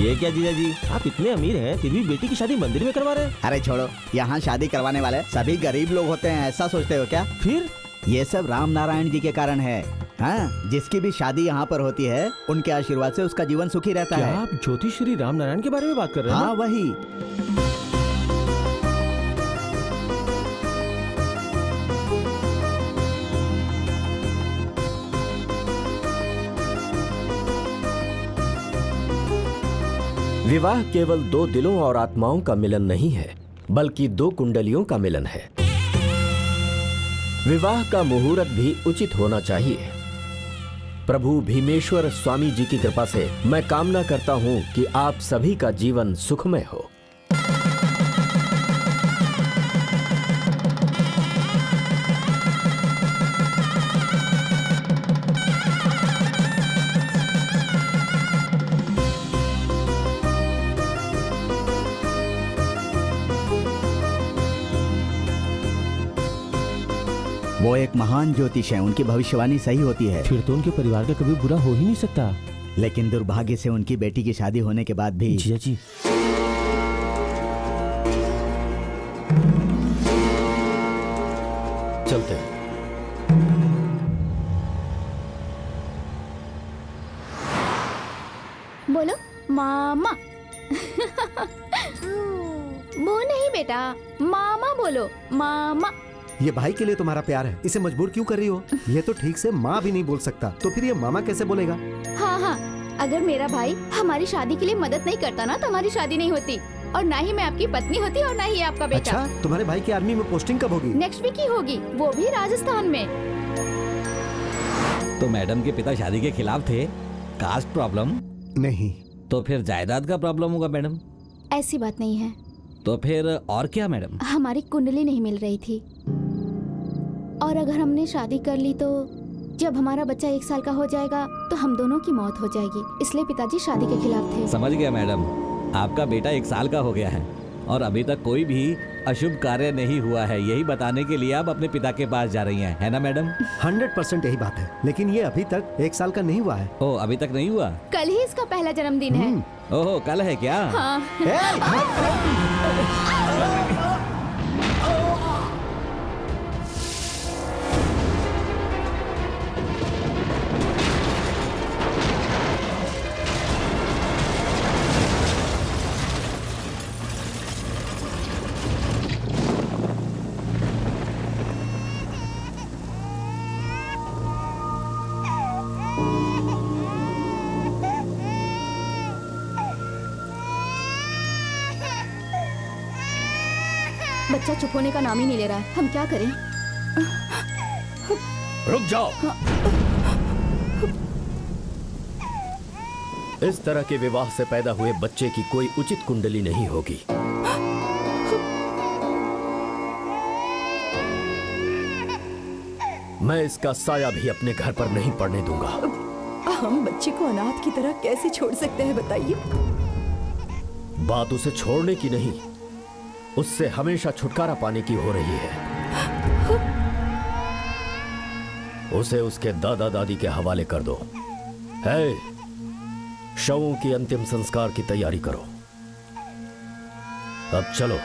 ये क्या जीजा जी, आप इतने अमीर हैं फिर भी बेटी की शादी मंदिर में करवा रहे हैं? अरे छोड़ो, यहाँ शादी करवाने वाले सभी गरीब लोग होते हैं, ऐसा सोचते हो क्या? फिर ये सब राम नारायण जी के कारण है। हाँ, जिसकी भी शादी यहाँ पर होती है उनके आशीर्वाद से उसका जीवन सुखी रहता क्या है। आप ज्योतिष श्री राम नारायण के बारे में बात कर रहे हैं? हाँ वही। विवाह केवल दो दिलों और आत्माओं का मिलन नहीं है, बल्कि दो कुंडलियों का मिलन है। विवाह का मुहूर्त भी उचित होना चाहिए। प्रभु भीमेश्वर स्वामी जी की कृपा से मैं कामना करता हूं कि आप सभी का जीवन सुखमय हो। वो एक महान ज्योतिष है, उनकी भविष्यवाणी सही होती है। फिर तो उनके परिवार का कभी बुरा हो ही नहीं सकता। लेकिन दुर्भाग्य से उनकी बेटी की शादी होने के बाद भी जीजा जी, चलते हैं। बोलो मामा। वो नहीं बेटा, मामा बोलो, मामा। ये भाई के लिए तुम्हारा प्यार है, इसे मजबूर क्यों कर रही हो? ये तो ठीक से माँ भी नहीं बोल सकता, तो फिर ये मामा कैसे बोलेगा? हाँ हाँ, अगर मेरा भाई हमारी शादी के लिए मदद नहीं करता ना तो हमारी शादी नहीं होती, और ना ही मैं आपकी पत्नी होती और ना ही आपका बेटा। अच्छा, तुम्हारे भाई की आर्मी में पोस्टिंग कब होगी? नेक्स्ट वीक ही होगी, वो भी राजस्थान में। तो मैडम के पिता शादी के खिलाफ थे। कास्ट प्रॉब्लम नहीं। तो फिर जायदाद का प्रॉब्लम होगा मैडम। ऐसी बात नहीं है। तो फिर और क्या मैडम? हमारी कुंडली नहीं मिल रही थी, और अगर हमने शादी कर ली तो जब हमारा बच्चा 1 साल का हो जाएगा तो हम दोनों की मौत हो जाएगी, इसलिए पिताजी शादी के खिलाफ थे। समझ गया मैडम, आपका बेटा 1 साल का हो गया है और अभी तक कोई भी अशुभ कार्य नहीं हुआ है, यही बताने के लिए आप अपने पिता के पास जा रही हैं, है ना मैडम? 100% यही बात है, लेकिन ये अभी तक 1 साल का नहीं हुआ है। ओ, अभी तक नहीं हुआ? कल ही इसका पहला जन्मदिन है। ओहो, कल है क्या? हाँ। बच्चा चुप होने का नाम ही नहीं ले रहा है, हम क्या करें? रुक जाओ। इस तरह के विवाह से पैदा हुए बच्चे की कोई उचित कुंडली नहीं होगी। मैं इसका साया भी अपने घर पर नहीं पड़ने दूंगा। हम बच्चे को अनाथ की तरह कैसे छोड़ सकते हैं बताइए? बात उसे छोड़ने की नहीं, उससे हमेशा छुटकारा पाने की हो रही है। उसे उसके दादा दादी के हवाले कर दो। है, शवों की अंतिम संस्कार की तैयारी करो। अब चलो।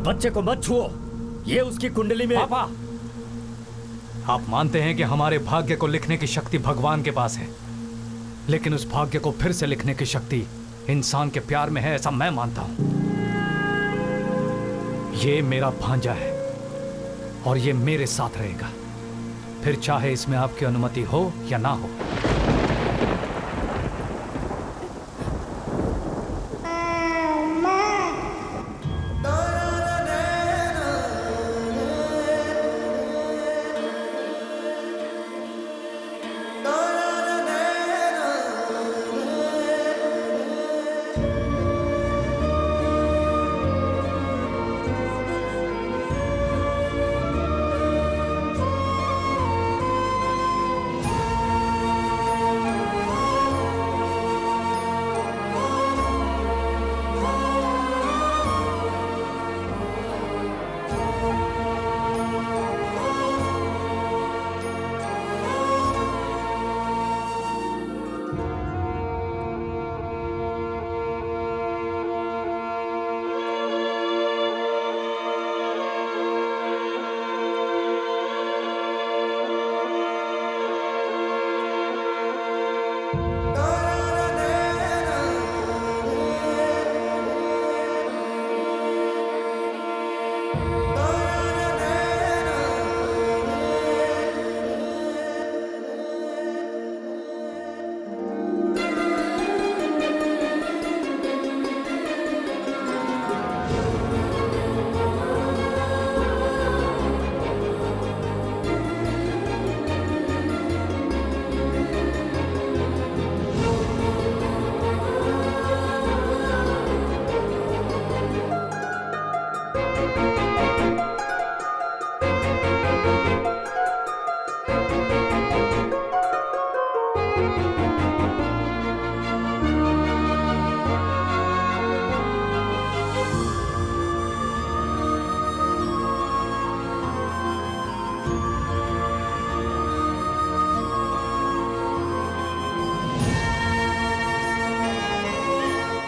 बच्चे को मत छुओ, ये उसकी कुंडली में। पापा, आप मानते हैं कि हमारे भाग्य को लिखने की शक्ति भगवान के पास है, लेकिन उस भाग्य को फिर से लिखने की शक्ति इंसान के प्यार में है, ऐसा मैं मानता हूं। ये मेरा भांजा है और ये मेरे साथ रहेगा, फिर चाहे इसमें आपकी अनुमति हो या ना हो।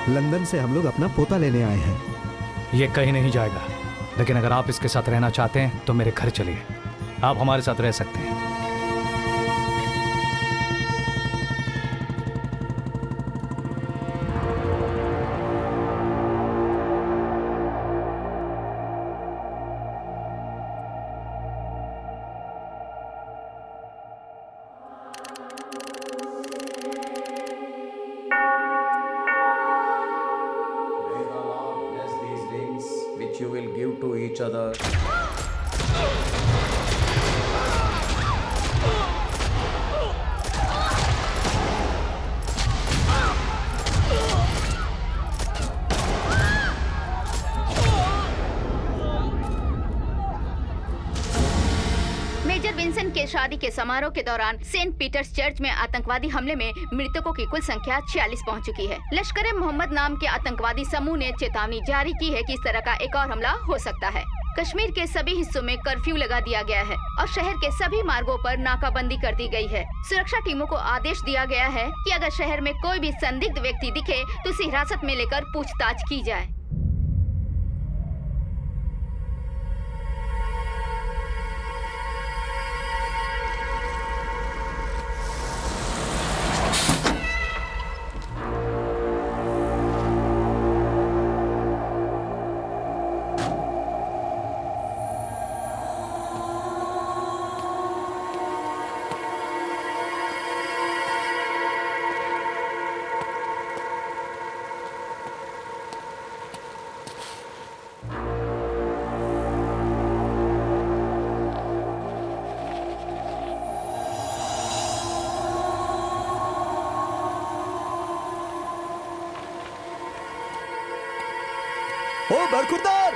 लंदन से हम लोग अपना पोता लेने आए हैं। ये कहीं नहीं जाएगा, लेकिन अगर आप इसके साथ रहना चाहते हैं तो मेरे घर चलिए, आप हमारे साथ रह सकते हैं। Which you will give to each other. Major Vincent के शादी के समारोह के दौरान सेंट पीटर्स चर्च में आतंकवादी हमले में मृतकों की कुल संख्या 46 पहुंच चुकी है। लश्कर ए मोहम्मद नाम के आतंकवादी समूह ने चेतावनी जारी की है कि इस तरह का एक और हमला हो सकता है। कश्मीर के सभी हिस्सों में कर्फ्यू लगा दिया गया है और शहर के सभी मार्गों पर नाकाबंदी कर दी गई है। सुरक्षा टीमों को आदेश दिया गया है कि अगर शहर में कोई भी संदिग्ध व्यक्ति दिखे तो उसे हिरासत में लेकर पूछताछ की जाए। ओ बरखुरदार,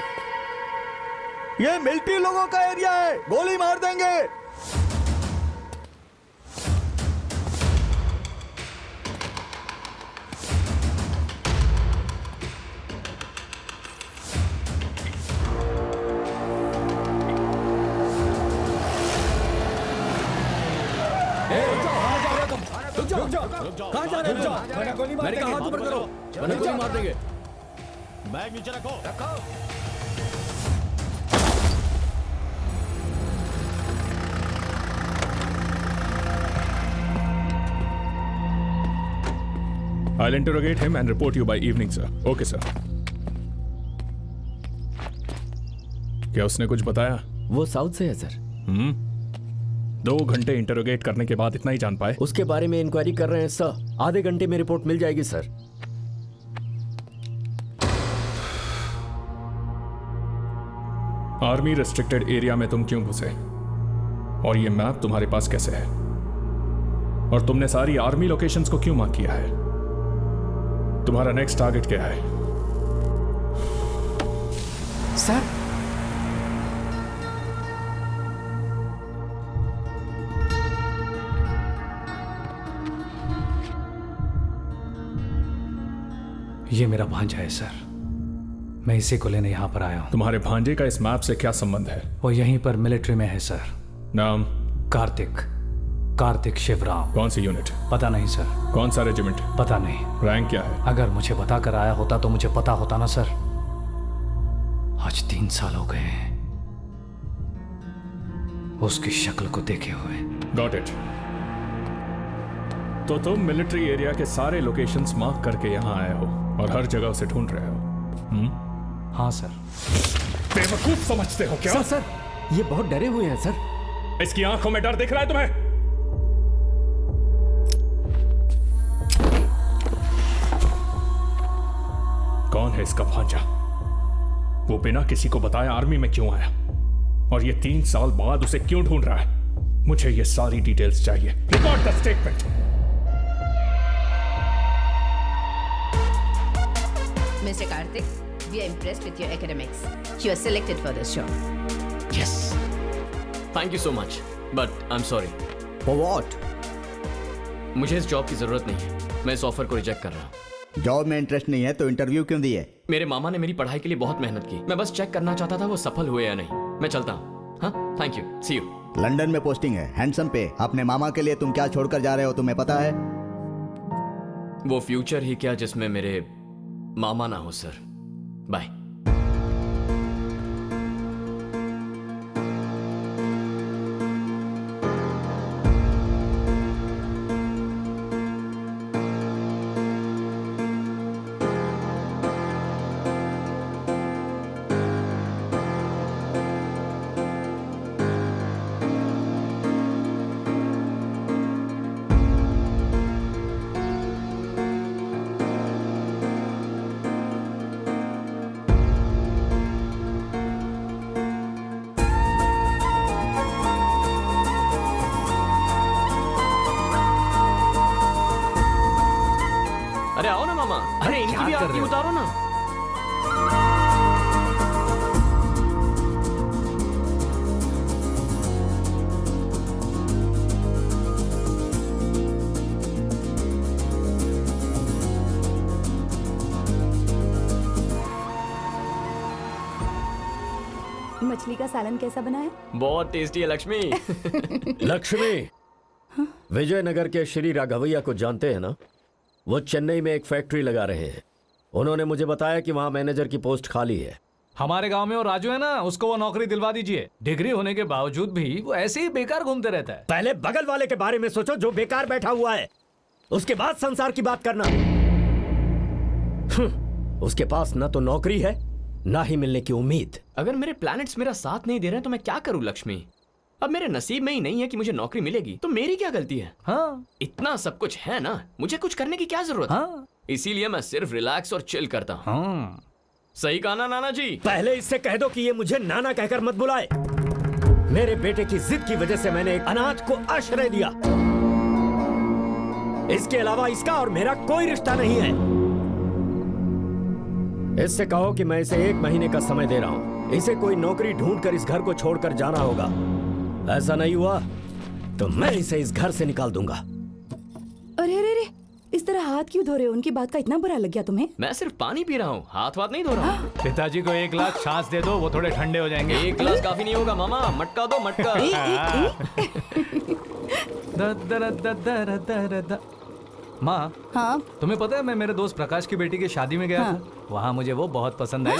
ये मिलिट्री लोगों का एरिया है, गोली मार देंगे। कहाँ जा रहे हो? मेरे का हाथ ऊपर करो, वरना गोली मार देंगे। बैग नीचे रखो। I'll interrogate him and report you by evening, sir. Okay, sir. क्या उसने कुछ बताया? वो साउथ से है सर। 2 घंटे इंटरोगेट करने के बाद इतना ही जान पाए? उसके बारे में इंक्वायरी कर रहे हैं सर। आधे घंटे में रिपोर्ट मिल जाएगी सर। आर्मी रेस्ट्रिक्टेड एरिया में तुम क्यों घुसे? और ये मैप तुम्हारे पास कैसे है? और तुमने सारी आर्मी लोकेशंस को क्यों मार्क किया है? तुम्हारा नेक्स्ट टारगेट क्या है? सर ये मेरा भांजा है सर, मैं इसी को लेने यहाँ पर आया हूँ। तुम्हारे भांजे का इस मैप से क्या संबंध है? वो यहीं पर मिलिट्री में है सर। नाम? कार्तिक शिवराम। कौन सी यूनिट? पता नहीं सर। कौन सा रेजिमेंट? पता नहीं। रैंक क्या है? अगर मुझे बता कर आया होता तो मुझे पता होता ना सर। आज 3 साल हो गए हैं उसकी शक्ल को देखे हुए। Got it. तो तुम मिलिट्री एरिया के सारे लोकेशंस मार्क करके यहाँ आए हो और हर जगह उसे ढूंढ रहे हो? हाँ सर। बेवकूफ समझते हो क्या? सर ये बहुत डरे हुए हैं सर। इसकी आंखों में डर दिख रहा है तुम्हें? कौन है इसका भांजा? वो बिना किसी को बताए आर्मी में क्यों आया? और ये 3 साल बाद उसे क्यों ढूंढ रहा है? मुझे ये सारी डिटेल्स चाहिए। Record the statement. Mr. Karthik, we are impressed with your academics. You are selected for this job. Yes. Thank you so much. But I'm sorry. For what? मुझे इस जॉब की जरूरत नहीं है। मैं इस ऑफर को रिजेक्ट कर रहा हूँ। जॉब में इंटरेस्ट नहीं है तो इंटरव्यू क्यों दिए? मेरे मामा ने मेरी पढ़ाई के लिए बहुत मेहनत की। मैं बस चेक करना चाहता था वो सफल हुए या नहीं। मैं चलता हूँ। हाँ, thank you. See you. London में पोस्टिंग है, हैंडसम पे। अपने मामा के लिए तुम क्या छोड़कर जा रहे हो तुम्हें पता है? वो फ्यूचर ही क्या जिसमें मेरे मामा ना हो सर। बाय। अरे आओ ना मामा। अरे इनकी भी आरती उतारो ना। मछली का सालन कैसा बना है? बहुत टेस्टी है लक्ष्मी। लक्ष्मी, विजयनगर के श्री राघवैया को जानते हैं ना? वो चेन्नई में एक फैक्ट्री लगा रहे हैं। उन्होंने मुझे बताया कि वहां मैनेजर की पोस्ट खाली है। हमारे गांव में वो राजू है ना, उसको वो नौकरी दिलवा दीजिए। डिग्री होने के बावजूद भी वो ऐसे ही बेकार घूमते रहता है। पहले बगल वाले के बारे में सोचो जो बेकार बैठा हुआ है, उसके बाद संसार की बात करना। उसके पास ना तो नौकरी है ना ही मिलने की उम्मीद। अगर मेरे प्लैनेट्स मेरा साथ नहीं दे रहे तो मैं क्या करूं लक्ष्मी? अब मेरे नसीब में ही नहीं है कि मुझे नौकरी मिलेगी, तो मेरी क्या गलती है? हाँ। इतना सब कुछ है ना, मुझे कुछ करने की क्या जरूरत है? इसीलिए मैं सिर्फ रिलैक्स और चिल करता हूँ। हाँ। सही कहा ना नाना जी? पहले इससे कह दो कि ये मुझे नाना कहकर मत बुलाए। मेरे बेटे की जिद की वजह से मैंने एक अनाथ को आश्रय दिया। इसके अलावा इसका और मेरा कोई रिश्ता नहीं है। इससे कहो कि मैं इसे 1 महीने का समय दे रहा हूं। इसे कोई नौकरी ढूंढकर इस घर को छोड़कर जाना होगा। ऐसा नहीं हुआ तो मैं इसे इस घर से निकाल दूंगा। अरे अरे अरे, इस तरह हाथ क्यों धो रहे हो? उनकी बात का इतना बुरा लग गया तुम्हें? मैं सिर्फ पानी पी रहा हूँ, हाथ वाथ नहीं धो रहा हूँ। पिताजी को 1 ग्लास छाछ दे दो, वो थोड़े ठंडे हो जाएंगे। 1 ग्लास काफी नहीं होगा मामा, मटका दो मटका। माँ, हाँ? तुम्हें पता है मैं मेरे दोस्त प्रकाश की बेटी की शादी में गया था। वहाँ मुझे वो बहुत पसंद आई।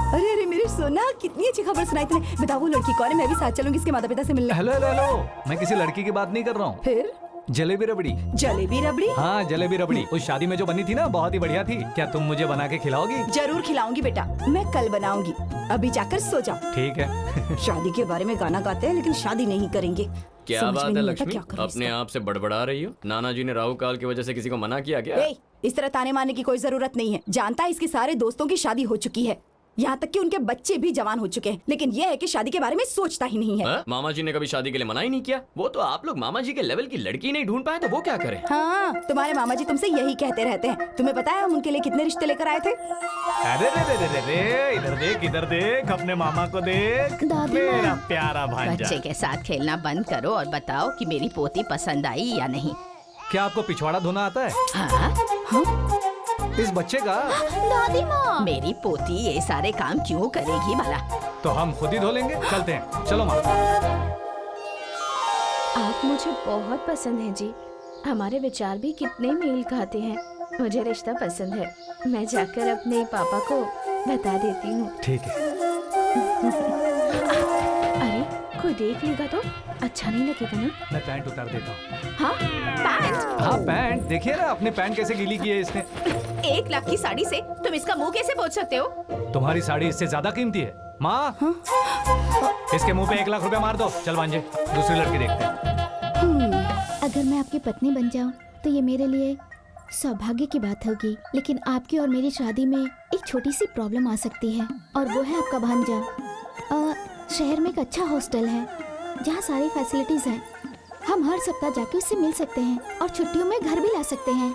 अरे अरे मेरी सोना, कितनी अच्छी खबर सुनाई तुमने। बताओ वो लड़की कौन है? मैं भी साथ चलूंगी इसके माता पिता से मिलने। हेलो हेलो हेलो, मैं किसी लड़की की बात नहीं कर रहा हूँ। फिर जलेबी रबड़ी। जलेबी रबड़ी? हाँ जलेबी रबड़ी, उस शादी में जो बनी थी ना, बहुत ही बढ़िया थी। क्या तुम मुझे बना के खिलाओगी? जरूर खिलाऊंगी बेटा, मैं कल बनाऊंगी। अभी जाकर सो जाओ। ठीक है। शादी के बारे में गाना गाते हैं लेकिन शादी नहीं करेंगे। क्या समझ बात में है नहीं आता लक्ष्मी, क्या करूं अपने इसका। आप से बड़बड़ा रही हो? नाना जी ने राहु काल की वजह से किसी को मना किया क्या? ए, इस तरह ताने मारने की कोई जरूरत नहीं है। जानता है इसके सारे दोस्तों की शादी हो चुकी है, यहाँ तक कि उनके बच्चे भी जवान हो चुके हैं, लेकिन यह है कि शादी के बारे में सोचता ही नहीं है। मामा जी ने कभी शादी के लिए मना ही नहीं किया। वो तो आप लोग मामा जी के लेवल की लड़की नहीं ढूंढ पाए तो वो क्या करें? हाँ, तुम्हारे मामा जी तुमसे यही कहते रहते हैं। तुम्हें पता है हम उनके लिए कितने रिश्ते लेकर आए थे? अरे रे रे रे रे, इधर देख अपने मामा को देख, मेरा प्यारा भांजा। बच्चे के साथ खेलना बंद करो और बताओ कि मेरी पोती पसंद आई या नहीं। क्या आपको पिछवाड़ा धोना आता है? हाँ? इस बच्चे का? दादी माँ, मेरी पोती ये सारे काम क्यों करेगी भला? तो हम खुद ही धो लेंगे। चलते हैं, चलो माँ। आप मुझे बहुत पसंद हैं जी। हमारे विचार भी कितने मेल खाते हैं। मुझे रिश्ता पसंद है। मैं जाकर अपने पापा को बता देती हूँ। ठीक है। अरे कोई देख लेगा तो अच्छा नहीं लगेगा ना? मैं पैंट उतार देता हूँ। हाँ पैंट? हाँ पैंट, देखिए ना अपने पैंट कैसे गीली की है इसने। 1 लाख की साड़ी से तुम इसका मुंह कैसे पोंछ सकते हो? तुम्हारी साड़ी इससे ज्यादा कीमती है माँ। इसके मुंह पे 1 लाख रुपया मार दो। चल भांजे, दूसरी लड़की देखते हैं। अगर मैं आपकी पत्नी बन जाऊं तो ये मेरे लिए सौभाग्य की बात होगी, लेकिन आपकी और मेरी शादी में एक छोटी सी प्रॉब्लम आ सकती है, और वो है आपका भांजा। शहर में एक अच्छा हॉस्टल है जहाँ सारी फैसिलिटीज हैं। हम हर सप्ताह जाके उससे मिल सकते हैं और छुट्टियों में घर भी ला सकते हैं।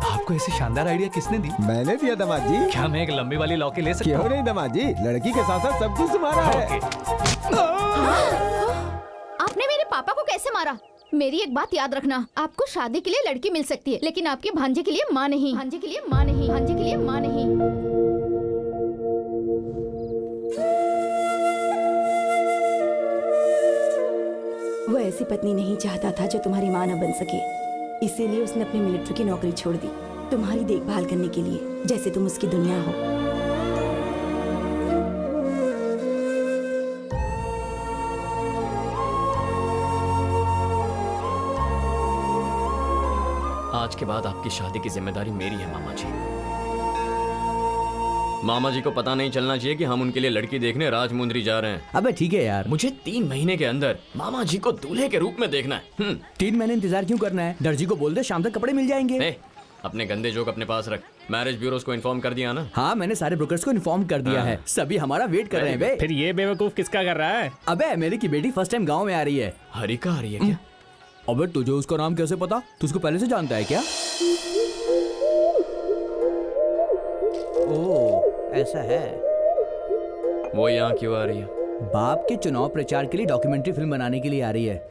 आपको ऐसी शानदार आइडिया किसने दी? मैंने दिया दामाद जी। क्या मैं एक लंबी वाली लौकी ले सकता क्यों हूँ? नहीं दामाद जी, लड़की के साथ साथ सब कुछ तुम्हारा है। आपने मेरे पापा को कैसे मारा? मेरी एक बात याद रखना, आपको शादी के लिए लड़की मिल सकती है, लेकिन आपके भांजे के लिए माँ नहीं। भांजे के लिए माँ नहीं। भांजे के लिए माँ नहीं। वो ऐसी पत्नी नहीं चाहता था जो तुम्हारी माँ न बन सके, इसीलिए उसने अपनी मिलिट्री की नौकरी छोड़ दी तुम्हारी देखभाल करने के लिए, जैसे तुम उसकी दुनिया हो। आज के बाद आपकी शादी की जिम्मेदारी मेरी है मामा जी। मामा जी को पता नहीं चलना चाहिए कि हम उनके लिए लड़की देखने राजमुंदरी जा रहे हैं। अबे ठीक है यार, मुझे 3 महीने के अंदर मामा जी को दूल्हे के रूप में देखना है। 3 महीने इंतजार क्यों करना है? दर्जी को बोल दे शाम तक कपड़े मिल जाएंगे। अपने गंदे जोक अपने पास रख। मैरिज ब्यूरोस को इन्फॉर्म कर दिया ना? हाँ, मैंने सारे ब्रोकर्स को इन्फॉर्म कर दिया है। सभी हमारा वेट कर रहे हैं बे। फिर ये बेवकूफ किसका कर रहा है? अबे मेरी की बेटी फर्स्ट टाइम गाँव में आ रही है। हरिका आ रही है क्या? अबे तुझे उसका नाम कैसे पता? तू उसको पहले से जानता है क्या? ओह ऐसा है। वो यहाँ क्यों आ रही है? बाप के चुनाव प्रचार के लिए डॉक्यूमेंट्री फिल्म बनाने के लिए आ रही है।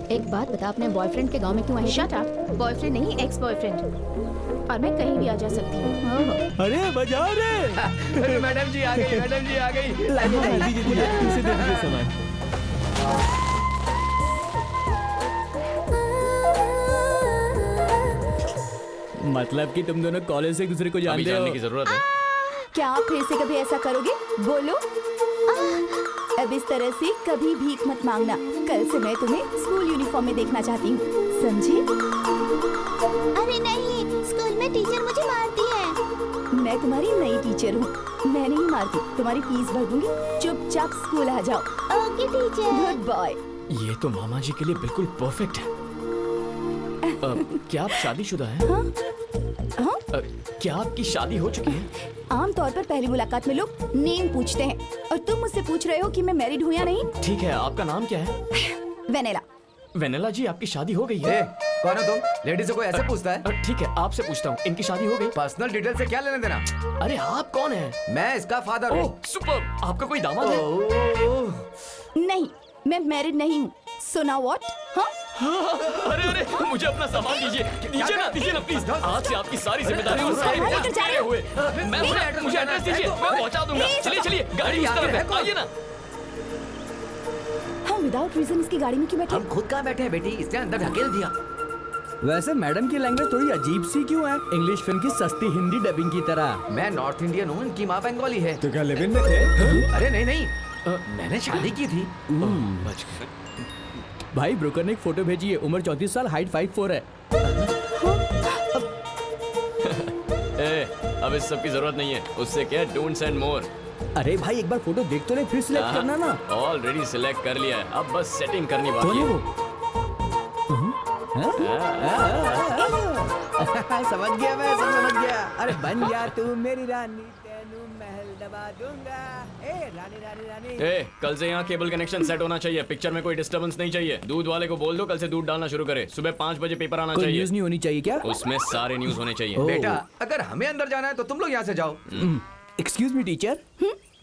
एक बात बता, अपने बॉयफ्रेंड के गांव में क्यों आई? Shut up. बॉयफ्रेंड नहीं, एक्स बॉयफ्रेंड। और मैं कहीं भी आ जा सकती हूँ। अरे बजाओ रे। मैडम जी आ गई, मैडम जी आ गई। इसे दे दीजिए सामान। मतलब कि तुम दोनों कॉलेज से एक दूसरे को अभी जानते जानने हो? की जरूरत है? क्या आप फिर से कभी ऐसा करोगे? बोलो। अब इस तरह से कभी भीख मत मांगना। कल से मैं तुम्हें स्कूल यूनिफॉर्म में देखना चाहती हूँ, समझी? अरे नहीं, स्कूल में टीचर मुझे मारती है। मैं तुम्हारी नई टीचर हूँ, मैं नहीं मारती। तुम्हारी फीस भर दूंगी, चुपचाप स्कूल आ जाओ। Okay teacher. Good boy. ये तो मामा जी के लिए बिल्कुल परफेक्ट है। क्या आप शादीशुदा हैं? हाँ? क्या आपकी शादी हो चुकी है? आमतौर पर पहली मुलाकात में लोग नेम पूछते हैं, और तुम मुझसे पूछ रहे हो कि मैं मैरिड हूँ या नहीं। ठीक है, आपका नाम क्या है? वेनेला। वेनेला जी, आपकी शादी हो गई है? कौन हो तुम? लेडी से कोई ऐसे पूछता है? ठीक है, आपसे पूछता हूँ, इनकी शादी हो गई? पर्सनल डिटेल से क्या लेने देना? अरे आप कौन हैं? मैं इसका फादर हूँ। सुपर, आपका कोई दामाद है? नहीं, मैं मैरिड नहीं हूँ। So now what? हाँ? अरे अरे, मुझे अपना सामान दीजिए दीजिए ना प्लीज। आज से आपकी सारी जिम्मेदारी और सारी कहाँ लेकर जा रहे हो? मुझे एड्रेस दीजिए, मैं पहुंचा दूंगा। चलिए गाड़ी इस तरफ है, आइए ना। हम विदाउट रीजन इसकी गाड़ी में क्यों बैठे? हम खुद कहाँ बैठे हैं बेटी, इसने अंदर ढकेल दिया। वैसे मैडम की लैंग्वेज थोड़ी अजीब सी क्यों है? इंग्लिश फिल्म की सस्ती हिंदी डबिंग की तरह। मैं नॉर्थ इंडियन हूँ, इनकी माँ बंगाली है। तो क्या लिव इन में थे? अरे नहीं, मैंने शादी की थी। भाई ब्रोकर ने एक फोटो भेजी है, उम्र 34 साल, हाइट 5'4" है। अब इस सब की जरूरत नहीं है, उससे क्या डोंट सेंड मोर। अरे भाई एक बार फोटो देख तो ले, फिर सिलेक्ट करना ना। ऑलरेडी सिलेक्ट कर लिया है, अब बस सेटिंग करनी बाकी है। समझ गया मैं, समझ गया। अरे बन जा तू मेरी रानी, तेनू महल दबा दूंगा। रानी रानी रानी। कल से यहाँ केबल कनेक्शन सेट होना चाहिए, पिक्चर में कोई डिस्टर्बेंस नहीं चाहिए। दूध वाले को बोल दो कल से दूध डालना शुरू करे। सुबह 5 बजे पेपर आना चाहिए। न्यूज़ नहीं होनी चाहिए क्या? उसमें सारे न्यूज़ होने चाहिए। बेटा अगर हमें अंदर जाना है तो तुम लोग यहाँ से जाओ। एक्सक्यूज मी टीचर,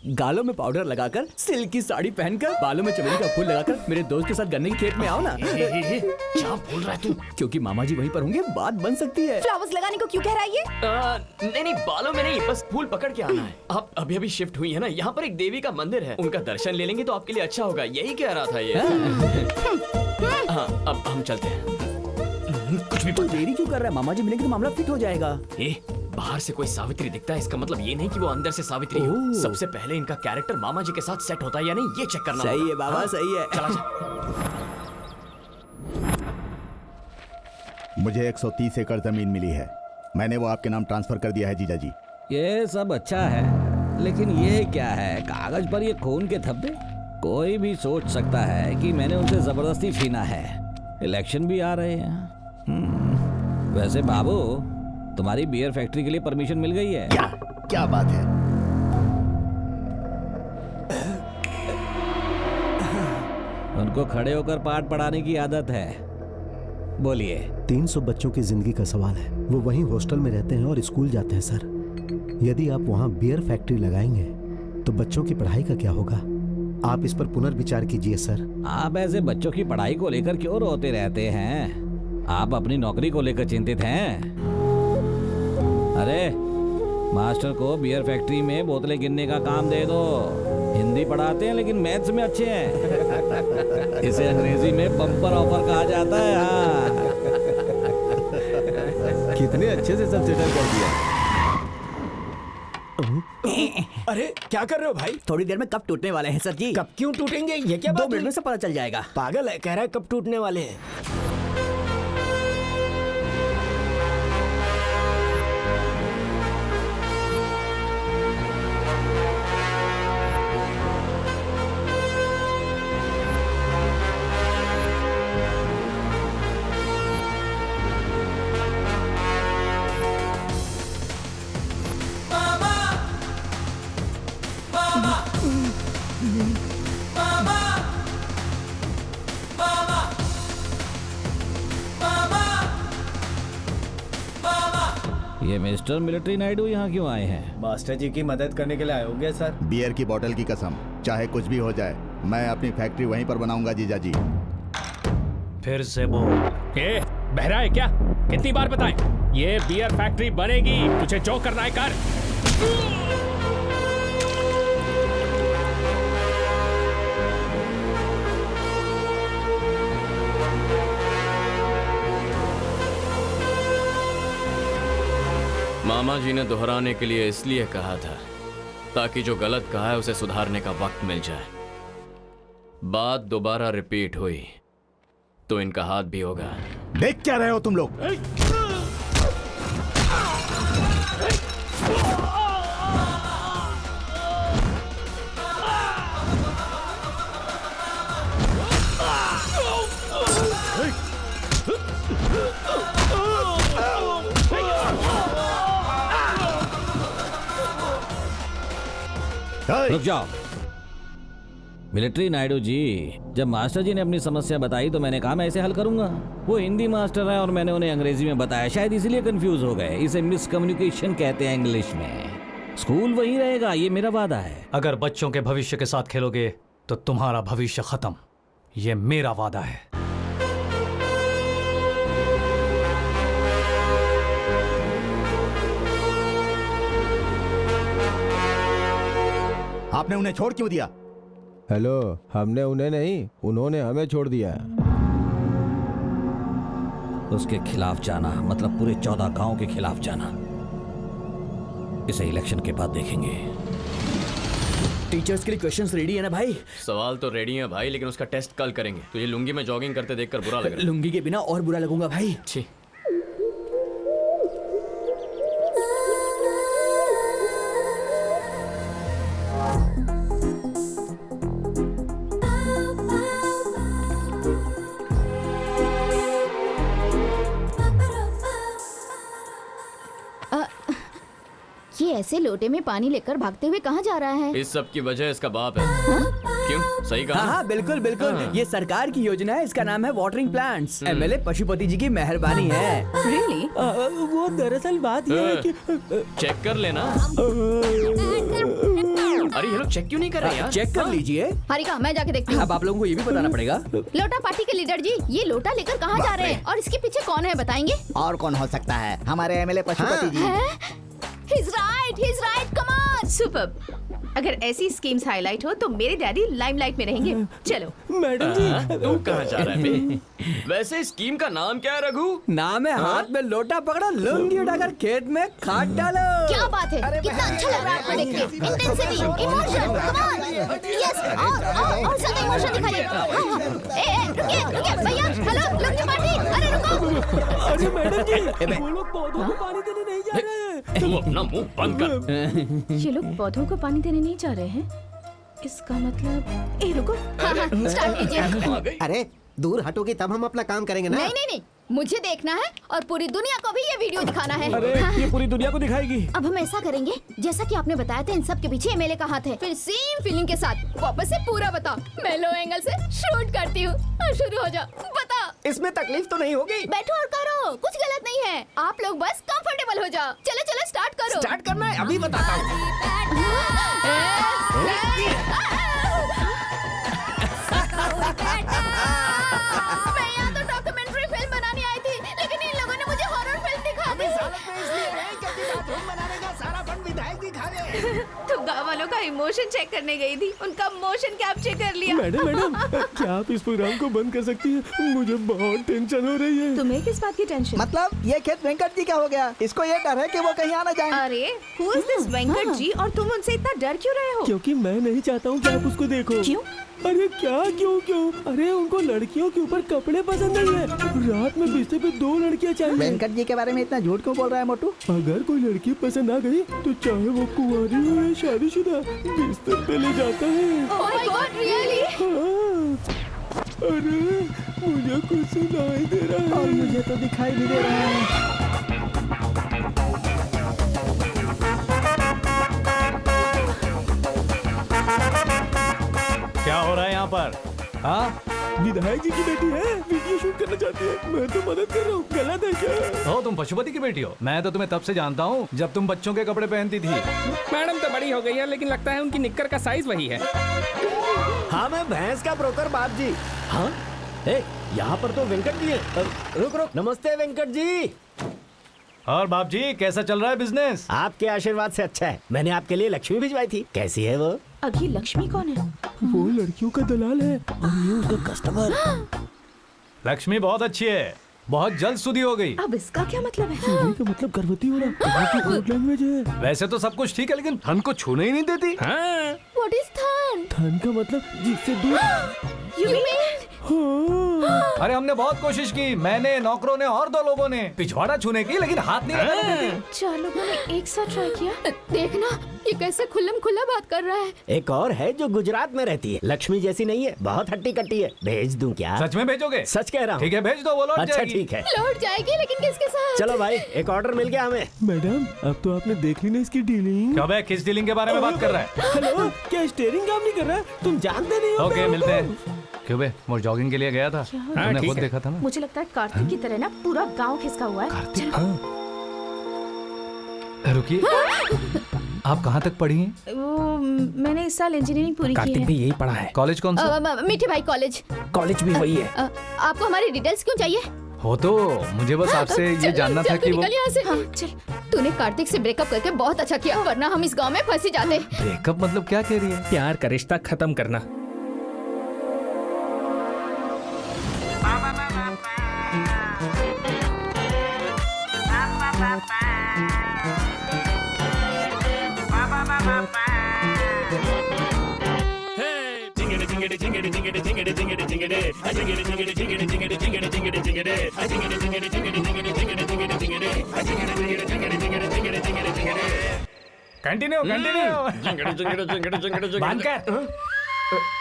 गालों में पाउडर लगाकर, सिल्क की साड़ी पहनकर, बालों में चमेली का फूल लगाकर मेरे दोस्त के साथ गन्ने के खेत में आओ ना। क्या बोल रहा है तू? क्योंकि मामा जी वहीं पर होंगे, बात बन सकती है। फ्लावर्स लगाने को क्यों कह रहा है ये? नहीं बालों में नहीं, बस फूल पकड़ के आना है। आप अभी अभी शिफ्ट हुई है ना, यहाँ पर एक देवी का मंदिर है, उनका दर्शन ले लेंगे तो आपके लिए अच्छा होगा। यही कह रहा था ये। हाँ अब हम चलते हैं। कुछ भी देरी क्यों कर रहा है? मामा जी मिलेंगे तो मामला फिट हो जाएगा। बाहर से कोई सावित्री दिखता है, इसका मतलब ये नहीं कि वो अंदर से सावित्री हो। सबसे पहले इनका कैरेक्टर मामा जी के साथ सेट होता है या नहीं, ये चेक करना सही होगा। है बाबा, सही है। चला जा। मुझे 130 एकड़ जमीन मिली है, मैंने वो आपके नाम ट्रांसफर कर दिया है जीजा जी। ये सब अच्छा है, लेकिन ये क्या है? कागज पर ये खून के धब्बे। कोई भी सोच सकता है कि मैंने उनसे जबरदस्ती छीना है। इलेक्शन भी आ रहे हैं। वैसे बाबू, तुम्हारी बियर फैक्ट्री के लिए परमिशन मिल गई है? क्या बात है? उनको खड़े होकर पाठ पढ़ाने की आदत है। बोलिए। 300 बच्चों की जिंदगी का सवाल है। वो वहीं हॉस्टल में रहते हैं और स्कूल जाते हैं सर। यदि आप वहाँ बियर फैक्ट्री लगाएंगे तो बच्चों की पढ़ाई का क्या होगा? आप इस पर पुनर्विचार कीजिए सर। आप ऐसे बच्चों की पढ़ाई को लेकर क्यों रोते रहते हैं? आप अपनी नौकरी को लेकर चिंतित हैं? अरे मास्टर को बियर फैक्ट्री में बोतलें गिनने का काम दे दो। हिंदी पढ़ाते हैं लेकिन मैथ्स में अच्छे हैं। इसे अंग्रेजी में बम्पर ऑफर कहा जाता है। हाँ। कितने अच्छे से सब सेटल कर दिया। अरे क्या कर रहे हो भाई? थोड़ी देर में कप टूटने वाले हैं सर जी। कब क्यों टूटेंगे? ये क्या 2 मिनट में सब पता चल जाएगा। पागल है, कह रहा है कब टूटने वाले हैं। ये मिस्टर मिलिट्री नायडू यहाँ क्यों आए हैं? मास्टर जी की मदद करने के लिए आए होंगे सर। बियर की बोतल की कसम, चाहे कुछ भी हो जाए, मैं अपनी फैक्ट्री वहीं पर बनाऊंगा जीजा जी। फिर से बोल। बहरा है क्या? कितनी बार बताएं? ये बियर फैक्ट्री बनेगी, तुझे जो करना है कर। मामा जी ने दोहराने के लिए इसलिए कहा था ताकि जो गलत कहा है उसे सुधारने का वक्त मिल जाए। बात दोबारा रिपीट हुई तो इनका हाथ भी होगा। देख क्या रहे हो तुम लोग? रुक जाओ। मिलिट्री नायडू जी, जब मास्टर जी ने अपनी समस्या बताई तो मैंने कहा मैं इसे हल करूंगा। वो हिंदी मास्टर है और मैंने उन्हें अंग्रेजी में बताया, शायद इसलिए कंफ्यूज हो गए। इसे मिसकम्युनिकेशन कहते हैं इंग्लिश में। स्कूल वही रहेगा, ये मेरा वादा है। अगर बच्चों के भविष्य के साथ खेलोगे तो तुम्हारा भविष्य खत्म, ये मेरा वादा है। आपने उन्हें छोड़ क्यों दिया? हेलो, हमने उन्हें नहीं, उन्होंने हमें छोड़ दिया। उसके खिलाफ जाना मतलब पूरे 14 गांव के खिलाफ जाना। इसे इलेक्शन के बाद देखेंगे। टीचर्स के लिए क्वेश्चंस रेडी है ना भाई? सवाल तो रेडी है भाई, लेकिन उसका टेस्ट कल करेंगे। तुझे लुंगी में जॉगिंग करते देखकर बुरा लग रहा है। लुंगी के बिना और बुरा लगूंगा भाई। छी। ये ऐसे लोटे में पानी लेकर भागते हुए कहाँ जा रहा है? इस सब की वजह इसका बाप है। क्यों? सही कहा? हाँ बिल्कुल बिल्कुल। ये सरकार की योजना है, इसका नाम है वाटरिंग प्लांट्स। एमएलए पशुपति जी की मेहरबानी है। रियली? वो दरअसल बात ये है कि चेक कर लेना। अरे ये लोग चेक क्यों नहीं कर रहे यार? चेक कर लीजिए। हारिका, मैं जाके देखती हूँ। अब आप लोगों को ये भी बताना पड़ेगा। लोटा पार्टी के लीडर जी, ये लोटा लेकर कहाँ जा रहे हैं और इसके पीछे कौन है, बताएंगे? और कौन हो सकता है? हमारे MLA Pashupati ji. He's right, come on! Superb! अगर ऐसी स्कीम्स हाईलाइट हो तो मेरे डैडी लाइमलाइट में रहेंगे। चलो। मैडम जी, तू कहाँ जा रहा है बे? वैसे स्कीम का नाम क्या है रघु? नाम है हाथ में लोटा पकड़ो, लुंगी उठाकर खेत में खाद डालो। क्या बात है? कितना अच्छा लग रहा है आपको देख के। Intensity, emotion, come on. Yes, और ज्यादा इमोशन दिखाइए। रुकिए, भैया, हेलो, लुंगी पार्टी, अरे रुको। अरे मैडम जी, वो लोग पौधों को पानी देने नहीं जा रहे हैं। तू अपना मुंह बंद कर। ये लोग पौधों को पानी देने नहीं जा रहे हैं, इसका मतलब रुको। स्टार्ट कीजिए। अरे दूर हटोगी तब हम अपना काम करेंगे ना। नहीं, मुझे देखना है और पूरी दुनिया को भी ये वीडियो दिखाना है। अरे ये पूरी दुनिया को दिखाएगी। अब हम ऐसा करेंगे, जैसा कि आपने बताया था, इन सब के पीछे एमएलए का हाथ है। फिर सेम फीलिंग के साथ वापस से पूरा बताओ। मैं लो एंगल से शूट करती हूँ और शुरू हो जाओ। बता, इसमें तकलीफ तो नहीं होगी? बैठो और करो, कुछ गलत नहीं है। आप लोग बस कंफर्टेबल हो जाओ। चलो स्टार्ट करो। स्टार्ट करना है, अभी बताता हूँ। मैं यहाँ तो डॉक्यूमेंट्री फिल्म बनाने आई थी, लेकिन इन लोगों ने मुझे हॉरर फिल्म दिखा दी। बाथरूम बनाने का सारा फंड विधायक जी खा गए। तो गाँव वालों का इमोशन चेक करने गई थी, उनका मोशन कैप्चर कर लिया। मैडम, क्या आप इस प्रोग्राम को बंद कर सकती हैं? मुझे बहुत टेंशन हो रही है। तुम्हें किस बात की टेंशन? मतलब ये खेत वेंकट जी का हो गया, इसको ये डर है कि वो कहीं आना जाए। अरे who is this Venkat ji, और तुम उनसे इतना डर क्यों रहे हो? क्योंकि मैं नहीं चाहता हूँ कि आप उसको देखो। क्यों? अरे क्या क्यों? अरे उनको लड़कियों के ऊपर कपड़े पसंद नहीं है। रात में बिस्तर पे 2 लड़कियाँ चाहिए। वेंकट जी के बारे में इतना झूठ क्यों बोल रहा है मोटू? अगर कोई लड़की पसंद आ गई तो चाहे वो कुंवारी हो या शादीशुदा, बिस्तर पे ले जाता है। Oh my God, really? हाँ। अरे मुझे कुछ सुनाई दे रहा है। और मुझे तो दिखाई नहीं दे रहा है। क्या हो रहा है यहाँ पर? हाँ, विधायक जी की बेटी है, वीडियो शूट करना चाहती है। मैं तो मदद कर रहा हूँ, गलत है क्या? हो तुम पशुपति की बेटी हो? मैं तो तुम्हें तब से जानता हूँ जब तुम बच्चों के कपड़े पहनती थी। मैडम तो बड़ी हो गई है, लेकिन लगता है उनकी निक्कर का साइज वही है। हाँ, मैं भैंस का ब्रोकर बाप जी। हाँ, यहाँ पर तो वेंकट जी है। रुक। नमस्ते वेंकट जी। और बाप जी, कैसा चल रहा है बिजनेस? आपके आशीर्वाद से अच्छा है। मैंने आपके लिए लक्ष्मी भिजवाई थी, कैसी है वो? अभी लक्ष्मी कौन है? वो लड़कियों का दलाल है और ये उसका कस्टमर। लक्ष्मी बहुत अच्छी है, बहुत जल्द शुद्धि हो गई। अब इसका क्या मतलब है? शुद्धि का मतलब गर्भवती होना। कोड लैंग्वेज है। वैसे तो सब कुछ ठीक है, लेकिन थन को छूने ही नहीं देती। What is thun? थन का मतलब जिससे दूर। You mean अरे हमने बहुत कोशिश की, मैंने, नौकरों ने और 2 लोगों ने पिछवाड़ा छूने की, लेकिन हाथ नहीं लगाने देते। 4 लोगों ने एक साथ ट्राई किया। देखना ये कैसे खुल्लम खुल्ला बात कर रहा है। एक और है जो गुजरात में रहती है, लक्ष्मी जैसी नहीं है, बहुत हट्टी कट्टी है। भेज दूं क्या? सच में भेजोगे? सच कह रहा हूँ। ठीक है भेज दो, वो लौट अच्छा जाएगी। ठीक है। लौट जाएगी, लेकिन किसके साथ? चलो भाई, एक ऑर्डर मिल गया हमें। मैडम अब तो आपने देख ली ना इसकी डीलिंग। कब है, किस डीलिंग के बारे में बात कर रहा है? हेलो, क्या स्टीयरिंग काम नहीं कर रहा है? तुम जानते नहीं हो? ओके मिलते हैं। क्यों बे, वो जॉगिंग के लिए गया था, तुमने खुद देखा था ना। मुझे लगता है कार्तिक की तरह ना पूरा गांव खिसका हुआ है। चलो। रुकिए, आप कहाँ तक पढ़ी हैं? वो मैंने इस साल इंजीनियरिंग पूरी की है। कार्तिक भी यही पढ़ा है। कॉलेज कौन सा? मीठे भाई कॉलेज। कॉलेज भी वही है। आपको हमारी डिटेल्स क्यों चाहिए? हो तो मुझे बस आपसे ये जानना था कि वो निकल यहाँ से। हाँ, चल। तूने कार्तिक से ब्रेकअप करके बहुत अच्छा किया, वरना हम इस गांव में फंसी जाते। ब्रेकअप मतलब क्या कह रही है? प्यार का रिश्ता खत्म करना।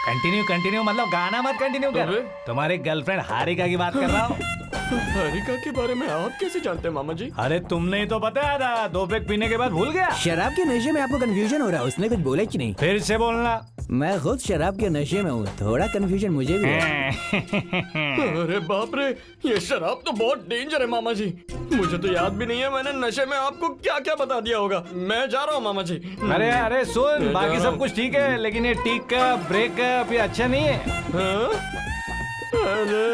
कंटिन्यू कंटिन्यू मतलब गाना मत कंटिन्यू कर। तुम्हारी गर्लफ्रेंड हारिका की बात कर रहा हूँ। हारिका के बारे में आप कैसे जानते हैं मामा जी? अरे तुमने ही तो बताया था, 2 पैक पीने के बाद भूल गया। शराब के नशे में आपको कंफ्यूजन हो रहा है, उसने कुछ बोला कि नहीं? फिर से बोलना। मैं खुद शराब के नशे में हूँ, थोड़ा कंफ्यूजन मुझे भी है। अरे बाप रे, ये शराब तो बहुत डेंजर है मामा जी। मुझे तो याद भी नहीं है मैंने नशे में आपको क्या क्या बता दिया होगा। मैं जा रहा हूँ मामा जी। अरे सुन, बाकी सब कुछ ठीक है, लेकिन ये टीकअप ब्रेकअप ये अच्छा नहीं है। अरे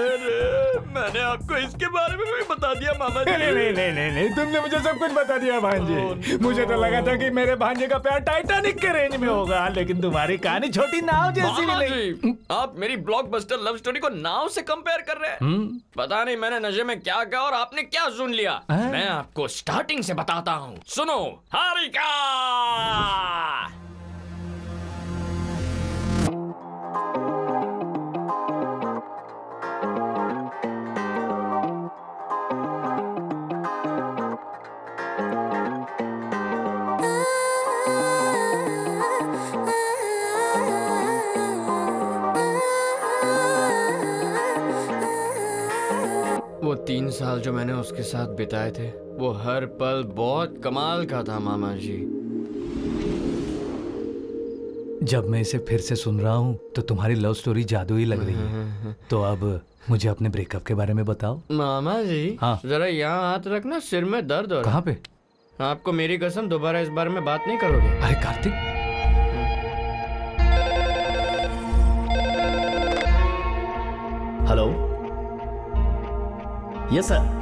मैंने आपको इसके बारे में भी बता दिया मामा जी। नहीं, तुमने मुझे सब कुछ बता दिया भांजे। मुझे तो लगा था कि मेरे भांजे का प्यार टाइटैनिक के रेंज में होगा, लेकिन तुम्हारी कहानी छोटी नाव जैसी भी नहीं। आप मेरी ब्लॉकबस्टर लव स्टोरी को नाव से कंपेयर कर रहे हैं। पता नहीं मैंने नशे में क्या कहा और आपने क्या सुन लिया। मैं आपको स्टार्टिंग से बताता हूँ, सुनो। हारिका वो 3 साल जो मैंने उसके साथ बिताए थे, वो हर पल बहुत कमाल का था मामा जी। जब मैं इसे फिर से सुन रहा हूँ तो तुम्हारी लव स्टोरी जादुई लग रही है। तो अब मुझे अपने ब्रेकअप के बारे में बताओ। मामा जी हाँ। जरा यहाँ हाथ रखना, सिर में दर्द हो रहा। कहाँ पे? आपको मेरी कसम दोबारा इस बारे में बात नहीं करोगे? अरे कार्तिक, हेलो, यस सर।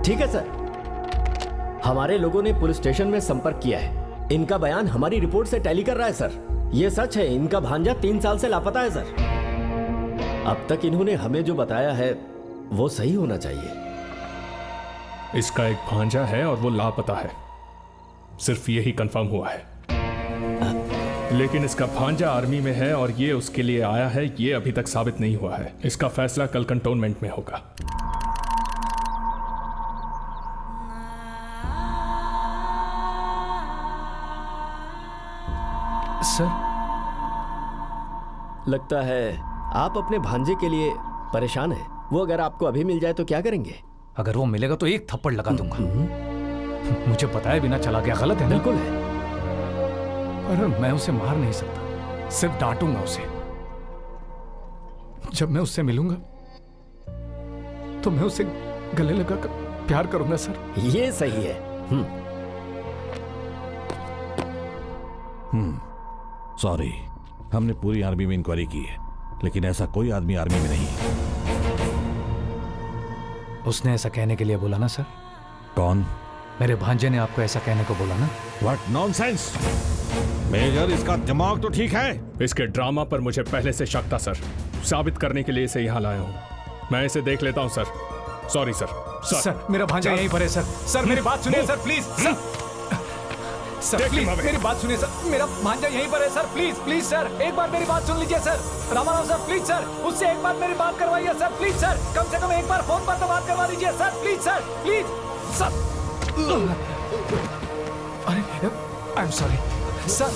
ठीक है सर, हमारे लोगों ने पुलिस स्टेशन में संपर्क किया है। इनका बयान हमारी रिपोर्ट से टैली कर रहा है सर। ये सच है, इनका भांजा 3 साल से लापता है सर। अब तक इन्होंने हमें जो बताया है वो सही होना चाहिए। इसका एक भांजा है और वो लापता है, सिर्फ यही कंफर्म हुआ है। लेकिन इसका भांजा आर्मी में है और ये उसके लिए आया है, ये अभी तक साबित नहीं हुआ है। इसका फैसला कल कंटोनमेंट में होगा। सर, लगता है आप अपने भांजे के लिए परेशान हैं। वो अगर आपको अभी मिल जाए तो क्या करेंगे? अगर वो मिलेगा तो एक थप्पड़ लगा दूंगा। मुझे बताए बिना चला गया, गलत है ना? बिल्कुल है। पर मैं उसे मार नहीं सकता, सिर्फ डांटूंगा उसे। जब मैं उससे मिलूंगा तो मैं उसे गले लगाकर प्यार करूंगा सर। ये सही है। सॉरी, हमने पूरी आर्मी में इंक्वायरी की है, लेकिन ऐसा कोई आदमी आर्मी में नहीं है। उसने ऐसा कहने के लिए बोला ना सर? कौन? मेरे भांजे ने आपको ऐसा कहने को बोला ना? What nonsense! मेजर, इसका दिमाग तो ठीक है। इसके ड्रामा पर मुझे पहले से शक था सर। साबित करने के लिए इसे यहाँ लाया हूँ। मैं इसे देख लेता हूँ सर। Sorry sir. सर मेरा भांजा यहीं पर है सर। सर मेरी बात सुनिए sir, please. Sir Take him please away. मेरी बात सुनिए सर, मेरा भांजा यहीं पर है सर, प्लीज प्लीज सर एक बार मेरी बात सुन लीजिए sir. Ramarao sir please sir, उससे एक बार मेरी बात करवाइए सर, प्लीज सर, कम से कम एक बार फोन पर तो बात करवा दीजिए सर, प्लीज सर। अरे I am sorry sir.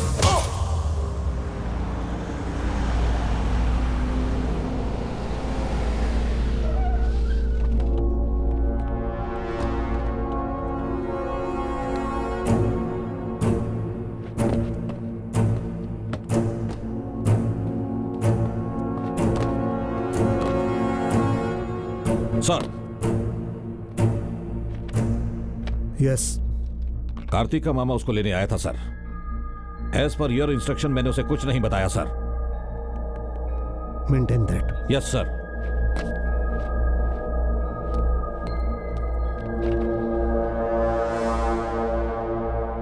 Sir yes Kartik का मामा उसको लेने आया था सर। एज पर योर इंस्ट्रक्शन मैंने उसे कुछ नहीं बताया सर। Maintain that. Yes sir.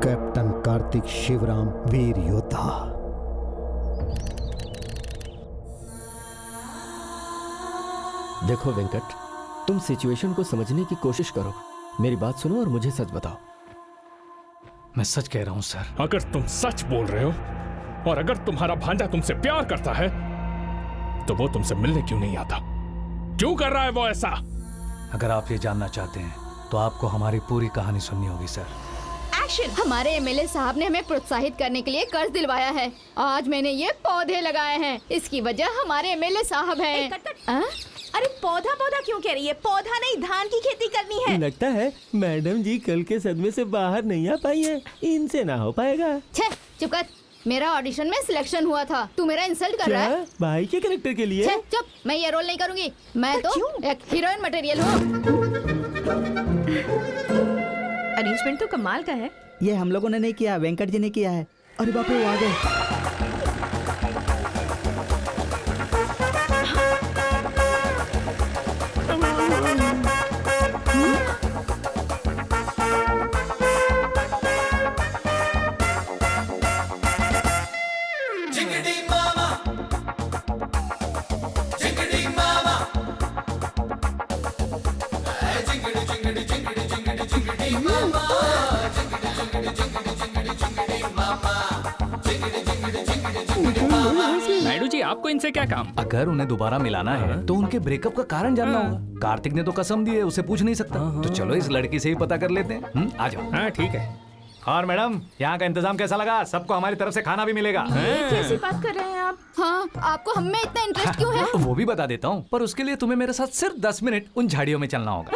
Captain Kartik Shivram वीर योद्धा। देखो वेंकट, तुम सिचुएशन को समझने की कोशिश करो। मेरी बात सुनो और मुझे सच बताओ। मैं सच कह रहा हूं सर। अगर तुम सच बोल रहे हो और अगर तुम्हारा भांजा तुमसे प्यार करता है तो वो तुमसे मिलने क्यों नहीं आता? क्यों कर रहा है वो ऐसा? अगर आप ये जानना चाहते हैं तो आपको हमारी पूरी कहानी सुननी होगी सर। एक्शन। हमारे एमएलए साहब ने हमें प्रोत्साहित करने के लिए कर्ज दिलवाया है। आज मैंने ये पौधे लगाए हैं, इसकी वजह हमारे एमएलए साहब हैं। अरे पौधा पौधा क्यों कह रही है? पौधा नहीं, धान की खेती करनी है। लगता है मैडम जी कल के सदमे से बाहर नहीं आ पाई है, इनसे ना हो पाएगा। छे, चुप कर। मेरा ऑडिशन में सिलेक्शन हुआ था, तू मेरा इंसल्ट कर रहा है? भाई के कैरेक्टर के लिए? छे, चुप, मैं ये रोल नहीं करूंगी। मैं तो एक हीरोइन मटेरियल हूँ। अरेंजमेंट तो कमाल का है। ये हम लोगों ने नहीं किया, वेंकट जी ने किया है। अरे बाप रे, वो आ गए। नायडू जी, आपको इनसे क्या काम? अगर उन्हें दोबारा मिलाना है तो उनके ब्रेकअप का कारण जानना होगा। कार्तिक ने तो कसम दी है, उसे पूछ नहीं सकता। तो चलो इस लड़की से ही पता कर लेते हैं। आ जाओ। हाँ ठीक है। और मैडम, यहाँ का इंतजाम कैसा लगा? सबको हमारी तरफ से खाना भी मिलेगा। कैसी बात कर रहे हैं आप? हाँ, आपको हम में इतना इंटरेस्ट क्यों है? वो भी बता देता हूँ, पर उसके लिए तुम्हें मेरे साथ सिर्फ 10 मिनट उन झाड़ियों में चलना होगा।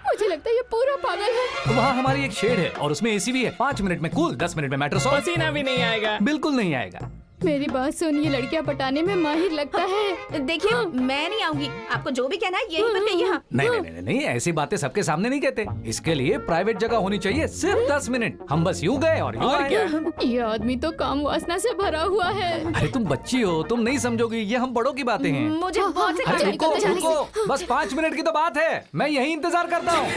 मुझे लगता है ये पूरा पागल है। वहाँ हमारी एक शेड है और उसमें एसी भी है। 5 मिनट में कूल, 10 मिनट में मेट्रो सॉल्व। पसीना भी नहीं आएगा। बिल्कुल नहीं आएगा। मेरी बात सुन, ये लड़कियां पटाने में माहिर लगता है। देखिए, मैं नहीं आऊंगी। आपको जो भी कहना है यहीं पर कहिए। हाँ। नहीं, ऐसी बातें सबके सामने नहीं कहते। इसके लिए प्राइवेट जगह होनी चाहिए। सिर्फ 10 मिनट। हम बस यूं गए और यूं आए। ये आदमी तो काम वासना से भरा हुआ है। अरे तुम बच्ची हो, तुम नहीं समझोगी। ये हम बड़ों की बातें हैं। मुझे बहुत से अरे रुको, बस 5 मिनट की तो बात है। मैं यही इंतजार करता हूँ।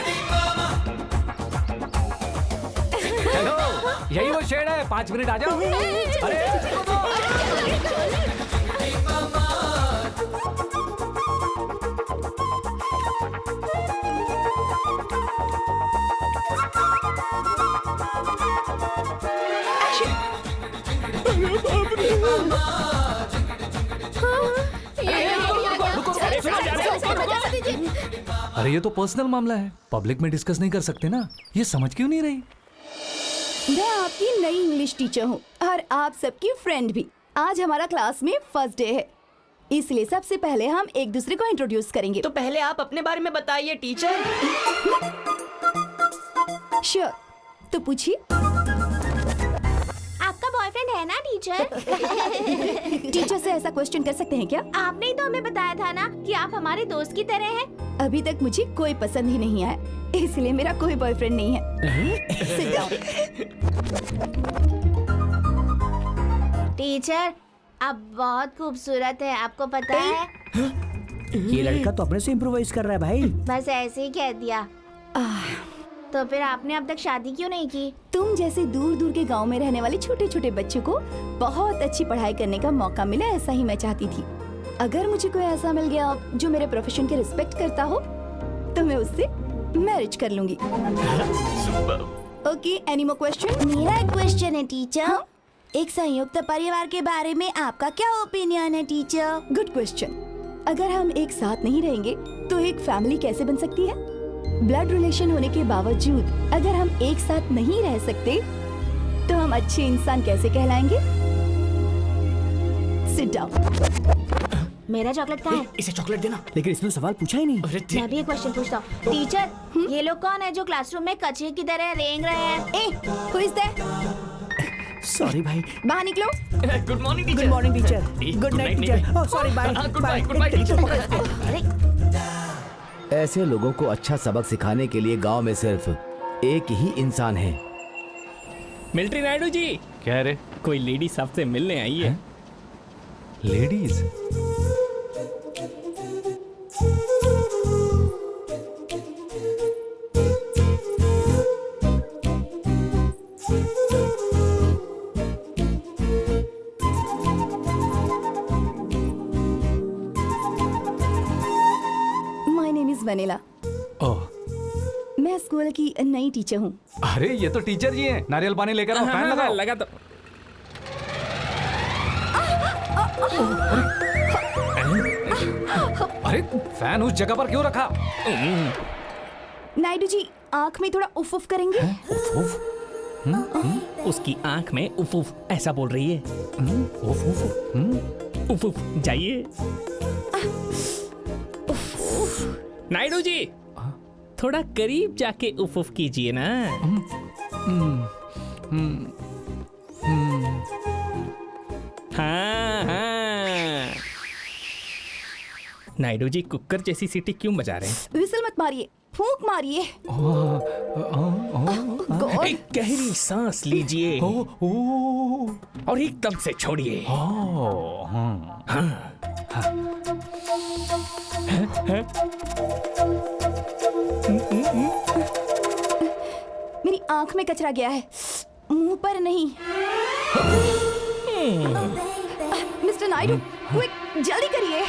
हेलो, यही वो शेड है। 5 मिनट आ जाओ। अरे ये तो पर्सनल मामला है, पब्लिक में डिस्कस नहीं कर सकते ना। ये समझ क्यों नहीं रही? मैं आपकी नई इंग्लिश टीचर हूँ और आप सबकी फ्रेंड भी। आज हमारा क्लास में फर्स्ट डे है, इसलिए सबसे पहले हम एक दूसरे को इंट्रोड्यूस करेंगे। तो पहले आप अपने बारे में बताइए टीचर। श्योर, तो पूछिए। आपका बॉयफ्रेंड है ना टीचर? टीचर से ऐसा क्वेश्चन कर सकते हैं क्या? आपने ही तो हमें बताया था ना कि आप हमारे दोस्त की तरह हैं। अभी तक मुझे कोई पसंद ही नहीं आया, इसलिए मेरा कोई बॉयफ्रेंड नहीं है। Sit down. टीचर, आप बहुत खूबसूरत है, आपको पता है? ये लड़का तो अपने से इम्प्रोवाइज कर रहा है भाई। बस ऐसे ही कह दिया। तो फिर आपने अब तक शादी क्यों नहीं की? तुम जैसे दूर दूर के गांव में रहने वाले छोटे छोटे बच्चों को बहुत अच्छी पढ़ाई करने का मौका मिला, ऐसा ही मैं चाहती थी। अगर मुझे कोई ऐसा मिल गया जो मेरे प्रोफेशन के रिस्पेक्ट करता हो तो मैं उससे मैरिज कर लूंगी। Okay, any more question? मेरा एक क्वेश्चन है टीचर। एक संयुक्त परिवार के बारे में आपका क्या ओपिनियन है टीचर? Good question. अगर हम एक साथ नहीं रहेंगे तो एक फैमिली कैसे बन सकती है? ब्लड रिलेशन होने के बावजूद अगर हम एक साथ नहीं रह सकते तो हम अच्छे इंसान कैसे कहलाएंगे? Sit down. मेरा चॉकलेट कहाँ है? इसे चॉकलेट देना। लेकिन इसमें सवाल पूछा ही नहीं। मैं भी एक क्वेश्चन पूछता हूँ। टीचर, ये लोग कौन है जो क्लासरूम में कचरे की तरह रेंग रहे हैं? ए, who is there? सॉरी भाई। बाहर निकलो। Good morning teacher. Good morning teacher. Good night teacher. Oh sorry, bye. Good bye teacher. ऐसे लोगों को अच्छा सबक सिखाने के लिए गांव में सिर्फ एक ही इंसान है। मिलिट्री नायडू जी। क्या रे? कोई लेडीज आपसे मिलने आई है। Ladies? My name is Vanila. Oh, मैं स्कूल की नई टीचर हूँ। अरे ये तो टीचर जी हैं। नारियल पानी लेकर आओ, फैन लगाओ। लगा तो। अरे फैन उस जगह पर क्यों रखा? नायडू जी, आँख में थोड़ा उफ उफ करेंगे? उसकी आंख में उफ उफ ऐसा बोल रही है। उफ उफ। उफ उफ जाइए। नायडू जी, थोड़ा करीब जाके उफ उफ कीजिए ना। हाँ हाँ। नायडू जी, कुकर जैसी सीटी क्यों बजा रहे हैं? विसल मत मारिए, फूंक मारिए। एक गहरी सांस लीजिए और एकदम से छोड़िए। मेरी आंख में कचरा गया है, मुंह पर नहीं। मिस्टर नायडू, क्विक, जल्दी करिए।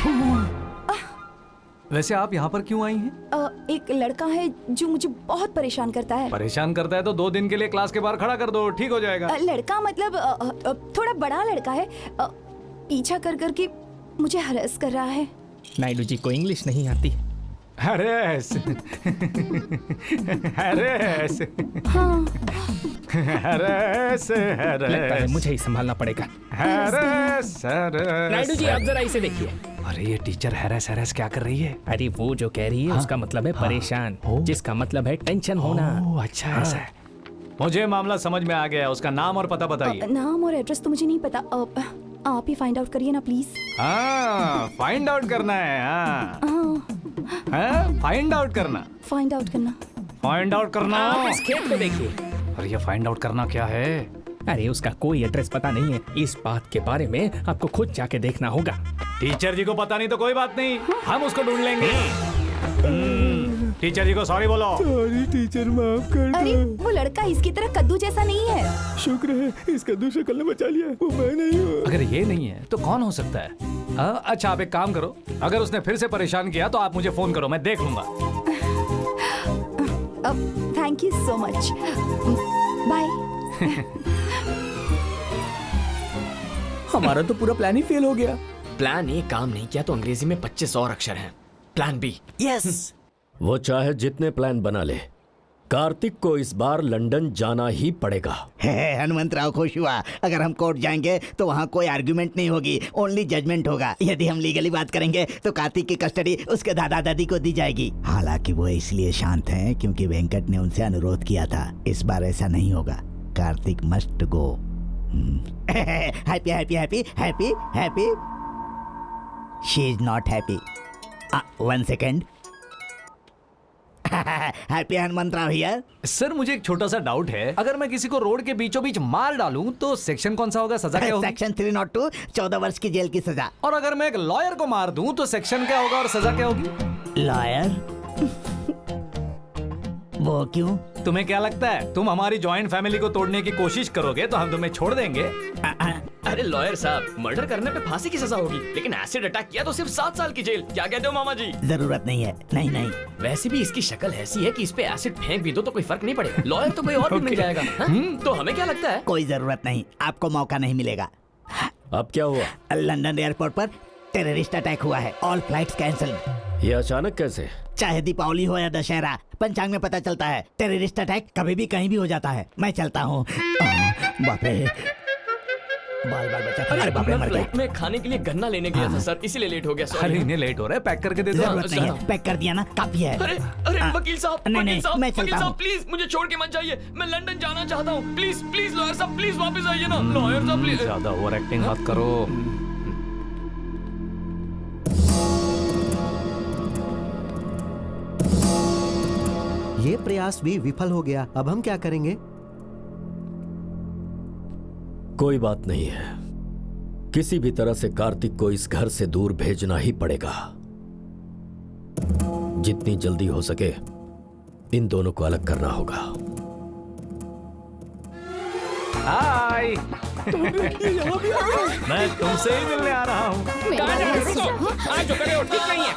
वैसे आप यहाँ पर क्यों आई हैं? एक लड़का है जो मुझे बहुत परेशान करता है। परेशान करता है तो 2 दिन के लिए क्लास के बाहर खड़ा कर दो, ठीक हो जाएगा। लड़का मतलब थोड़ा बड़ा लड़का है। पीछा कर कर के मुझे हरास कर रहा है। नायडू जी को इंग्लिश नहीं आती। हरेस। हरेस। हाँ। हरेस, लगता है हरेस। मुझे ही संभालना पड़ेगा। हरेस, हरेस। नायडू जी, आप जरा इसे देखिए। अरे ये टीचर हरेस हरेस क्या कर रही है? अरे वो जो कह रही है उसका मतलब है परेशान, जिसका मतलब है टेंशन होना। अच्छा ऐसा है। मुझे मामला समझ में आ गया। उसका नाम और पता बताइए। नाम और एड्रेस तो मुझे नहीं पता। आप ही फाइंड आउट करिए ना प्लीज। हाँ, फाइंड आउट करना है। हाँ, फाइंड आउट करना। फाइंड आउट करना। फाइंड आउट करना। आप इस खेत में देखिए। अरे ये फाइंड आउट करना क्या है? अरे उसका कोई एड्रेस पता नहीं है। इस बात के बारे में आपको खुद जाके देखना होगा। टीचर जी को पता नहीं तो कोई बात नहीं, हम उसको ढूंढ लेंगे। टीचर जी को सॉरी बोलो। सॉरी टीचर, माफ कर अरे दो। वो लड़का इसकी तरह कद्दू जैसा नहीं है। शुक्र है इसका दूसरा कल ने बचा लिया, वो मैं नहीं हूँ। अगर ये नहीं है तो कौन हो सकता है? अच्छा आप एक काम करो, अगर उसने फिर से परेशान किया तो आप मुझे फोन करो, मैं देख लूंगा। Thank you so much, bye. हमारा तो पूरा प्लान ही फेल हो गया। प्लान ए काम नहीं किया तो अंग्रेजी में 25 और अक्षर हैं। Plan B. यस। वो चाहे जितने प्लान बना ले, कार्तिक को इस बार लंदन जाना ही पड़ेगा। हनुमंतराव खुश हुआ। अगर हम कोर्ट जाएंगे तो वहाँ कोई आर्ग्यूमेंट नहीं होगी, ओनली जजमेंट होगा। यदि हम लीगली बात करेंगे तो कार्तिक की कस्टडी उसके दादा दादी को दी जाएगी। हालांकि वो इसलिए शांत हैं क्योंकि वेंकट ने उनसे अनुरोध किया था। इस बार ऐसा नहीं होगा। Kartik must go. Happy happy happy happy happy. She is not happy. 1 second. Happy Hanumantharao here. Sir मुझे एक छोटा सा डाउट है, अगर मैं किसी को रोड के बीचों बीच मार डालूं तो सेक्शन कौन सा होगा, सजा क्या होगी? सेक्शन 302, 14 वर्ष की जेल की सजा। और अगर मैं एक लॉयर को मार दूं तो सेक्शन क्या होगा और सजा क्या होगी? लॉयर? वो क्यों? तुम्हें क्या लगता है तुम हमारी जॉइंट फैमिली को तोड़ने की कोशिश करोगे तो हम तुम्हें छोड़ देंगे? अरे लॉयर साहब, मर्डर करने पे फांसी की सजा होगी, लेकिन एसिड अटैक किया तो सिर्फ 7 साल की जेल। क्या कहते हो मामा जी? जरूरत नहीं है। नहीं नहीं, वैसे भी इसकी शक्ल ऐसी है कि इस पे एसिड फेंक भी दो तो कोई फर्क नहीं पड़ेगा। लॉयर तो कोई और भी मिल जाएगा। तो हमें क्या लगता है? कोई जरूरत नहीं, आपको मौका नहीं मिलेगा। अब क्या हुआ? लंदन एयरपोर्ट पर टेररिस्ट अटैक हुआ है, ऑल फ्लाइट्स कैंसिल्ड। ये अचानक कैसे? चाहे दीपावली हो या दशहरा, पंचांग में पता चलता है टेररिस्ट अटैक कभी भी कहीं भी हो जाता है। मैं चलता हूँ। बाप रे, बाल बाल बचा। अरे बाप रे, मर गया। मैं खाने के लिए गन्ना लेने गया था सर, इसीलिए लेट हो गया। अरे इन्हें लेट हो रहा है, पैक करके दे दो। जरूरत नहीं है, पैक कर दिया ना, काफी है। अरे वकील साहब, नहीं, वकील साहब, मैं वकील चलता साहब हूँ। प्लीज मुझे छोड़ के मत जाइए, मैं लंदन जाना चाहता हूँ। प्लीज प्लीज लॉयर साहब, प्लीज वापस आइए ना। लॉयर साहब प्लीज। ज्यादा ओवर एक्टिंग मत करो। ये प्रयास भी विफल हो गया। अब हम क्या करेंगे? कोई बात नहीं है, किसी भी तरह से कार्तिक को इस घर से दूर भेजना ही पड़ेगा। जितनी जल्दी हो सके इन दोनों को अलग करना होगा। हाय, मैं तुमसे ही मिलने आ रहा हूँ। कहाँ जा रहे हो? आज जो करे हो ठीक नहीं है।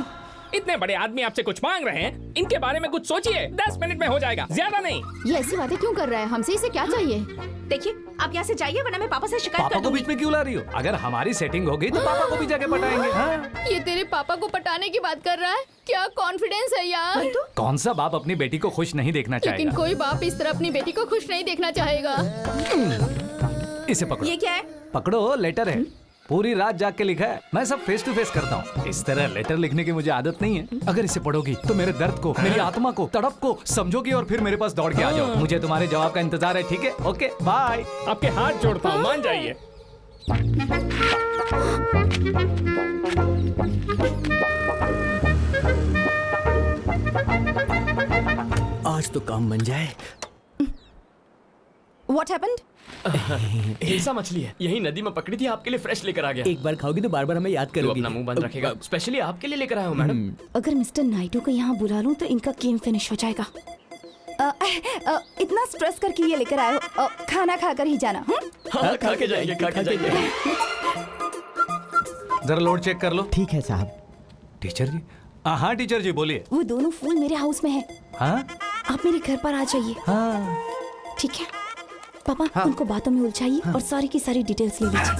इतने बड़े आदमी आपसे कुछ मांग रहे हैं, इनके बारे में कुछ सोचिए। 10 मिनट में हो जाएगा, ज्यादा नहीं। ये ऐसी बातें क्यों कर रहा है? हमसे इसे क्या चाहिए? देखिए, आप यहाँ से जाइए वरना मैं पापा से शिकायत पापा कर को दूंगी। बीच में क्यों ला रही हो? अगर हमारी सेटिंग हो गई तो पापा को भी जाके पटाएंगे। हाँ? ये तेरे पापा को पटाने की बात कर रहा है? क्या कॉन्फिडेंस है यार। कौन सा बाप अपनी बेटी को खुश नहीं देखना लेकिन चाहेगा? कोई बाप इस तरह अपनी बेटी को खुश नहीं देखना चाहेगा। इसे पकड़ो। ये क्या है? पकड़ो, लेटर है। पूरी रात जाग के लिखा है। मैं सब फेस टू फेस करता हूँ। इस तरह लेटर लिखने की मुझे आदत नहीं है। अगर इसे पढ़ोगी तो मेरे दर्द को, मेरी आत्मा को, तड़प को समझोगी और फिर मेरे पास दौड़ के आ जाओ। मुझे तुम्हारे जवाब का इंतजार है, ठीक है? Okay bye. आपके हाथ जोड़ता हूँ, मान जाइए। आज तो काम बन जाए। What happened? हिलसा मछली है, यही नदी में पकड़ी थी, आपके लिए फ्रेश लेकर आ गया। एक बार खाओगी तो बार बार हमें याद तो करोगी। अपना मुंह बंद रखेगा, स्पेशली आपके लिए लेकर आया हूँ मैडम। अगर मिस्टर नाइडू को यहाँ बुला लूं तो इनका गेम फिनिश हो जाएगा। इतना स्ट्रेस करके ये लेकर आए हो, खाना खाकर ही जाना। हाँ, खा के जाएंगे, खा के जाएंगे। जरा लोड चेक कर लो। ठीक है साहब। टीचर जी? हाँ टीचर जी बोलिए। वो दोनों फूल मेरे हाउस में है। हाँ? आप मेरे घर पर आ जाइए। हाँ। ठीक है पापा, उनको बातों में उलझाइए और सारी की सारी डिटेल्स ले लीजिए।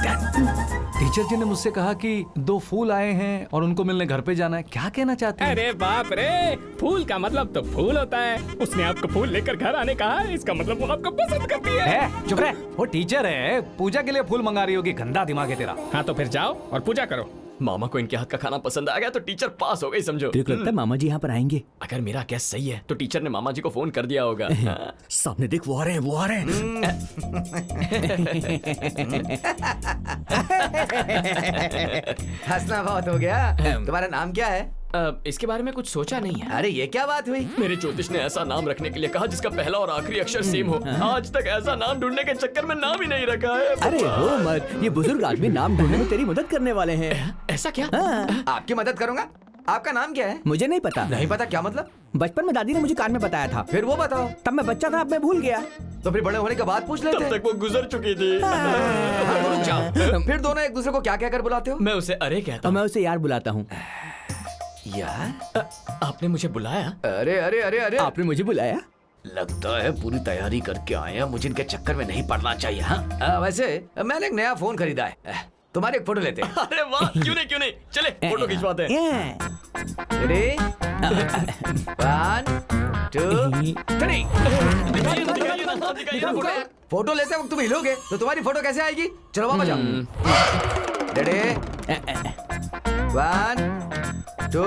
टीचर जी ने मुझसे कहा कि 2 फूल आए हैं और उनको मिलने घर पे जाना है। क्या कहना चाहते हैं? अरे बाप रे, फूल का मतलब तो फूल होता है। उसने आपको फूल लेकर घर आने कहा है, इसका मतलब वो आपको पसंद करती है। चुप रहे, वो टीचर है, पूजा के लिए फूल मंगा रही होगी। गंदा दिमाग है तेरा। हाँ तो फिर जाओ और पूजा करो। मामा को इनके हाथ का खाना पसंद आ गया तो टीचर पास हो गई समझो। तेरे को लगता है मामा जी यहाँ पर आएंगे? अगर मेरा गैस सही है तो टीचर ने मामा जी को फोन कर दिया होगा। सामने देख, वो आ रहे हैं, वो आ रहे हैं। हंसना बहुत हो गया। तुम्हारा नाम क्या है? इसके बारे में कुछ सोचा नहीं है। अरे ये क्या बात हुई? मेरे ज्योतिष ने ऐसा नाम रखने के लिए कहा जिसका पहला और आखिरी अक्षर सेम हो। आज तक ऐसा नाम ढूंढने के चक्कर में नाम ही नहीं रखा है। अरे हो मत, ये बुजुर्ग आदमी नाम ढूंढने में तेरी मदद करने वाले हैं। ऐसा क्या? आपकी मदद करूंगा। आपका नाम क्या है? मुझे नहीं पता। नहीं पता क्या मतलब? बचपन में दादी ने मुझे कान में बताया था। फिर वो बताओ। तब मैं बच्चा था, अब मैं भूल गया। तो फिर बड़े होने के बाद पूछ लेते। तब तक वो गुजर चुकी थी। तो रुक जाओ। फिर दोनों एक दूसरे को क्या कहकर बुलाते हो? मैं उसे अरे कहता हूँ। मैं उसे यार बुलाता हूँ। यार? आपने मुझे बुलाया? अरे अरे अरे अरे, आपने मुझे बुलाया? लगता है पूरी तैयारी करके आए हैं। मुझे इनके चक्कर में नहीं पड़ना चाहिए। हाँ वैसे मैंने एक नया फोन खरीदा है, तुम्हारी एक फोटो लेते हैं। अरे वाह, क्यों नहीं, चले फोटो खिंचवाते हैं। रेडी? 1 2 3। फोटो लेते वक्त तुम हिलोगे तो तुम्हारी फोटो कैसे आएगी? चलो वापस जाओ। रेडी? 1 2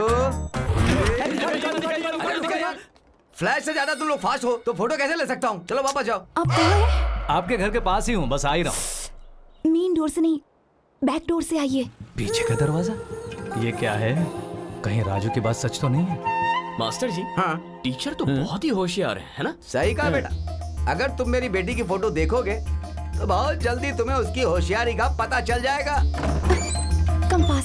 फ्लैश से ज्यादा तुम लोग फास्ट हो तो फोटो कैसे ले सकता हूँ? चलो वापस जाओ। आप कहाँ हैं? आपके घर के पास ही हूँ, बस आ ही रहा हूँ। मेन डोर से नहीं, बैक डोर से आइए। पीछे का दरवाजा? ये क्या है? कहीं राजू की बात सच तो नहीं है? मास्टर जी, हाँ टीचर तो बहुत ही होशियार है ना? सही कहा बेटा। अगर तुम मेरी बेटी की फोटो देखोगे तो बहुत जल्दी तुम्हें उसकी होशियारी का पता चल जाएगा। कंपास।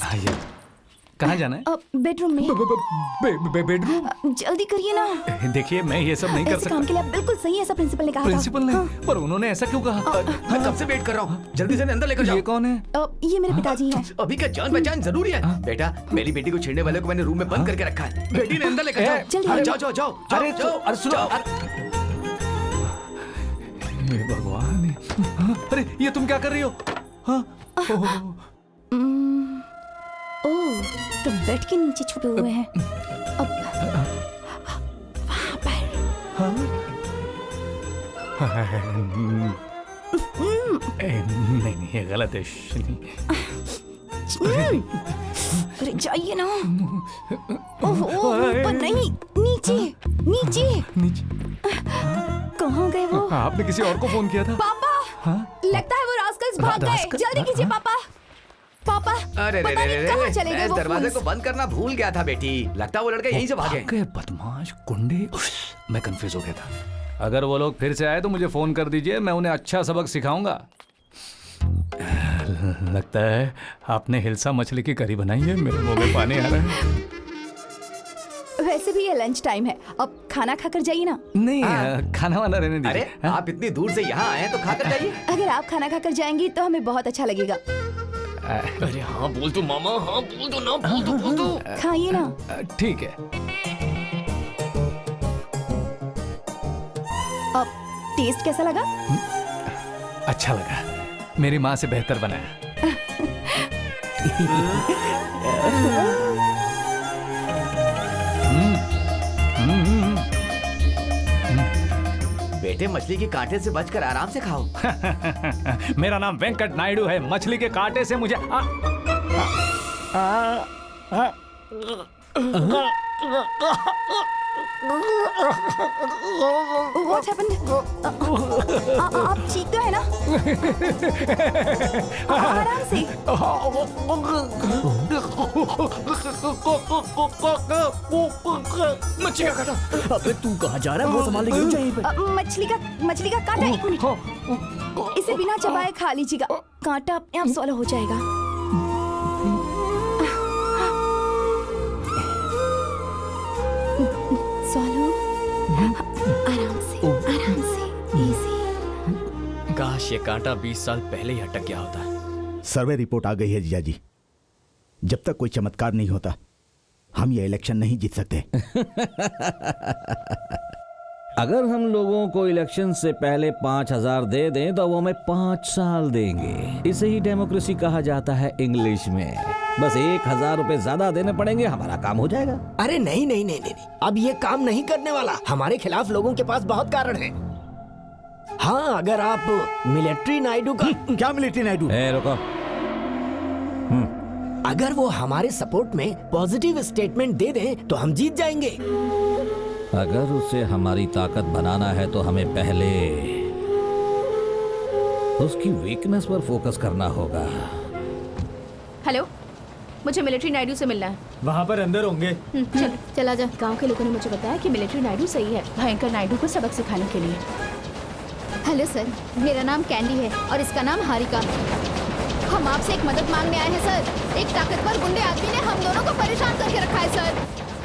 कहाँ जाना है? बेडरूम में। बेडरूम? जल्दी करिए ना। देखिए मैं ये सब नहीं कर ऐसे काम सकता। के लिए आप बिल्कुल सही, ऐसा प्रिंसिपल ने कहा था। प्रिंसिपल ने? पर उन्होंने ऐसा क्यों कहा? मैं कब से वेट कर रहा हूँ, जल्दी से अंदर लेकर जाओ। ये कौन है? ये मेरे पिताजी हैं। अभी का जान पहचान जरूरी है। बेटा, मेरी बेटी को छेड़ने वाले को मैंने रूम में बंद करके रखा है। बेटी ने अंदर लेकर जाओ। जल्दी जाओ जाओ जाओ। अरे सुनो। हे भगवान, अरे ये तुम क्या कर रही हो? ओह, तो बेड के नीचे छुपे हुए हैं। अब वहाँ पर। नहीं ये गलत है। अरे जाइए ना। ऊपर नहीं, नीचे नीचे। कहाँ गए वो? आपने किसी और को फोन किया था? पापा, लगता है वो रास्कल्स भाग गए। जल्दी कीजिए पापा। पापा, अरे पता नहीं कहाँ चले गए वो दरवाजे फूल्स। को बंद करना भूल गया था बेटी। लगता है वो लड़के यहीं से भागे। बदमाश गुंडे। मैं कंफ्यूज हो गया था। अगर वो लोग फिर से आए तो मुझे फोन कर दीजिए, मैं उन्हें अच्छा सबक सिखाऊंगा। लगता है आपने हिलसा मछली की करी बनाई है। मेरे मुंह में पानी आ रहा है। वैसे भी ये लंच टाइम है, अब खाना खाकर जाइए ना। नहीं खाना वाना रहने दीजिए। अरे आप इतनी दूर से यहाँ आए हैं तो खाकर जाइए। अगर आप खाना खाकर जाएंगी तो हमें बहुत अच्छा लगेगा। अरे हाँ बोल तू मामा, हाँ बोल दो ना, बोल दो। खाइए ना। ठीक है। अब टेस्ट कैसा लगा? अच्छा लगा, मेरी माँ से बेहतर बनाया। बेटे, मछली के कांटे से बचकर आराम से खाओ। मेरा नाम वेंकट नायडू है। मछली के कांटे से मुझे What happened? आप ठीक तो है ना? आराम से। मच्छी का कांटा। अबे तू कहाँ जा रहा है? वो संभाल लेगी यहीं पे। मछली का कांटा। एक मिनट, इसे बिना चबाए खा लीजिएगा, कांटा अपने आप सॉल्व हो जाएगा। आराम से, इजी। काश ये कांटा 20 साल पहले ही अटक गया होता। सर्वे रिपोर्ट आ गई है जीजा जी। जब तक कोई चमत्कार नहीं होता हम ये इलेक्शन नहीं जीत सकते। अगर हम लोगों को इलेक्शन से पहले 5,000 दे दें तो वो हमें 5 साल देंगे। इसे ही डेमोक्रेसी कहा जाता है इंग्लिश में। बस 1,000 रुपए ज्यादा देने पड़ेंगे, हमारा काम हो जाएगा। अरे नहीं नहीं नहीं नहीं, अब ये काम नहीं करने वाला। हमारे खिलाफ लोगों के पास बहुत कारण हैं। हाँ, अगर आप मिलिट्री नायडू का क्या मिलिट्री नायडू? रुको। अगर वो हमारे सपोर्ट में पॉजिटिव स्टेटमेंट दे दें तो हम जीत जाएंगे। अगर उसे हमारी ताकत बनाना है तो हमें पहले उसकी वीकनेस पर फोकस करना होगा। हेलो, मुझे मिलिट्री नायडू से मिलना है। वहाँ पर अंदर होंगे। चल, चला जा। गांव के लोगों ने मुझे बताया कि मिलिट्री नायडू सही है भयंकर नायडू को सबक सिखाने के लिए। हेलो सर, मेरा नाम कैंडी है और इसका नाम हारिका। हम आपसे एक मदद मांगने आए हैं सर। एक ताकतवर गुंडे आदमी ने हम दोनों को परेशान करके रखा है सर।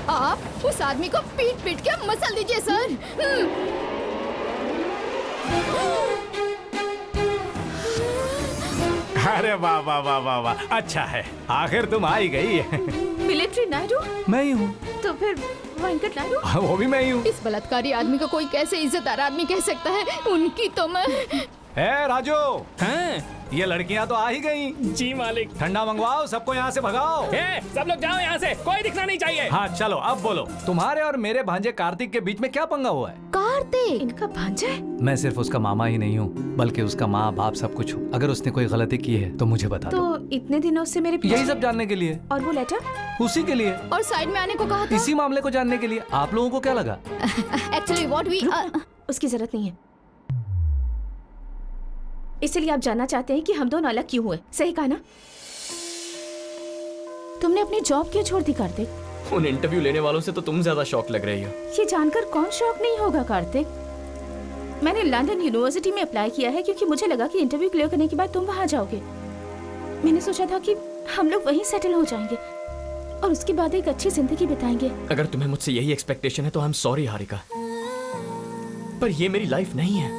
आप उस आदमी को पीट पीट के मसल दीजिए सर। अरे वाह वाह वाह वाह वाह, अच्छा है आखिर तुम आ ही गई। मिलिट्री नायडू? मैं ही हूँ। तो फिर वेंकट नायडू? वो भी मैं ही हूँ। इस बलात्कारी आदमी को कोई कैसे इज्जतदार आदमी कह सकता है? उनकी तो मैं। राजू, हैं? ये लड़कियां तो आ ही गई। जी मालिक। ठंडा मंगवाओ, सबको यहाँ से भगाओ। सब लोग जाओ यहाँ से, कोई दिखना नहीं चाहिए। हाँ चलो अब बोलो, तुम्हारे और मेरे भांजे कार्तिक के बीच में क्या पंगा हुआ है? कार्तिक इनका भांजा है? मैं सिर्फ उसका मामा ही नहीं हूँ बल्कि उसका माँ बाप सब कुछ हूँ। अगर उसने कोई गलती की है तो मुझे बता दो। तो इतने दिनों से मेरे यही सब जानने के लिए। और वो लेटर? उसी के लिए। और साइड में आने को कहा था? इसी मामले को जानने के लिए। आप लोगों को क्या लगा? एक्चुअली व्हाट वी उसकी जरूरत नहीं है। इसलिए आप जानना चाहते हैं कि हम दोनों अलग क्यों हुए, सही कहा ना? तुमने अपनी जॉब क्यों छोड़ दी कार्तिक? उन इंटरव्यू लेने वालों से तो तुम ज्यादा शॉक लग रही हो। ये जानकर कौन शॉक नहीं होगा कार्तिक? मैंने लंदन यूनिवर्सिटी में अप्लाई किया है क्योंकि मुझे लगा कि इंटरव्यू क्लियर करने के बाद तुम वहां जाओगे। मैंने सोचा था कि हम लोग वहीं सेटल हो जाएंगे और उसके बाद एक अच्छी जिंदगी बिताएंगे। अगर तुम्हें मुझसे यही एक्सपेक्टेशन है तो आई एम सॉरी हारिका, पर ये मेरी लाइफ नहीं है।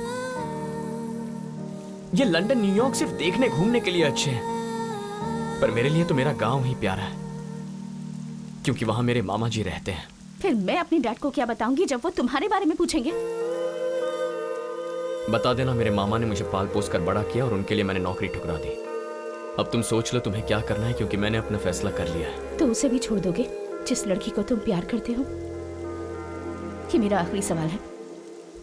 ये लंदन न्यूयॉर्क सिर्फ देखने घूमने के लिए अच्छे हैं, पर मेरे लिए तो मेरा गांव ही प्यारा है, क्योंकि वहां मेरे मामा जी रहते हैं। फिर मैं अपने डैड को क्या बताऊंगी जब वो तुम्हारे बारे में पूछेंगे? बता देना मेरे मामा ने मुझे पाल पोस कर बड़ा किया और उनके लिए मैंने नौकरी ठुकरा दी। अब तुम सोच लो तुम्हें क्या करना है, क्योंकि मैंने अपना फैसला कर लिया है। तो उसे भी छोड़ दोगे जिस लड़की को तुम प्यार करते हो? ये मेरा आखिरी सवाल है,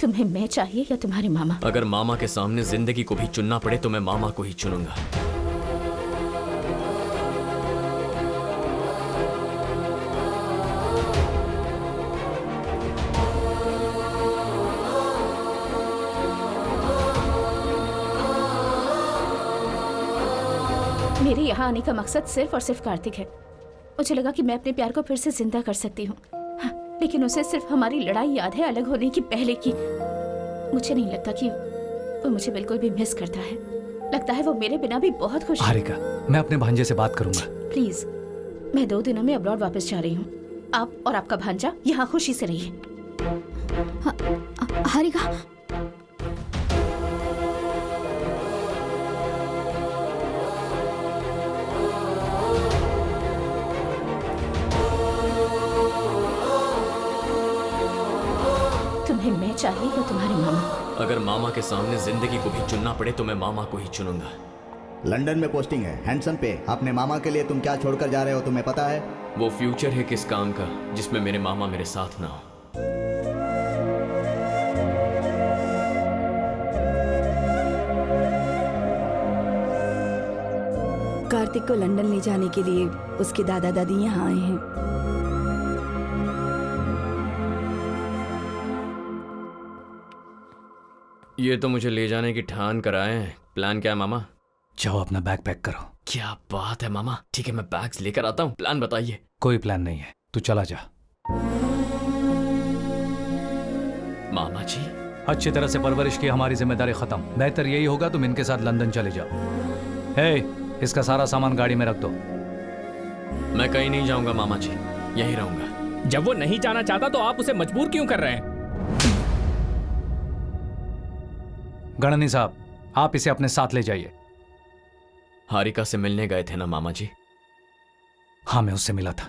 तुम्हें मैं चाहिए या तुम्हारे मामा? अगर मामा के सामने जिंदगी को भी चुनना पड़े तो मैं मामा को ही चुनूंगा। मेरे यहाँ आने का मकसद सिर्फ और सिर्फ कार्तिक है। मुझे लगा कि मैं अपने प्यार को फिर से जिंदा कर सकती हूँ, लेकिन उसे सिर्फ हमारी लड़ाई याद है, अलग होने की पहले की। मुझे नहीं लगता कि वो मुझे बिल्कुल भी मिस करता है। लगता है वो मेरे बिना भी बहुत खुश है। हारिका, मैं अपने भांजे से बात करूंगा। प्लीज, मैं 2 दिनों में अब्रॉड वापस जा रही हूँ। आप और आपका भांजा यहाँ खुशी से रहिए। हारिका, तुम्हें मैं चाहिए या तुम्हारे मामा? अगर मामा के सामने जिंदगी को भी चुनना पड़े तो मैं मामा को ही चुनूंगा। लंदन में पोस्टिंग है, हैंडसम पे। अपने मामा के लिए तुम क्या छोड़कर जा रहे हो तुम्हें पता है? वो फ्यूचर है किस काम का जिसमें मेरे मामा मेरे साथ ना हो। कार्तिक को लंदन ले जाने के लिए उसके दादा दादी यहाँ आए हैं। ये तो मुझे ले जाने की ठान कर आए हैं। प्लान क्या है मामा? जाओ अपना बैग पैक करो। क्या बात है मामा, ठीक है मैं बैग्स लेकर आता हूँ। प्लान बताइए। कोई प्लान नहीं है, तू चला जा। मामा जी, अच्छी तरह से परवरिश की, हमारी जिम्मेदारी खत्म। बेहतर यही होगा तुम इनके साथ लंदन चले जाओ। हे, इसका सारा सामान गाड़ी में रख दो। मैं कहीं नहीं जाऊंगा मामा जी, यहीं रहूंगा। जब वो नहीं जाना चाहता तो आप उसे मजबूर क्यों कर रहे हैं? गणनी साहब, आप इसे अपने साथ ले जाइए। हारिका से मिलने गए थे ना मामा जी? हाँ, मैं उससे मिला था।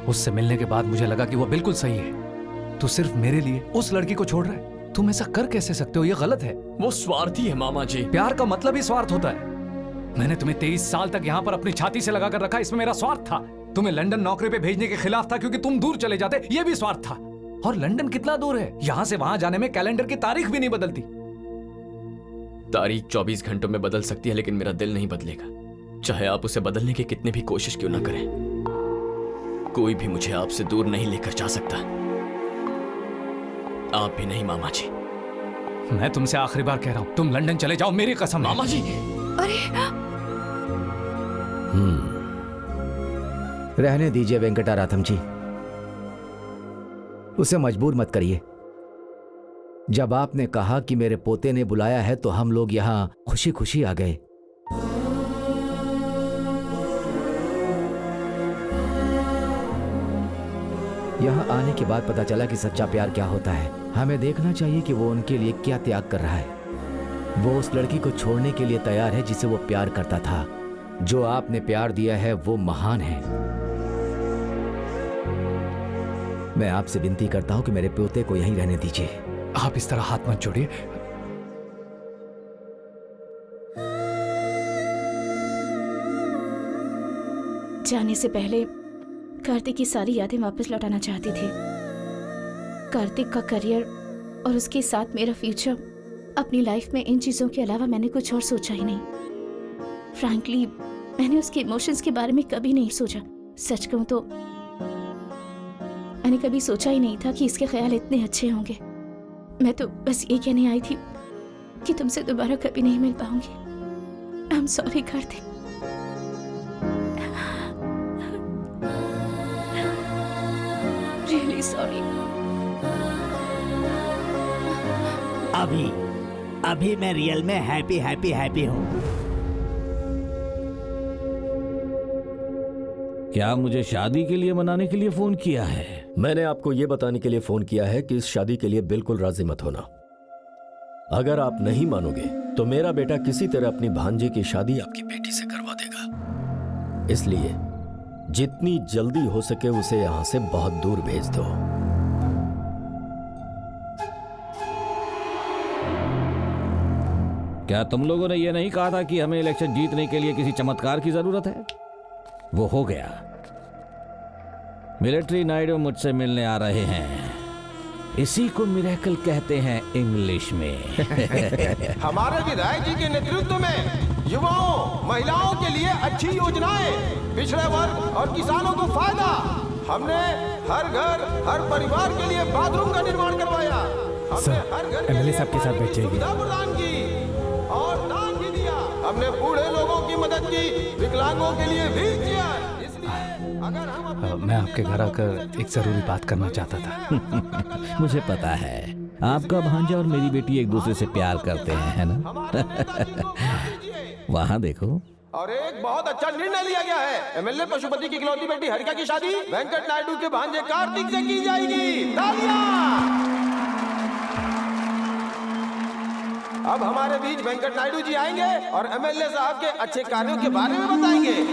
उससे मिलने के बाद मुझे लगा कि वो बिल्कुल सही है। तू सिर्फ मेरे लिए उस लड़की को छोड़ रहा है। तुम ऐसा कर कैसे सकते हो? ये गलत है। वो स्वार्थी है मामा जी। प्यार का मतलब ही स्वार्थ होता है। मैंने तुम्हें 23 साल तक यहाँ पर अपनी छाती से लगाकर रखा, इसमें मेरा स्वार्थ था। तुम्हें लंदन नौकरी पे भेजने के खिलाफ था क्योंकि तुम दूर चले जाते, ये भी स्वार्थ था। और लंदन कितना दूर है? यहाँ से वहां जाने में कैलेंडर की तारीख भी नहीं बदलती। तारीख 24 घंटों में बदल सकती है, लेकिन मेरा दिल नहीं बदलेगा, चाहे आप उसे बदलने की कितनी भी कोशिश क्यों ना करें। कोई भी मुझे आपसे दूर नहीं लेकर जा सकता, आप भी नहीं मामा जी। मैं तुमसे आखिरी बार कह रहा हूं, तुम लंदन चले जाओ, मेरी कसम। मामा जी। अरे रहने दीजिए वेंकटाराथम जी, उसे मजबूर मत करिए। जब आपने कहा कि मेरे पोते ने बुलाया है तो हम लोग यहां खुशी खुशी आ गए। यहां आने के बाद पता चला कि सच्चा प्यार क्या होता है। हमें देखना चाहिए कि वो उनके लिए क्या त्याग कर रहा है। वो उस लड़की को छोड़ने के लिए तैयार है जिसे वो प्यार करता था। जो आपने प्यार दिया है वो महान है। मैं आपसे विनती करता हूं कि मेरे पोते को यहीं रहने दीजिए। आप इस तरह हाथ मत जोड़िए। जाने से पहले कार्तिक की सारी यादें वापस लौटाना चाहती थी। कार्तिक का करियर और उसके साथ मेरा फ्यूचर। अपनी लाइफ में इन चीज़ों के अलावा मैंने कुछ और सोचा ही नहीं। फ्रैंकली, मैंने उसके इमोशंस के बारे में कभी नहीं सोचा। सच कहूं तो मैंने कभी सोचा ही नहीं था कि इसके ख्याल इतने अच्छे होंगे। मैं तो बस ये कहने आई थी कि तुमसे दोबारा कभी नहीं मिल पाऊंगी। आई am sorry Kartik. Really sorry. अभी मैं रियल में हैप्पी हूँ। क्या मुझे शादी के लिए मनाने के लिए फोन किया है? मैंने आपको यह बताने के लिए फोन किया है कि इस शादी के लिए बिल्कुल राजी मत होना। अगर आप नहीं मानोगे तो मेरा बेटा किसी तरह अपनी भांजे की शादी आपकी बेटी से करवा देगा। इसलिए जितनी जल्दी हो सके उसे यहां से बहुत दूर भेज दो। क्या तुम लोगों ने यह नहीं कहा था कि हमें इलेक्शन जीतने के लिए किसी चमत्कार की जरूरत है? वो हो गया। मिलिट्री नायडू मुझसे मिलने आ रहे हैं। इसी को मिरेकल कहते हैं इंग्लिश में। हमारे विधायक जी के नेतृत्व में युवाओं, महिलाओं के लिए अच्छी योजनाएं, पिछड़े वर्ग और किसानों को फायदा। हमने हर घर, हर परिवार के लिए बाथरूम का निर्माण करवाया। हमने हर घर एमएलए साहब के साथ बैठ जाइए। सुविधा प्रदान की और दान भी दिया। हमने बूढ़े लोगों की मदद की, विकलांगों के लिए व्हील चेयर। मैं आपके घर आकर एक जरूरी बात करना चाहता था। मुझे पता है आपका भांजा और मेरी बेटी एक दूसरे से प्यार करते हैं, है ना? वहाँ देखो। और एक बहुत अच्छा निर्णय लिया गया है। एमएलए पशुपति की इकलौती बेटी हरिका की शादी वेंकट नायडू के भांजे कार्तिक से की जाएगी। तालियां! अब हमारे बीच वेंकट नायडू जी आएंगे और एमएलए साहब के अच्छे कार्यों के बारे में बताएंगे।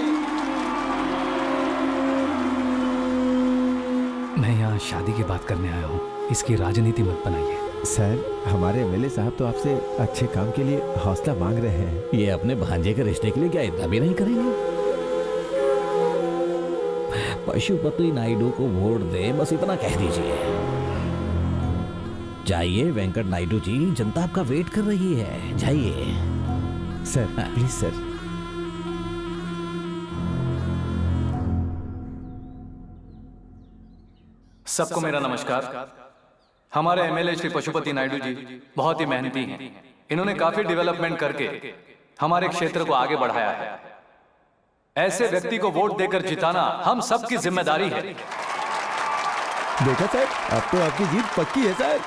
मैं यहाँ शादी की बात करने आया हूँ, इसकी राजनीति मत बनाइए। सर, हमारे एमएलए साहब तो आपसे अच्छे काम के लिए हौसला मांग रहे हैं। ये अपने भांजे के रिश्ते के लिए क्या इतना भी नहीं करेंगे? पशुपति नायडू को वोट दे, बस इतना कह दीजिए। जाइए वेंकट नायडू जी, जनता आपका वेट कर रही है। जाइए सर, प्लीज सर। सबको मेरा नमस्कार। हमारे एमएलए श्री पशुपति नायडू जी बहुत ही मेहनती हैं। इन्होंने काफी डेवलपमेंट करके हमारे क्षेत्र को आगे बढ़ाया है। ऐसे व्यक्ति को वोट देकर जिताना हम सबकी जिम्मेदारी है। देखा सर, अब तो आपकी जीत पक्की है सर।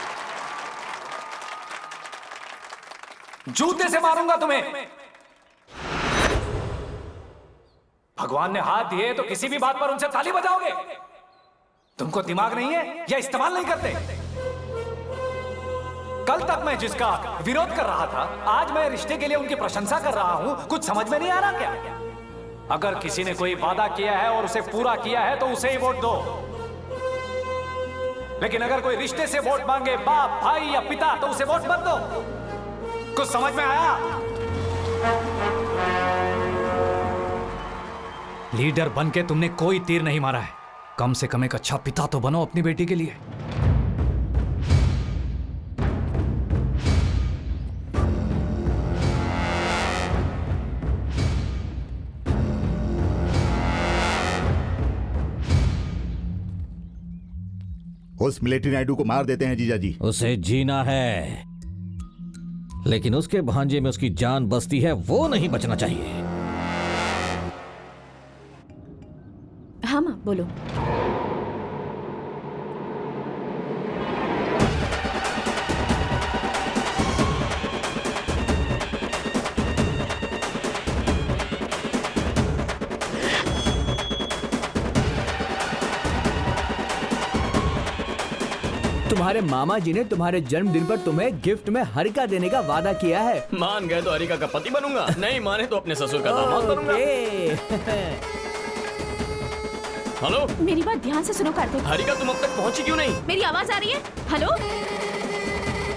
जूते से मारूंगा तुम्हें। भगवान ने हाथ दिए तो किसी भी बात पर उनसे ताली बजाओगे? तुमको दिमाग नहीं है या इस्तेमाल नहीं करते? कल तक मैं जिसका विरोध कर रहा था, आज मैं रिश्ते के लिए उनकी प्रशंसा कर रहा हूं। कुछ समझ में नहीं आ रहा क्या? अगर किसी ने कोई वादा किया है और उसे पूरा किया है तो उसे ही वोट दो। लेकिन अगर कोई रिश्ते से वोट मांगे, बाप, भाई या पिता, तो उसे वोट मत दो। कुछ समझ में आया? लीडर बनके तुमने कोई तीर नहीं मारा है। कम से कम एक अच्छा पिता तो बनो अपनी बेटी के लिए। उस मिलिट्री नायडू को मार देते हैं जीजा जी। उसे जीना है, लेकिन उसके भांजे में उसकी जान बसती है, वो नहीं बचना चाहिए। हाँ माँ, बोलो। तुम्हारे मामा जी ने तुम्हारे जन्मदिन पर तुम्हें गिफ्ट में हरिका देने का वादा किया है। मान गए तो हरिका का पति बनूंगा, नहीं माने तो अपने ससुर का दामाद बनूंगा। हेलो, मेरी बात ध्यान से सुनो कार्तिक। हरिका तुम अब तक पहुंची क्यों नहीं? मेरी आवाज आ रही है? हेलो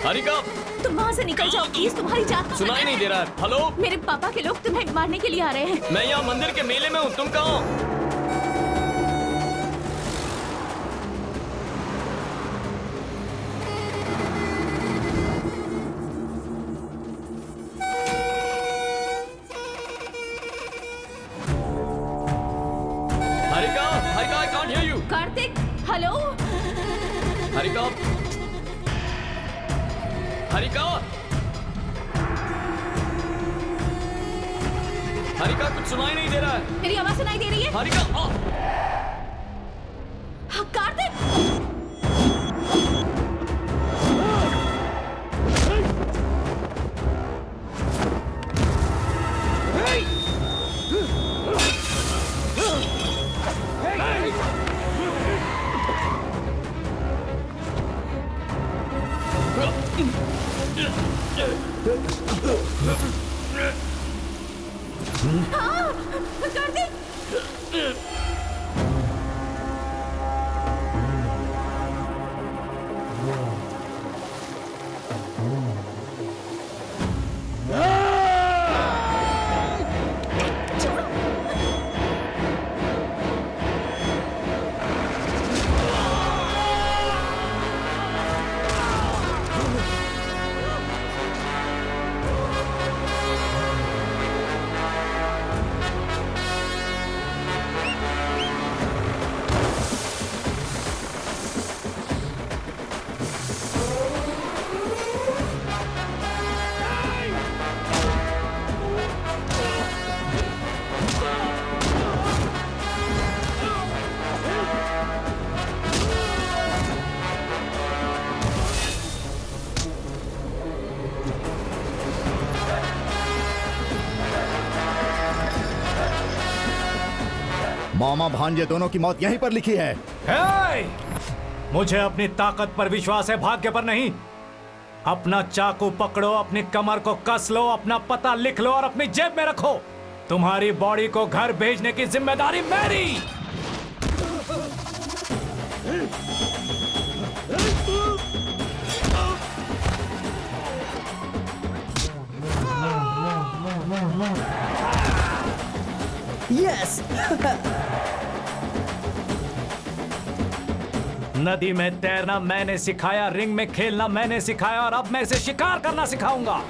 हरिका, तुम वहाँ से निकल जाओ प्लीज, तुम्हारी जान सुनाई नहीं दे रहा है। हेलो, मेरे पापा के लोग तुम्हें मारने के लिए आ रहे हैं। मैं यहाँ मंदिर के मेले में हूँ, तुम कहाँ हो? कार्तिक, हेलो हरिका, हरिका, हरिका कुछ सुनाई नहीं दे रहा है। मेरी आवाज सुनाई दे रही है? हरिका, कार्तिक, हाँ, कार्तिक! मामा भांजे दोनों की मौत यहीं पर लिखी है। हे! मुझे अपनी ताकत पर विश्वास है, भाग्य पर नहीं। अपना चाकू पकड़ो, अपनी कमर को कस लो, अपना पता लिख लो और अपनी जेब में रखो। तुम्हारी बॉडी को घर भेजने की जिम्मेदारी मेरी। यस। नदी में तैरना मैंने सिखाया, रिंग में खेलना मैंने सिखाया और अब मैं इसे शिकार करना सिखाऊंगा।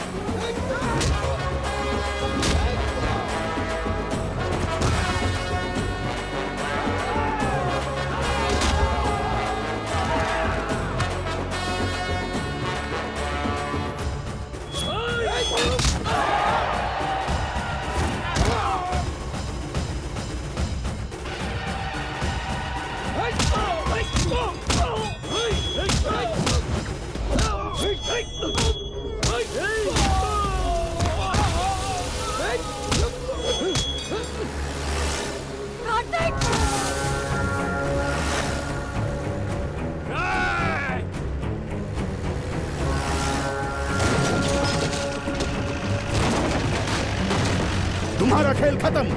तुम्हारा खेल खत्म।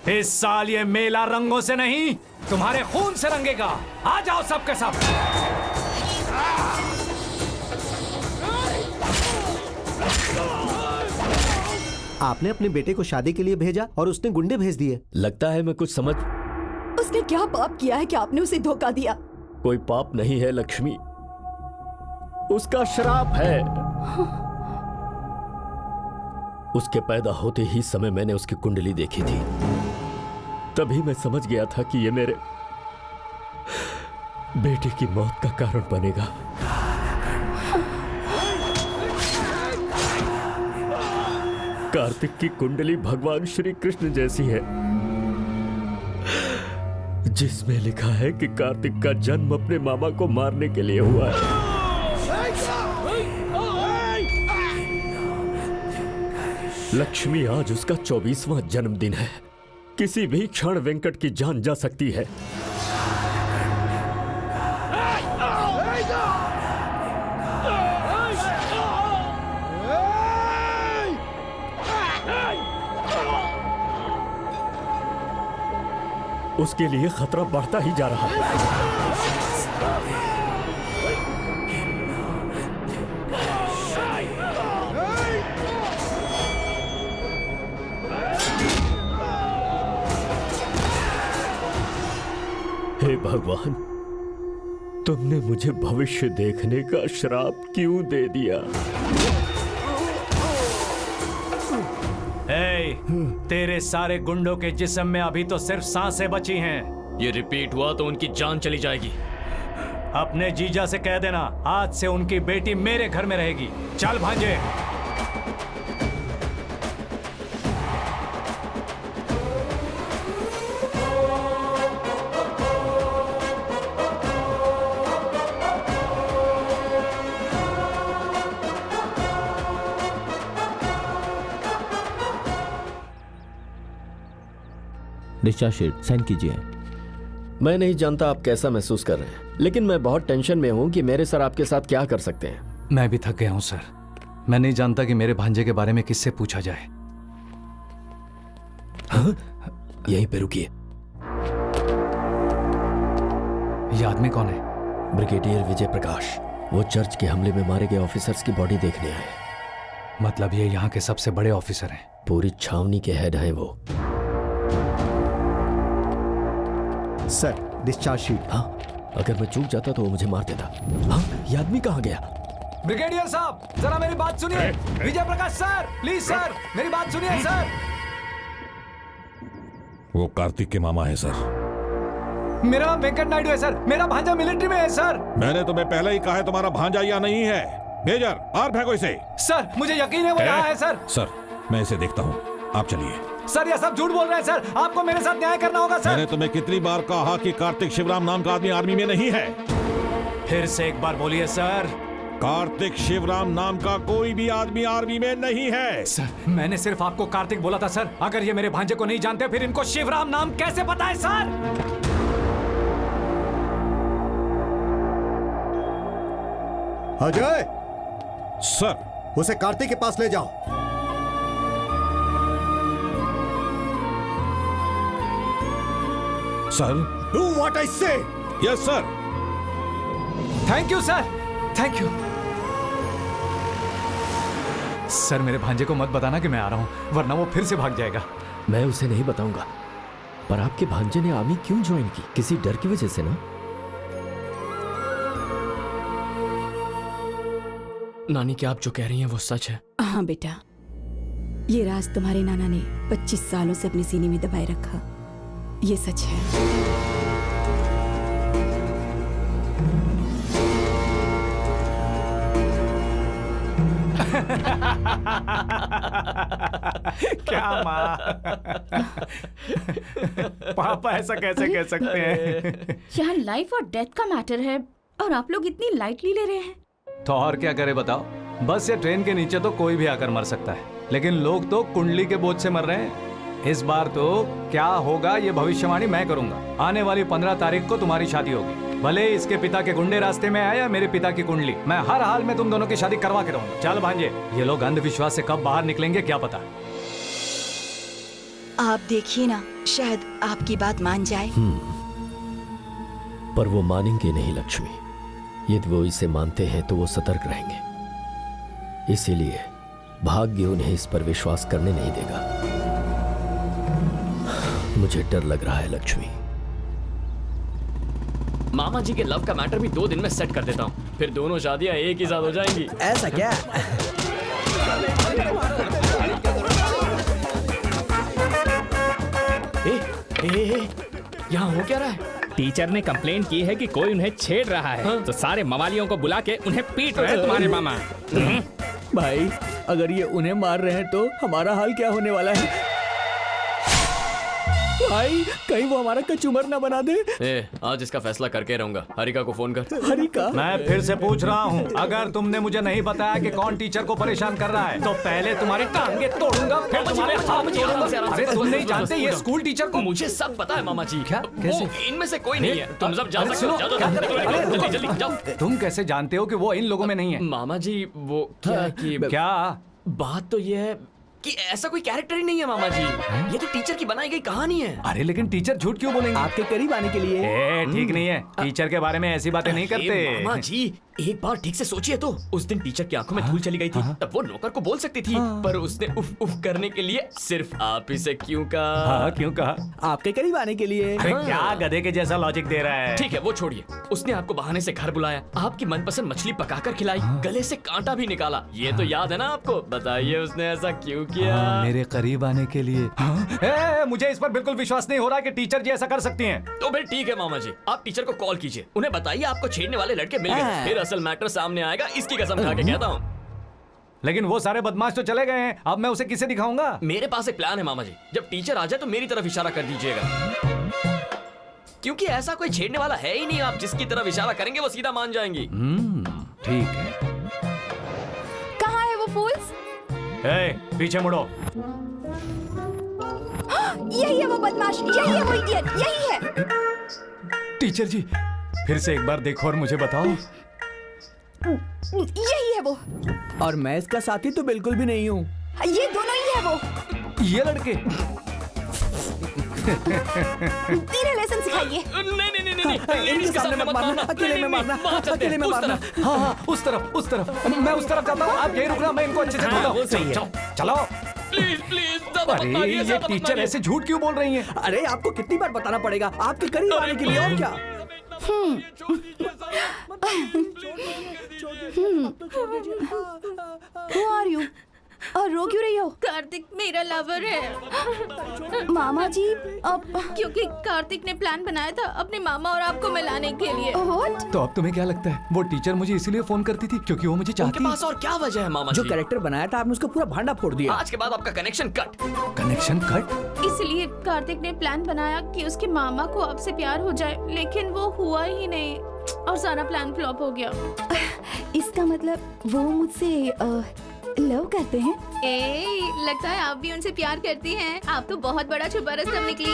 इस साल ये मेला रंगों से नहीं, तुम्हारे खून से रंगेगा। आ जाओ सबके सब। आपने अपने बेटे को शादी के लिए भेजा और उसने गुंडे भेज दिए। लगता है मैं कुछ समझ। उसने क्या पाप किया है कि आपने उसे धोखा दिया? कोई पाप नहीं है लक्ष्मी, उसका श्राप है। उसके पैदा होते ही समय मैंने उसकी कुंडली देखी थी, तभी मैं समझ गया था कि ये मेरे बेटे की मौत का कारण बनेगा। कार्तिक की कुंडली भगवान श्री कृष्ण जैसी है, जिसमें लिखा है कि कार्तिक का जन्म अपने मामा को मारने के लिए हुआ है। लक्ष्मी, आज उसका 24वां जन्मदिन है। किसी भी क्षण वेंकट की जान जा सकती है। उसके लिए खतरा बढ़ता ही जा रहा है। हे भगवान, तुमने मुझे भविष्य देखने का श्राप क्यों दे दिया? तेरे सारे गुंडों के जिस्म में अभी तो सिर्फ सांसें बची हैं। ये रिपीट हुआ तो उनकी जान चली जाएगी। अपने जीजा से कह देना, आज से उनकी बेटी मेरे घर में रहेगी। चल भांजे। डिस्चार्ज शीट साइन कीजिए। मैं नहीं जानता आप कैसा महसूस कर रहे हैं, लेकिन मैं बहुत टेंशन में हूं कि मेरे सर आपके साथ क्या कर सकते हैं। मैं भी थक गया हूं सर। मैं नहीं जानता कि मेरे भांजे के बारे में किससे पूछा जाए। हाँ? यहीं पे रुकिए। ये आदमी कौन है? ब्रिगेडियर विजय प्रकाश। वो चर्च के हमले में मारे गए ऑफिसर्स की बॉडी देखने आए। मतलब ये यहाँ के सबसे बड़े ऑफिसर हैं। पूरी छावनी के हेड हैं वो। Sir discharge sheet. हाँ, अगर मैं चूक जाता तो वो मुझे मार देता। हाँ, ये आदमी कहाँ गया? ब्रिगेडियर साहब जरा मेरी बात सुनिए। Vijay Prakash sir, please sir मेरी बात सुनिए सर। वो कार्तिक के मामा है सर। मेरा नाम वेंकट नायडू है सर। मेरा भांजा मिलिट्री में है सर। मैंने तुम्हें पहले ही कहा है तुम्हारा भांजा या नहीं है। मेजर बाहर फेंको इसे। सर मुझे यकीन है वो यहाँ है सर। सर मैं इसे देखता हूँ, आप चलिए। सर ये सब झूठ बोल रहे हैं सर। आपको मेरे साथ न्याय करना होगा सर। मैंने तुम्हें कितनी बार कहा कि कार्तिक शिवराम नाम का आदमी आर्मी में नहीं है। फिर से एक बार बोलिए सर। कार्तिक शिवराम नाम का कोई भी आदमी आर्मी में नहीं है। सर मैंने सिर्फ आपको कार्तिक बोला था सर। अगर ये मेरे भांजे को नहीं जानते फिर इनको शिवराम नाम कैसे पता है सर? अजय सर, उसे कार्तिक के पास ले जाओ। सर डू व्हाट आई से। Yes sir. Thank you sir, thank you sir. मेरे भांजे को मत बताना कि मैं आ रहा हूं, वरना वो फिर से भाग जाएगा। मैं उसे नहीं बताऊंगा। पर आपके भांजे ने आर्मी क्यों ज्वाइन की? किसी डर की वजह से ना? नानी क्या आप जो कह रही हैं वो सच है? हाँ बेटा, ये राज तुम्हारे नाना ने 25 सालों से अपने सीने में दबाए रखा। ये सच है। क्या माँ? पापा ऐसा कैसे कह सकते हैं? यहाँ लाइफ और डेथ का मैटर है और आप लोग इतनी लाइटली ले रहे हैं। तो और क्या करे बताओ। बस या ट्रेन के नीचे तो कोई भी आकर मर सकता है, लेकिन लोग तो कुंडली के बोझ से मर रहे हैं। इस बार तो क्या होगा ये भविष्यवाणी मैं करूंगा। आने वाली 15 तारीख को तुम्हारी शादी होगी। भले इसके पिता के गुंडे रास्ते में आए या मेरे पिता की कुंडली, मैं हर हाल में तुम दोनों की शादी करवा के रहूंगा। चल भांजे, ये लोग अंधविश्वास से कब बाहर निकलेंगे क्या पता। आप देखिए ना, शायद आपकी बात मान जाए। पर वो मानेंगे नहीं लक्ष्मी। यदि वो इसे मानते हैं तो वो सतर्क रहेंगे। इसीलिए भाग्य उन्हें इस पर विश्वास करने नहीं देगा। मुझे डर लग रहा है लक्ष्मी। मामा जी के लव का मैटर भी 2 दिन में सेट कर देता हूँ, फिर दोनों शादियां एक ही साथ हो जाएंगी। ऐसा क्या? यहाँ हो क्या रहा है? टीचर ने कंप्लेंट की है कि कोई उन्हें छेड़ रहा है। हाँ? तो सारे मवालियों को बुला के उन्हें पीट रहे हैं तुम्हारे मामा। भाई अगर ये उन्हें मार रहे हैं तो हमारा हाल क्या होने वाला है? भाई कहीं वो हमारा कचूमर ना बना दे। आज इसका फैसला करके रहूंगा। हरिका को फोन कर। हरिका? मैं फिर से पूछ रहा हूँ, अगर तुमने मुझे नहीं बताया कि कौन टीचर को परेशान कर रहा है तो पहले तुम्हारी टांगे तोड़ूंगा, फिर तुम्हारे हाथ तोड़ूंगा। अरे तुम नहीं जानते ये स्कूल टीचर को? मुझे सब पता है मामा जी। क्या? कैसे? इनमें से कोई नहीं है। तुम सब जा सकते हो। जल्दी जल्दी जाओ। तुम कैसे जानते हो कि वो इन लोगों में नहीं है? मामा जी वो क्या बात तो ये है कि ऐसा कोई कैरेक्टर ही नहीं है मामा जी। ये तो टीचर की बनाई गई कहानी है। अरे लेकिन टीचर झूठ क्यों बोलेंगे? आपके करीब आने के लिए। ठीक नहीं है, टीचर के बारे में ऐसी बातें नहीं करते। मामा जी एक बार ठीक से सोचिए तो, उस दिन टीचर की आंखों में धूल चली गई थी, तब वो नौकर को बोल सकती थी, पर उसने उफ उफ करने के लिए सिर्फ आप ही से क्यों कहा? हाँ क्यों कहा? आपके करीब आने के लिए। अरे क्या गधे के जैसा लॉजिक दे रहा है? ठीक है वो छोड़िए। उसने आपको बहाने से घर बुलाया, आपकी मनपसंद मछली पकाकर खिलाई, गले से कांटा भी निकाला। ये तो याद है ना आपको? बताइए उसने ऐसा क्यों किया? मेरे करीब आने के लिए। मुझे इस पर बिल्कुल विश्वास नहीं हो रहा कि टीचर जी ऐसा कर सकती हैं। तो फिर ठीक है मामा जी, आप टीचर को कॉल कीजिए, उन्हें बताइए आपको छेड़ने वाले लड़के मिल गए, फिर असल मैटर सामने आएगा। इसकी कसम खा के कहता हूँ। लेकिन वो सारे बदमाश तो चले गए हैं, अब मैं उसे किसे दिखाऊंगा? मेरे पास एक प्लान है मामा जी। जब टीचर आ जाए तो मेरी तरफ इशारा कर दीजिएगा, क्योंकि ऐसा कोई छेड़ने वाला है ही नहीं। आप जिसकी तरफ इशारा करेंगे वो सीधा मान जाएंगी। ठीक है। कहाँ है वो फूल्स? पीछे मुड़ो। यही है वो बदमाश, यही है वो इडियट, यही है। टीचर जी फिर से एक बार देखो और मुझे बताओ। यही है वो। और मैं इसका साथी तो बिल्कुल भी नहीं हूँ। ये दोनों ही है वो। ये लड़के धीरे लेसन सिखाइए। नहीं इनके सामने मत मारना, अकेले में मारना, अकेले में मारना। हाँ उस तरफ मैं उस तरफ जाता हूँ, आप यहीं रुकना, मैं इनको अच्छे से बोलता हूँ। चलो प्लीज अरे ये टीचर ऐसे झूठ क्यों बोल रही हैं? अरे आपको कितनी बार बताना पड़ेगा आपके करीब आने के लिए, और क्या? Who are you? और रो क्यों रही हो? कार्तिक मेरा लवर है। मामा जी अब क्योंकि कार्तिक ने प्लान बनाया था अपने मामा और आपको मिलाने के लिए। तो अब तुम्हें क्या लगता है वो टीचर मुझे इसीलिए फोन करती थी क्योंकि वो मुझे चाहती है? उनके पास और क्या वजह है मामा जी? जो कैरेक्टर बनाया था आपने उसका पूरा भांडा फोड़ दिया। आज के बाद आपका कनेक्शन कट। Connection cut? इसलिए कार्तिक ने प्लान बनाया कि उसके मामा को आपसे प्यार हो जाए, लेकिन वो हुआ ही नहीं और सारा प्लान फ्लॉप हो गया। इसका मतलब वो मुझसे लव करते हैं? लगता है आप भी उनसे प्यार करती हैं। आप तो बहुत बड़ा छुपा रास्ता निकली।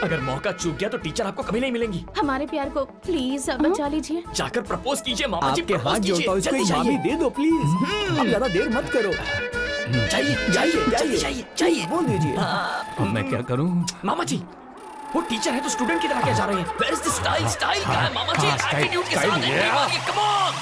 अगर मौका चूक गया तो टीचर आपको कभी नहीं मिलेंगी। हमारे प्यार को प्लीज अब बचा लीजिए। जाकर प्रपोज कीजिए मामा जी। आपके हाथ जोड़ता हूँ, इसको एक मामी दे दो प्लीज। अब ज्यादा देर मत करो। चाहिए बोल दीजिए। अब मैं क्या करूँ? मामा जी वो टीचर है तो स्टूडेंट की तरह क्या जा रहे हैं? Where is the style का है मामा जी? एटीट्यूड के साथ कम ऑन।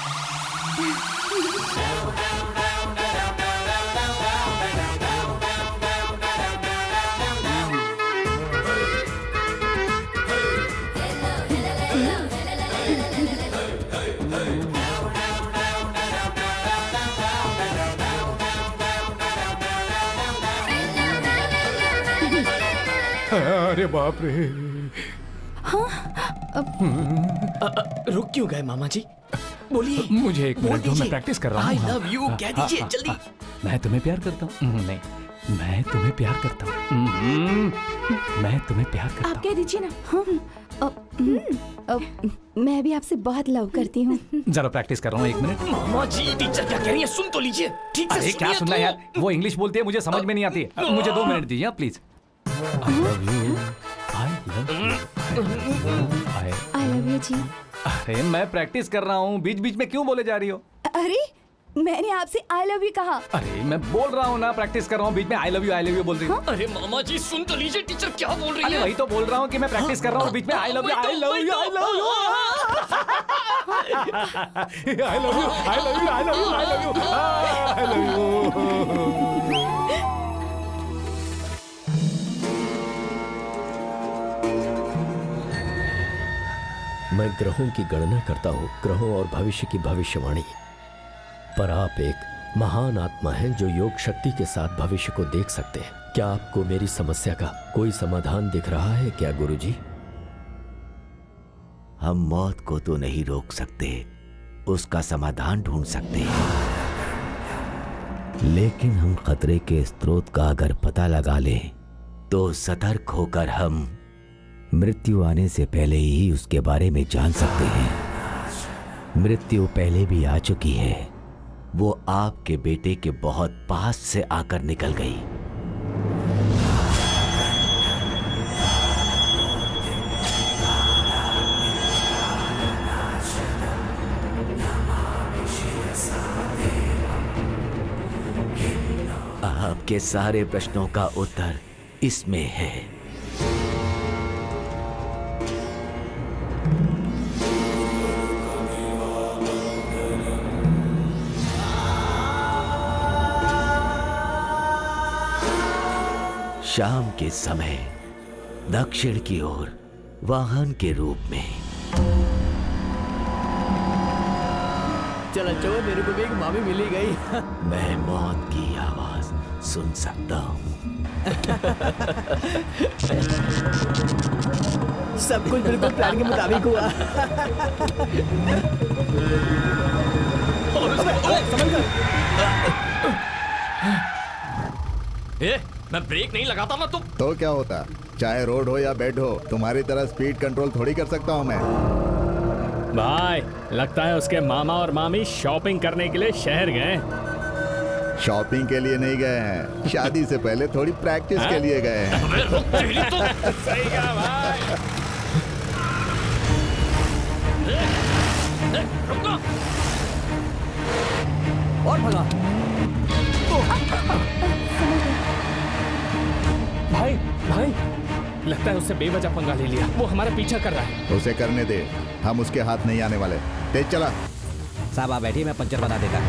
अरे बाप रे। रुक क्यों गए मामा जी? बोलिए। मुझे एक मिनट दो, मैं प्रैक्टिस कर रहा हूँ। I love you कह दीजिए जल्दी। मैं तुम्हें प्यार करता हूँ। नहीं, मैं तुम्हें प्यार करता हूँ। मैं तुम्हें प्यार करता हूँ। आप कह दीजिए ना। मैं भी आपसे बहुत लव करती हूँ। जरा प्रैक्टिस कर रहा हूँ, एक मिनट। मामा जी टीचर क्या कह रही है सुन तो लीजिए। ठीक से अरे क्या सुनना यार, वो इंग्लिश बोलती है, मुझे समझ में नहीं आती। मुझे 2 मिनट दीजिए प्लीज। I love you जी। अरे मैं प्रैक्टिस कर रहा हूँ, बीच बीच में क्यों बोले जा रही हो? अरे मैंने आपसे I love you कहा। अरे मैं बोल रहा हूँ ना, प्रैक्टिस कर रहा हूँ, बीच में I love you बोल रही हूँ। अरे मामा जी सुन तो लीजिए टीचर क्या बोल रही है। वही तो बोल रहा हूँ कि मैं प्रैक्टिस कर रहा हूँ, बीच में I love you I love you I love you मैं ग्रहों की गणना करता हूँ, ग्रहों और भविष्य की भविष्यवाणी, पर आप एक महान आत्मा हैं जो योग शक्ति के साथ भविष्य को देख सकते हैं। क्या आपको मेरी समस्या का कोई समाधान दिख रहा है क्या गुरुजी? हम मौत को तो नहीं रोक सकते, उसका समाधान ढूंढ सकते हैं, लेकिन हम खतरे के स्रोत का अगर पता लगा लें तो सतर्क होकर हम मृत्यु आने से पहले ही उसके बारे में जान सकते हैं। मृत्यु पहले भी आ चुकी है, वो आपके बेटे के बहुत पास से आकर निकल गई। आपके सारे प्रश्नों का उत्तर इसमें है। शाम के समय दक्षिण की ओर वाहन के रूप में। चलो चलो, मेरे को भी एक मामी मिली गई। मैं मौत की आवाज सुन सकता हूँ। सब कुछ बिल्कुल प्लान के मुताबिक हुआ। मैं ब्रेक नहीं लगाता ना तो क्या होता, चाहे रोड हो या बेड हो, तुम्हारी तरह स्पीड कंट्रोल थोड़ी कर सकता हूँ मैं। भाई लगता है उसके मामा और मामी शॉपिंग करने के लिए शहर गए। शॉपिंग के लिए नहीं गए हैं, शादी से पहले थोड़ी प्रैक्टिस के लिए गए हैं। सही कहा भाई। और भगा। भाई भाई लगता है उससे बेवजह पंगा ले लिया। वो हमारा पीछा कर रहा है। उसे करने दे, हम उसके हाथ नहीं आने वाले। तेज चला। साहब आप बैठिए, मैं पंचर बना देता।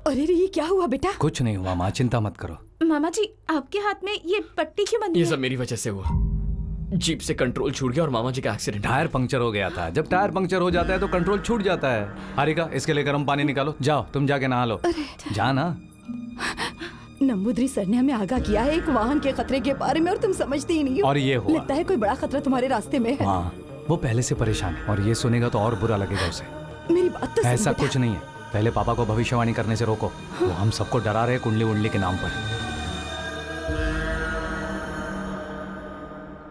अरे रे, ये क्या हुआ बेटा? कुछ नहीं हुआ माँ, चिंता मत करो। मामा जी आपके हाथ में ये पट्टी क्यों बंधी ये है? सब मेरी वजह से हुआ। जीप से कंट्रोल छूट गया और मामा जी का एक्सीडेंट। टायर पंक्चर हो गया था। जब टायर पंक्चर हो जाता है तो कंट्रोल छूट जाता है। हारिका इसके लिए गर्म पानी निकालो। जाओ तुम जाके नहा लो। जा ना। नंबूदरी सर ने हमें आगाह किया है एक वाहन के खतरे के बारे में और तुम समझते ही नहीं हो। और ये हुआ। लगता है कोई बड़ा खतरा तुम्हारे रास्ते में है। हाँ, वो पहले से परेशान है और ये सुनेगा तो और बुरा लगेगा उसे। मेरी बात तो सुन ऐसा बेटा। कुछ नहीं है। पहले पापा को भविष्यवाणी करने से रोको। वो हम सबको डरा रहे कुंडली उंडली के नाम पर।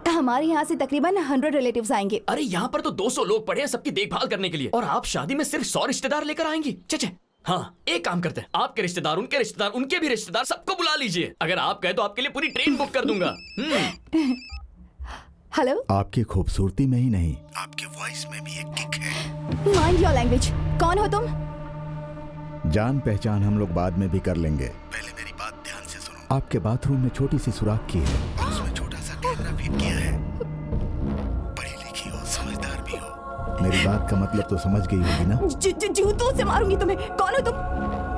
हमारे यहाँ से तकरीबन 100 रिलेटिव्स आएंगे। अरे यहाँ पर तो 200 लोग पड़े हैं सबकी देखभाल करने के लिए, और आप शादी में सिर्फ 100 रिश्तेदार लेकर आएंगी। चचे हाँ, एक काम करते हैं, आपके रिश्तेदार, उनके भी रिश्तेदार, सबको बुला लीजिए। अगर आप कहे तो आपके लिए पूरी ट्रेन बुक कर दूंगा। हेलो। आपकी खूबसूरती में ही नहीं, आपके वॉइस में भी एक किक है। Mind your language. कौन हो तुम? जान पहचान हम लोग बाद में भी कर लेंगे। पहले मेरी बात ध्यान से सुनो। आपके बाथरूम में छोटी सी सुराख की है और उसमें छोटा सा कैमरा फिट किया है। पढ़ी लिखी हो, समझदार भी हो। मेरी बात का मतलब तो समझ गई होगी ना? जूतों से मारूंगी तुम्हें। कौन हो तुम?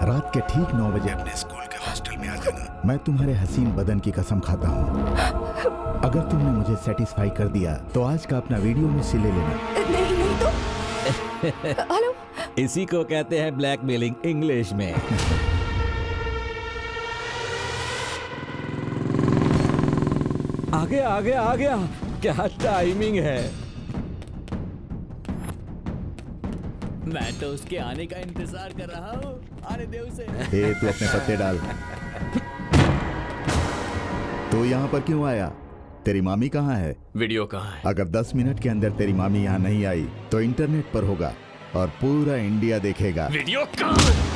रात के ठीक 9 बजे अपने स्कूल के हॉस्टल में आ जाना। मैं तुम्हारे हसीन बदन की कसम खाता हूँ। अगर तुमने मुझे सेटिस्फाई कर दिया तो आज का अपना वीडियो मुझसे ले लेना। नहीं तो। हेलो। इसी को कहते हैं ब्लैकमेलिंग इंग्लिश में। आ गया। क्या टाइमिंग है। मैं तो उसके आने का इंतजार कर रहा हूँ। आने दे उसे। ए, तू अपने पत्ते डाल। तू यहाँ पर क्यों आया? तेरी मामी कहाँ है? वीडियो कहाँ है? अगर 10 मिनट के अंदर तेरी मामी यहाँ नहीं आई तो इंटरनेट पर होगा और पूरा इंडिया देखेगा। वीडियो कहाँ?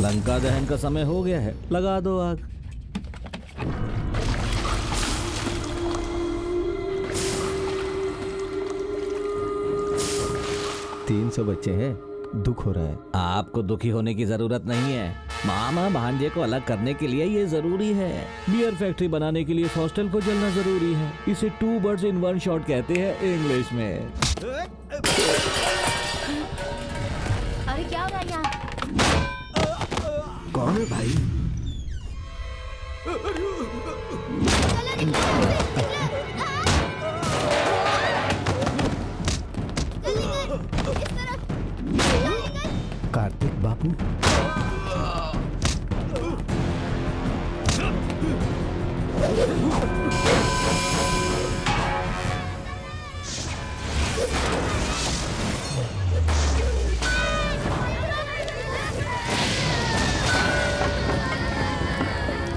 लंका दहन का समय हो गया है, लगा दो आग। तीन 300 बच्चे हैं, दुख हो रहा है। आपको दुखी होने की जरूरत नहीं है। मामा भांजे को अलग करने के लिए ये जरूरी है। बियर फैक्ट्री बनाने के लिए इस हॉस्टल को जलना जरूरी है। इसे 2 birds in 1 shot कहते हैं इंग्लिश में। अरे क्या हो रहा है यहाँ? कौन है भाई? कार्तिक बाबू।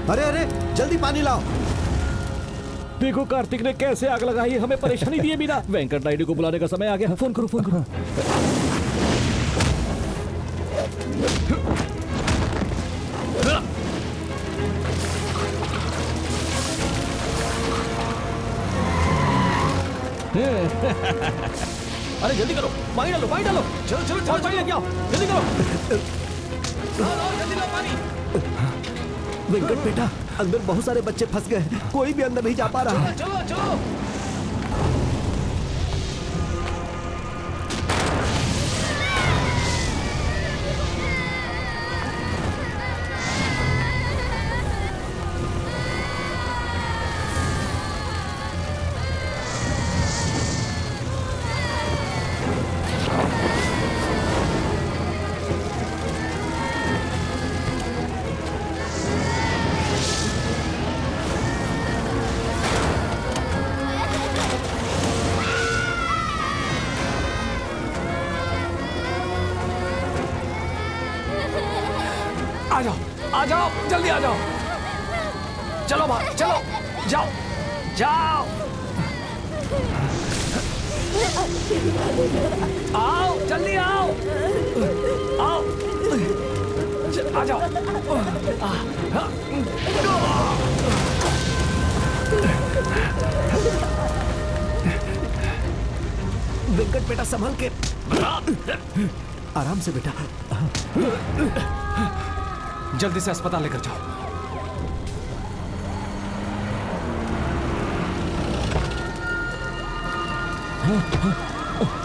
अरे अरे जल्दी पानी लाओ। देखो कार्तिक ने कैसे आग लगाई, हमें परेशानी दी है बिना। वेंकट नायडू को बुलाने का समय आ गया। फोन करो, फोन करो। अरे जल्दी करो, पानी डालो, पानी डालो। चलो चलो चलो, पानी लेके आओ, जल्दी करो। जल्दी लो पानी। वेंकट बेटा, अंदर बहुत सारे बच्चे फंस गए, कोई भी अंदर नहीं जा पा रहा। चलो चलो। आ जाओ, जल्दी आ जाओ। चलो भाई, चलो, जाओ, जाओ। आओ, जल्दी आओ, आओ, आ जाओ। वेंकट बेटा संभल के, आराम से बेटा। जल्दी से अस्पताल लेकर जाओ।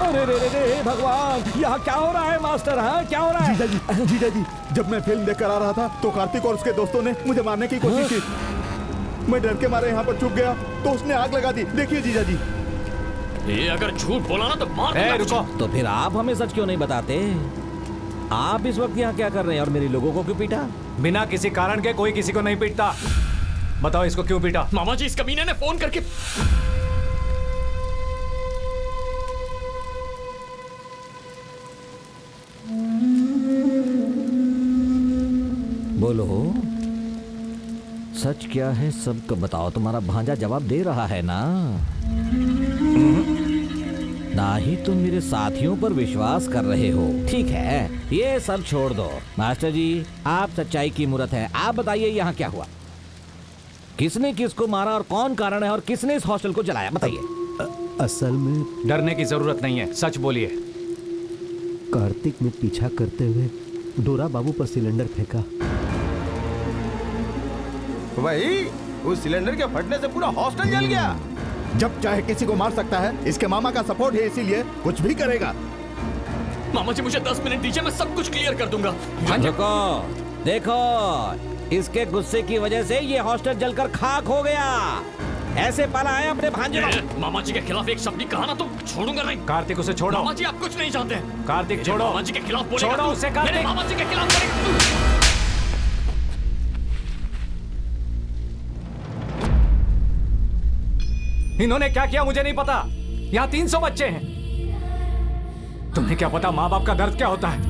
अरे रे रे रे भगवान, यहाँ क्या हो रहा है मास्टर? हाँ क्या हो रहा है? जीजा जी, जब मैं फिल्म देखकर आ रहा था तो कार्तिक और उसके दोस्तों ने मुझे मारने की कोशिश की। मैं डर के मारे यहाँ पर छुप गया तो उसने आग लगा दी। देखिए जीजा जी। ये अगर झूठ बोला ना तो मार। रुको, तो फिर आप हमें सच क्यों नहीं बताते? आप इस वक्त यहाँ क्या कर रहे हैं और मेरे लोगों को क्यों पीटा? बिना किसी कारण के कोई किसी को नहीं पीटता। बताओ इसको क्यों पीटा? मामा जी, इस कमीने ने फोन करके बोलो, सच क्या है सबको बताओ। तुम्हारा भांजा जवाब दे रहा है ना? ना ही तुम मेरे साथियों पर विश्वास कर रहे हो। ठीक है, ये सब छोड़ दो। मास्टर जी, आप सच्चाई की मूरत है। आप बताइए यहाँ क्या हुआ? किसने किसको मारा और कौन कारण है और किसने इस हॉस्टल को जलाया? बताइए। असल में डरने की जरूरत नहीं है, सच बोलिए। कार्तिक ने पीछा करते हुए डोरा बाबू पर सिलेंडर फेंका। वही, उस सिलेंडर के फटने से पूरा हॉस्टल जल गया। जब चाहे किसी को मार सकता है। इसके मामा का सपोर्ट है, इसीलिए कुछ भी करेगा। मामा जी मुझे 10 मिनट दीजिए, मैं सब कुछ क्लियर कर दूंगा। देखो देखो, इसके गुस्से की वजह से ये हॉस्टल जलकर खाक हो गया। ऐसे पाला है अपने भांजे को। मामा जी के खिलाफ एक शब्द भी कहा ना तो छोड़ूंगा नहीं। कार्तिक उसे छोड़ो। मामा जी आप कुछ नहीं जानते हैं। कार्तिक छोड़ो। मामा जी के खिलाफ बोलेगा छोड़ो तू। उसे कार्तिक। मेरे मामा जी के खिलाफ बोलेगा। इन्होंने क्या किया मुझे नहीं पता। यहाँ 300 बच्चे हैं। तुम्हें क्या पता माँ बाप का दर्द क्या होता है?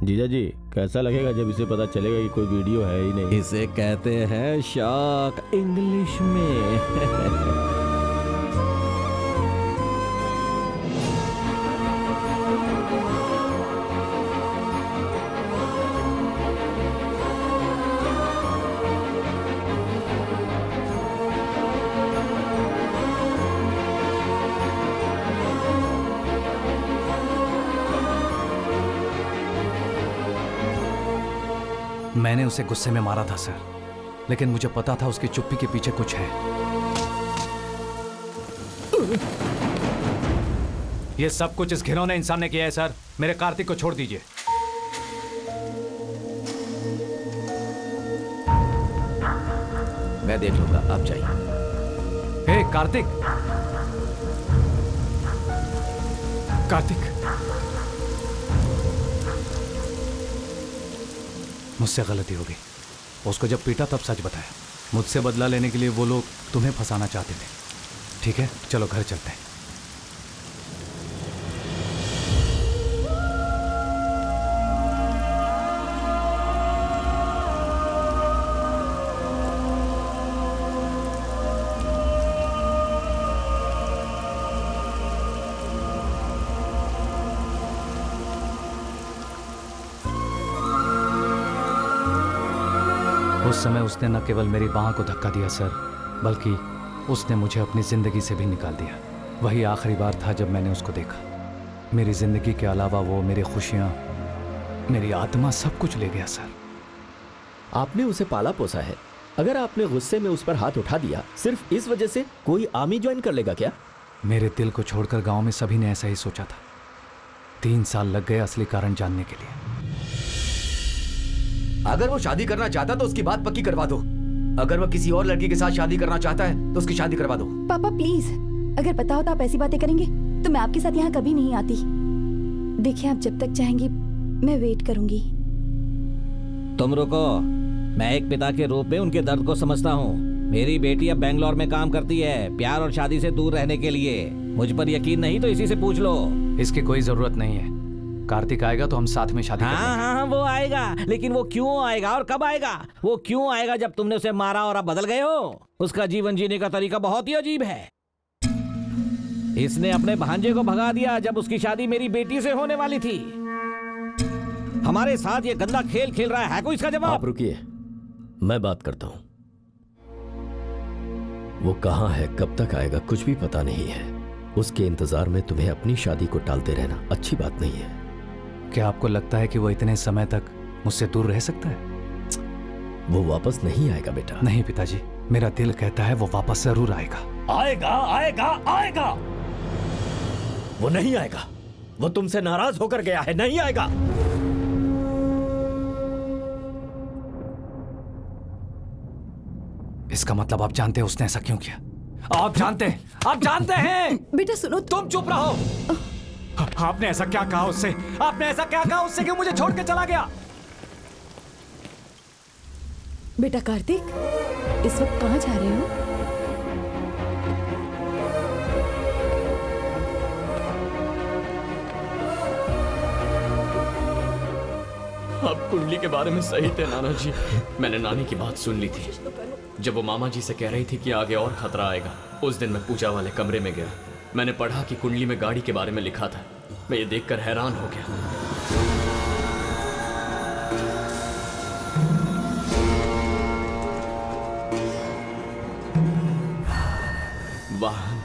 जीजा जी, कैसा लगेगा जब इसे पता चलेगा कि कोई वीडियो है ही नहीं? इसे कहते हैं शॉक इंग्लिश में। मैंने उसे गुस्से में मारा था सर, लेकिन मुझे पता था उसकी चुप्पी के पीछे कुछ है। ये सब कुछ इस घिनौने इंसान ने किया है सर। मेरे कार्तिक को छोड़ दीजिए। मैं देख लूंगा, आप जाइए। हे कार्तिक, कार्तिक, मुझसे गलती हो गई। उसको जब पीटा तब सच बताया। मुझसे बदला लेने के लिए वो लोग तुम्हें फंसाना चाहते थे। ठीक है, चलो घर चलते हैं। उस समय उसने न केवल मेरी बांह को धक्का दिया सर, बल्कि उसने मुझे अपनी जिंदगी से भी निकाल दिया। वही आखिरी बार था जब मैंने उसको देखा। मेरी जिंदगी के अलावा वो मेरी खुशियां, मेरी आत्मा, सब कुछ ले गया सर। आपने उसे पाला पोसा है। अगर आपने गुस्से में उस पर हाथ उठा दिया सिर्फ इस वजह से, कोई आर्मी ज्वाइन कर लेगा क्या? मेरे दिल को छोड़कर गांव में सभी ने ऐसा ही सोचा था। 3 साल लग गए असली कारण जानने के लिए। अगर वो शादी करना चाहता तो उसकी बात पक्की करवा दो। अगर वो किसी और लड़की के साथ शादी करना चाहता है तो उसकी शादी करवा दो। पापा प्लीज, अगर पता हो तो आप ऐसी बातें करेंगे तो मैं आपके साथ यहाँ कभी नहीं आती। देखिए, आप जब तक चाहेंगी मैं वेट करूंगी। तुम रुको, मैं एक पिता के रूप में उनके दर्द को समझता हूँ। मेरी बेटी अब बेंगलोर में काम करती है, प्यार और शादी से दूर रहने के लिए। मुझ पर यकीन नहीं तो इसी से पूछ लो। इसकी कोई जरूरत नहीं है। कार्तिक आएगा तो हम साथ में शादी करेंगे। हाँ, वो आएगा, लेकिन वो क्यों आएगा और कब आएगा? वो क्यों आएगा जब तुमने उसे मारा और अब बदल गए हो? उसका जीवन जीने का तरीका बहुत ही अजीब है। इसने अपने भांजे को भगा दिया जब उसकी शादी मेरी बेटी से होने वाली थी। हमारे साथ ये गंदा खेल खेल रहा है कोई इसका जवाब? आप रुकिए, मैं बात करता हूं। वो कहां है, कब तक आएगा, कुछ भी पता नहीं है। उसके इंतजार में तुम्हें अपनी शादी को टालते रहना अच्छी बात नहीं है। क्या आपको लगता है कि वो इतने समय तक मुझसे दूर रह सकता है? वो वापस नहीं आएगा बेटा। नहीं पिताजी, मेरा दिल कहता है वो वापस जरूर आएगा। आएगा, आएगा, आएगा। वो नहीं आएगा। वो तुमसे नाराज होकर गया है, नहीं आएगा। इसका मतलब आप जानते हैं उसने ऐसा क्यों किया? आप जानते हैं। बेटा सुनो, तुम चुप रहो। आपने ऐसा क्या कहा उससे? आपने ऐसा क्या कहा उससे कि मुझे छोड़ के चला गया? बेटा कार्तिक, इस वक्त कहाँ जा रहे हो? आप कुंडली के बारे में सही थे नाना जी। मैंने नानी की बात सुन ली थी जब वो मामा जी से कह रही थी कि आगे और खतरा आएगा। उस दिन मैं पूजा वाले कमरे में गया। मैंने पढ़ा कि कुंडली में गाड़ी के बारे में लिखा था। मैं ये देखकर हैरान हो गया। वाहन,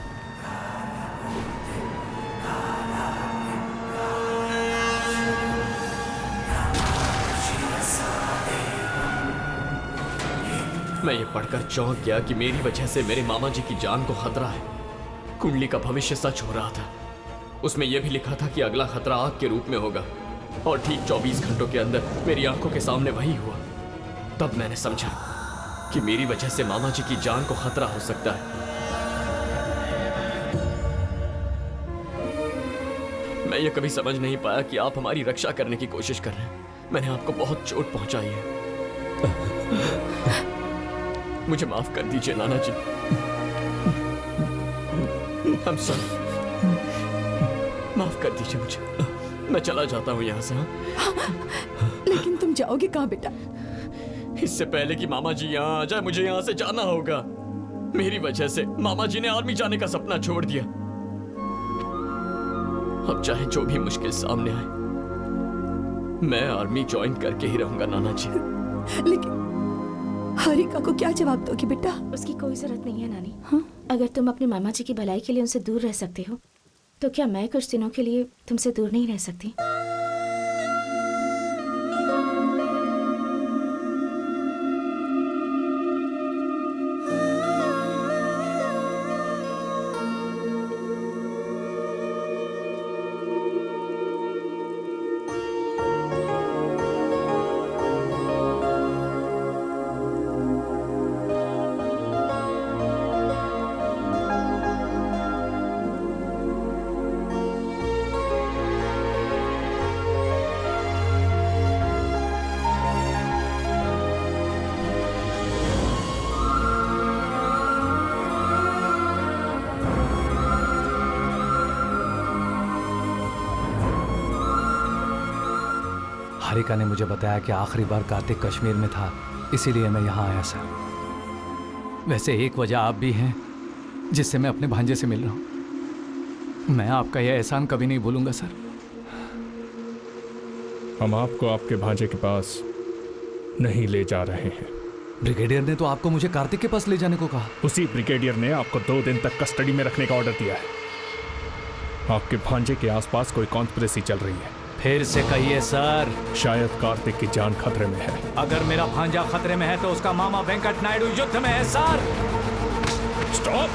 मैं ये पढ़कर चौंक गया कि मेरी वजह से मेरे मामा जी की जान को खतरा है। कुंडली का भविष्य सच हो रहा था। उसमें यह भी लिखा था कि अगला खतरा आग के रूप में होगा, और ठीक 24 घंटों के अंदर मेरी आंखों के सामने वही हुआ। तब मैंने समझा कि मेरी वजह से मामा जी की जान को खतरा हो सकता है। मैं ये कभी समझ नहीं पाया कि आप हमारी रक्षा करने की कोशिश कर रहे हैं। मैंने आपको बहुत चोट पहुंचाई है। मुझे माफ कर दीजिए नाना जी। I'm sorry। माफ कर दीजिए मुझे। मैं चला जाता हूँ यहाँ से। लेकिन तुम जाओगे कहाँ बेटा? इससे पहले कि मामा जी यहाँ आ जाए मुझे यहाँ से जाना होगा। मेरी वजह से मामा जी ने आर्मी जाने का सपना छोड़ दिया। अब चाहे जो भी मुश्किल सामने आए, मैं आर्मी ज्वाइन करके ही रहूंगा नाना जी। लेकिन हारिका को क्या जवाब दोगी बेटा? उसकी कोई जरूरत नहीं है नानी। हाँ? अगर तुम अपने मामा जी की भलाई के लिए उनसे दूर रह सकते हो, तो क्या मैं कुछ दिनों के लिए तुमसे दूर नहीं रह सकती? हारिका ने मुझे बताया कि आखिरी बार कार्तिक कश्मीर में था, इसीलिए मैं यहाँ आया सर। वैसे एक वजह आप भी हैं जिससे मैं अपने भांजे से मिल रहा हूँ। मैं आपका यह एहसान कभी नहीं भूलूंगा सर। हम आपको आपके भांजे के पास नहीं ले जा रहे हैं। ब्रिगेडियर ने तो आपको मुझे कार्तिक के पास ले जाने को कहा। उसी ब्रिगेडियर ने आपको 2 दिन तक कस्टडी में रखने का ऑर्डर दिया है। आपके भांजे के आसपास कोई कॉन्स्पिरेसी चल रही है। फिर से कहिए सर। शायद कार्तिक की जान खतरे में है। अगर मेरा भांजा खतरे में है तो उसका मामा वेंकट नायडू युद्ध में है सर। स्टॉप।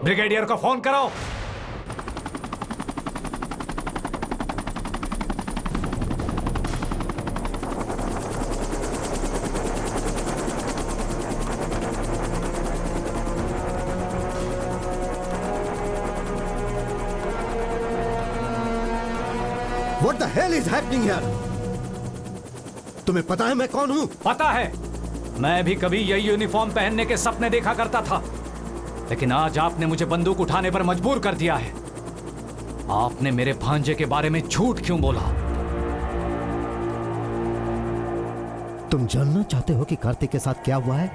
ब्रिगेडियर को फोन करो। What the hell is happening here? तुम्हें पता है मैं कौन हूं? पता है। मैं भी कभी यही यूनिफॉर्म पहनने के सपने देखा करता था, लेकिन आज आपने मुझे बंदूक उठाने पर मजबूर कर दिया है। आपने मेरे भांजे के बारे में झूठ क्यों बोला? तुम जानना चाहते हो कि कार्तिक के साथ क्या हुआ है?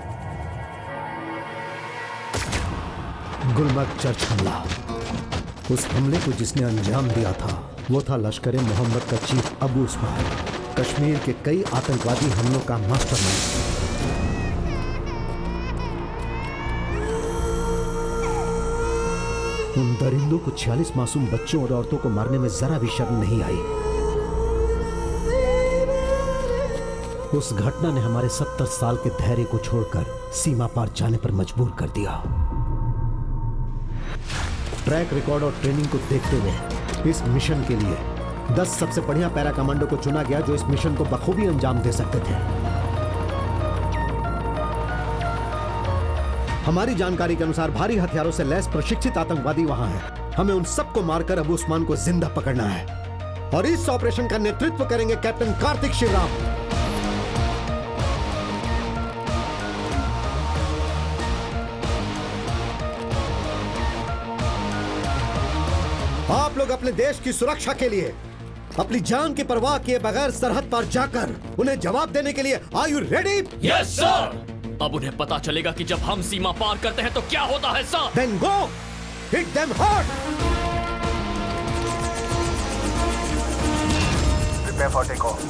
गुलमर्ग चर्च हमला। उस हमले को जिसने अंजाम दिया था वो था लश्कर मोहम्मद का चीफ अबू उस्मान, कश्मीर के कई आतंकवादी हमलों का मास्टरमाइंड। उन दरिंदों को 46 मासूम बच्चों और औरतों को मारने में जरा भी शर्म नहीं आई। उस घटना ने हमारे 70 साल के धैर्य को छोड़कर सीमा पार जाने पर मजबूर कर दिया। ट्रैक रिकॉर्ड और ट्रेनिंग को देखते हुए इस मिशन के लिए 10 सबसे बढ़िया पैरा कमांडो को चुना गया जो इस मिशन को बखूबी अंजाम दे सकते थे। हमारी जानकारी के अनुसार भारी हथियारों से लैस प्रशिक्षित आतंकवादी वहां हैं। हमें उन सबको मारकर अबू उस्मान को जिंदा पकड़ना है और इस ऑपरेशन का नेतृत्व करेंगे कैप्टन कार्तिक शिवराम। आप लोग अपने देश की सुरक्षा के लिए अपनी जान की परवाह किए बगैर सरहद पर जाकर उन्हें जवाब देने के लिए are you ready? Yes sir. अब उन्हें पता चलेगा कि जब हम सीमा पार करते हैं तो क्या होता है sir. Then go, hit them hard. Prepare for takeoff.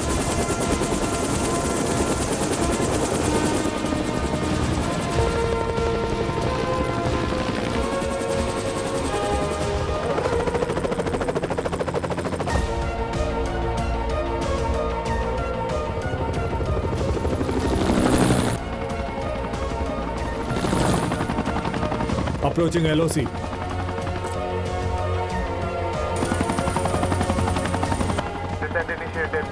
Approaching LOC. Descent initiated.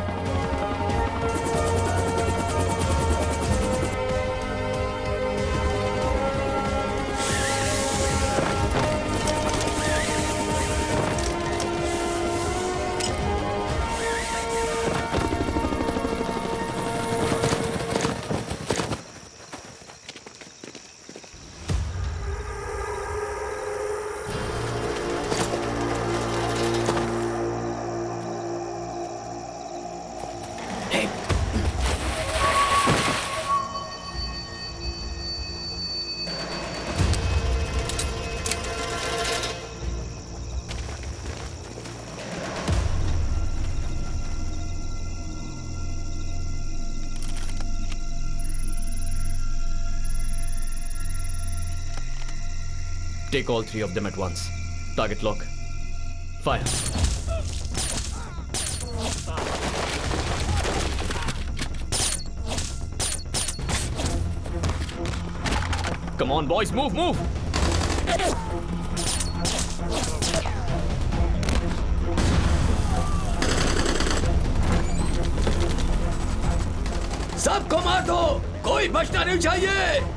Take all 3 of them at once. Target lock. Fire. Come on, boys, move, move! सबको मार दो, कोई बचना नहीं चाहिए।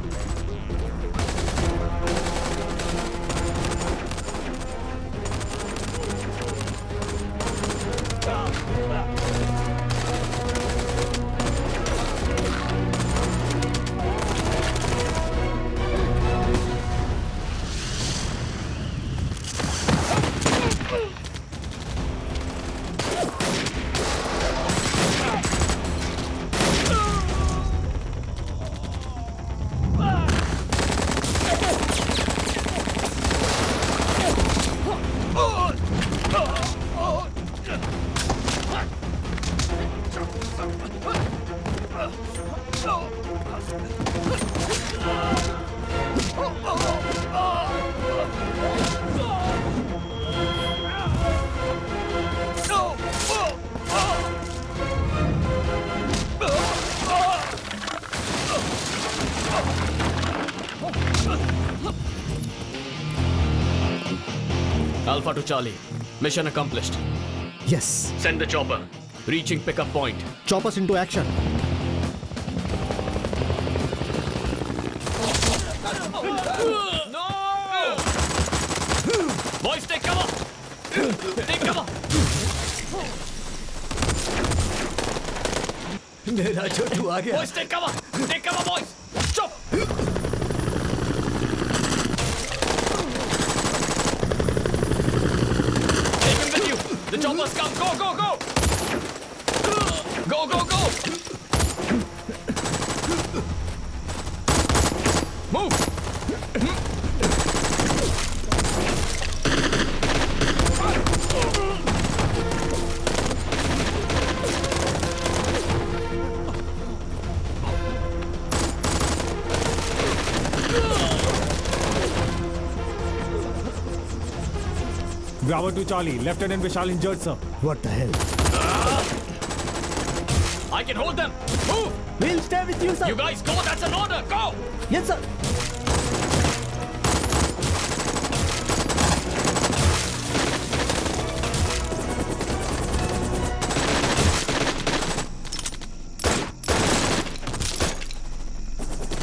Alpha to Charlie. Mission accomplished. Yes. Send the chopper. Reaching pickup point. Choppers into action. No! Boys, take cover! Take cover! मेरा छोटू आ गया। Boys, take cover! Take cover, boys! Chop! Take him with you! The choppers come! Go, go, go! Go, go, go! Move! Bravo to Charlie. Lieutenant Vishal injured, sir. What the hell? I can hold them! Move! We'll stay with you, sir. You guys go! That's an order! Go! Yes, sir.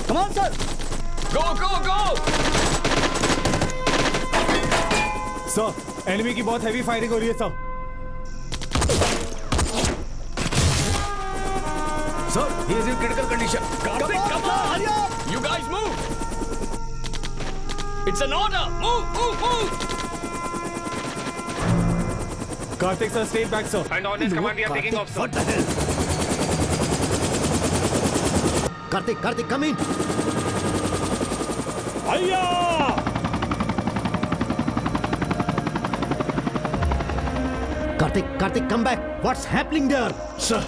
Come on, sir. Go, go, go! Sir, enemy की बहुत heavy firing हो रही है sir. Sir, he is in critical condition. Karthik, come on! You guys move! It's an order! Move, move, move! Karthik sir, stay back sir. And on his command, we are taking off, sir. What the hell? Karthik, come in. Hiya! Karthik, come back. What's happening there? Sir,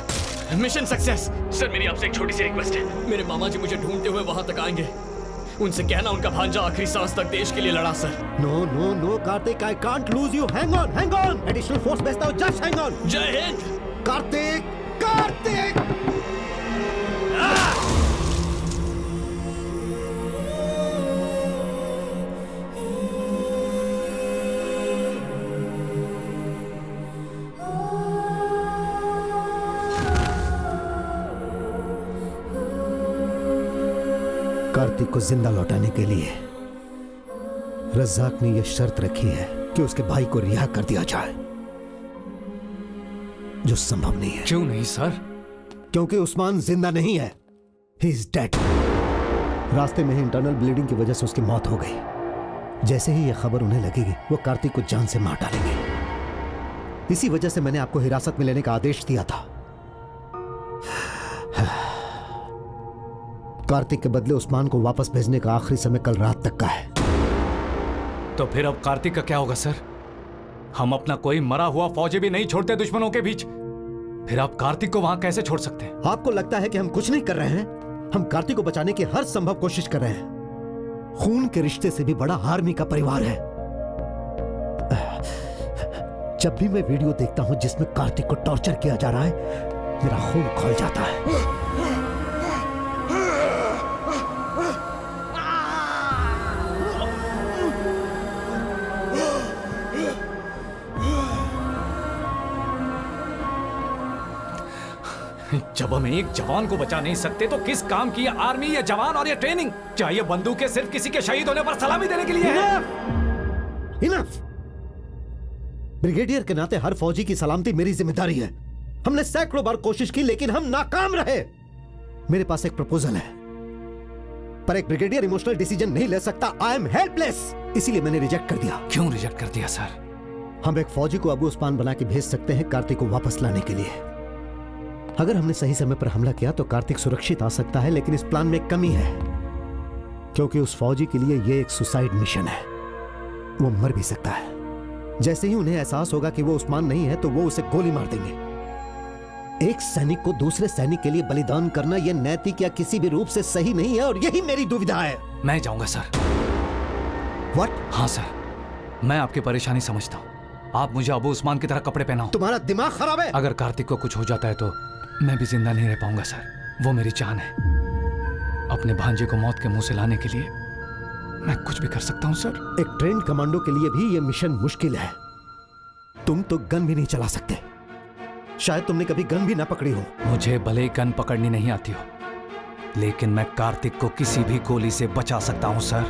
mission success. Sir मेरी आपसे एक छोटी सी request है। मेरे मामा जी मुझे ढूंढते हुए वहां तक आएंगे। उनसे कहना उनका भांजा आखिरी सांस तक देश के लिए लड़ा sir. No, Karthik, I can't lose you. Hang on. Additional force भेजता हूँ. Just hang on. जय हिंद। Karthik. कार्तिक को जिंदा लौटाने के लिए रज्जाक ने यह शर्त रखी है कि उसके भाई को रिहा कर दिया जाए, जो संभव नहीं है। क्यों नहीं सर? क्योंकि उस्मान जिंदा नहीं है। He is dead. रास्ते में ही इंटरनल ब्लीडिंग की वजह से उसकी मौत हो गई। जैसे ही यह खबर उन्हें लगेगी वो कार्तिक को जान से मार डालेंगे। इसी वजह से मैंने आपको हिरासत में लेने का आदेश दिया था। कार्तिक के बदले उस्मान को वापस भेजने का आखिरी समय कल रात तक का है। तो फिर अब कार्तिक का क्या होगा सर? हम अपना कोई मरा हुआ फौजी भी नहीं छोड़ते दुश्मनों के बीच। फिर आप कार्तिक को वहां कैसे छोड़ सकते हैं? आपको लगता है कि हम कुछ नहीं कर रहे हैं? हम कार्तिक को बचाने की हर संभव कोशिश कर रहे हैं। खून के रिश्ते से भी बड़ा आर्मी का परिवार है। जब भी मैं वीडियो देखता हूं जिसमें कार्तिक को टॉर्चर किया जा रहा है, मेरा खून खौल जाता है। जब हम एक जवान को बचा नहीं सकते तो किस काम की ये आर्मी, ये जवान और ये ट्रेनिंग? क्या ये बंदूकें सिर्फ किसी के शहीद होने पर सलामी देने के लिए है? इनफ! ब्रिगेडियर के नाते हर फौजी की सलामती मेरी जिम्मेदारी है। हमने सैकड़ों बार कोशिश की लेकिन हम नाकाम रहे। मेरे पास एक प्रपोजल है, पर एक ब्रिगेडियर इमोशनल डिसीजन नहीं ले सकता। आई एम हेल्पलेस, इसीलिए मैंने रिजेक्ट कर दिया। क्यों रिजेक्ट कर दिया सर? हम एक फौजी को अबू उस्मान बना के भेज सकते हैं कार्तिक को वापस लाने के लिए। अगर हमने सही समय पर हमला किया तो कार्तिक सुरक्षित आ सकता है, लेकिन इस प्लान में एक कमी है, क्योंकि उस फौजी के लिए यह एक सुसाइड मिशन है। वो मर भी सकता है। जैसे ही उन्हें एहसास होगा कि वो उस्मान नहीं है तो वो उसे गोली मार देंगे। एक सैनिक को दूसरे सैनिक के लिए बलिदान करना यह नैतिक या किसी भी रूप से सही नहीं है, और यही मेरी दुविधा है। मैं जाऊंगा सर। What? हाँ सर, मैं आपकी परेशानी समझता हूँ। आप मुझे अबू उस्मान की तरह कपड़े पहनाओ। तुम्हारा दिमाग खराब है। अगर कार्तिक को कुछ हो जाता है तो मैं भी जिंदा नहीं रह पाऊंगा सर। वो मेरी जान है। अपने भांजे को मौत के मुंह से लाने के लिए मैं कुछ भी कर सकता हूँ सर। एक ट्रेंड कमांडो के लिए भी यह मिशन मुश्किल है। तुम तो गन भी नहीं चला सकते। शायद तुमने कभी गन भी ना पकड़ी हो। मुझे भले ही गन पकड़नी नहीं आती हो, लेकिन मैं कार्तिक को किसी भी गोली से बचा सकता हूं सर।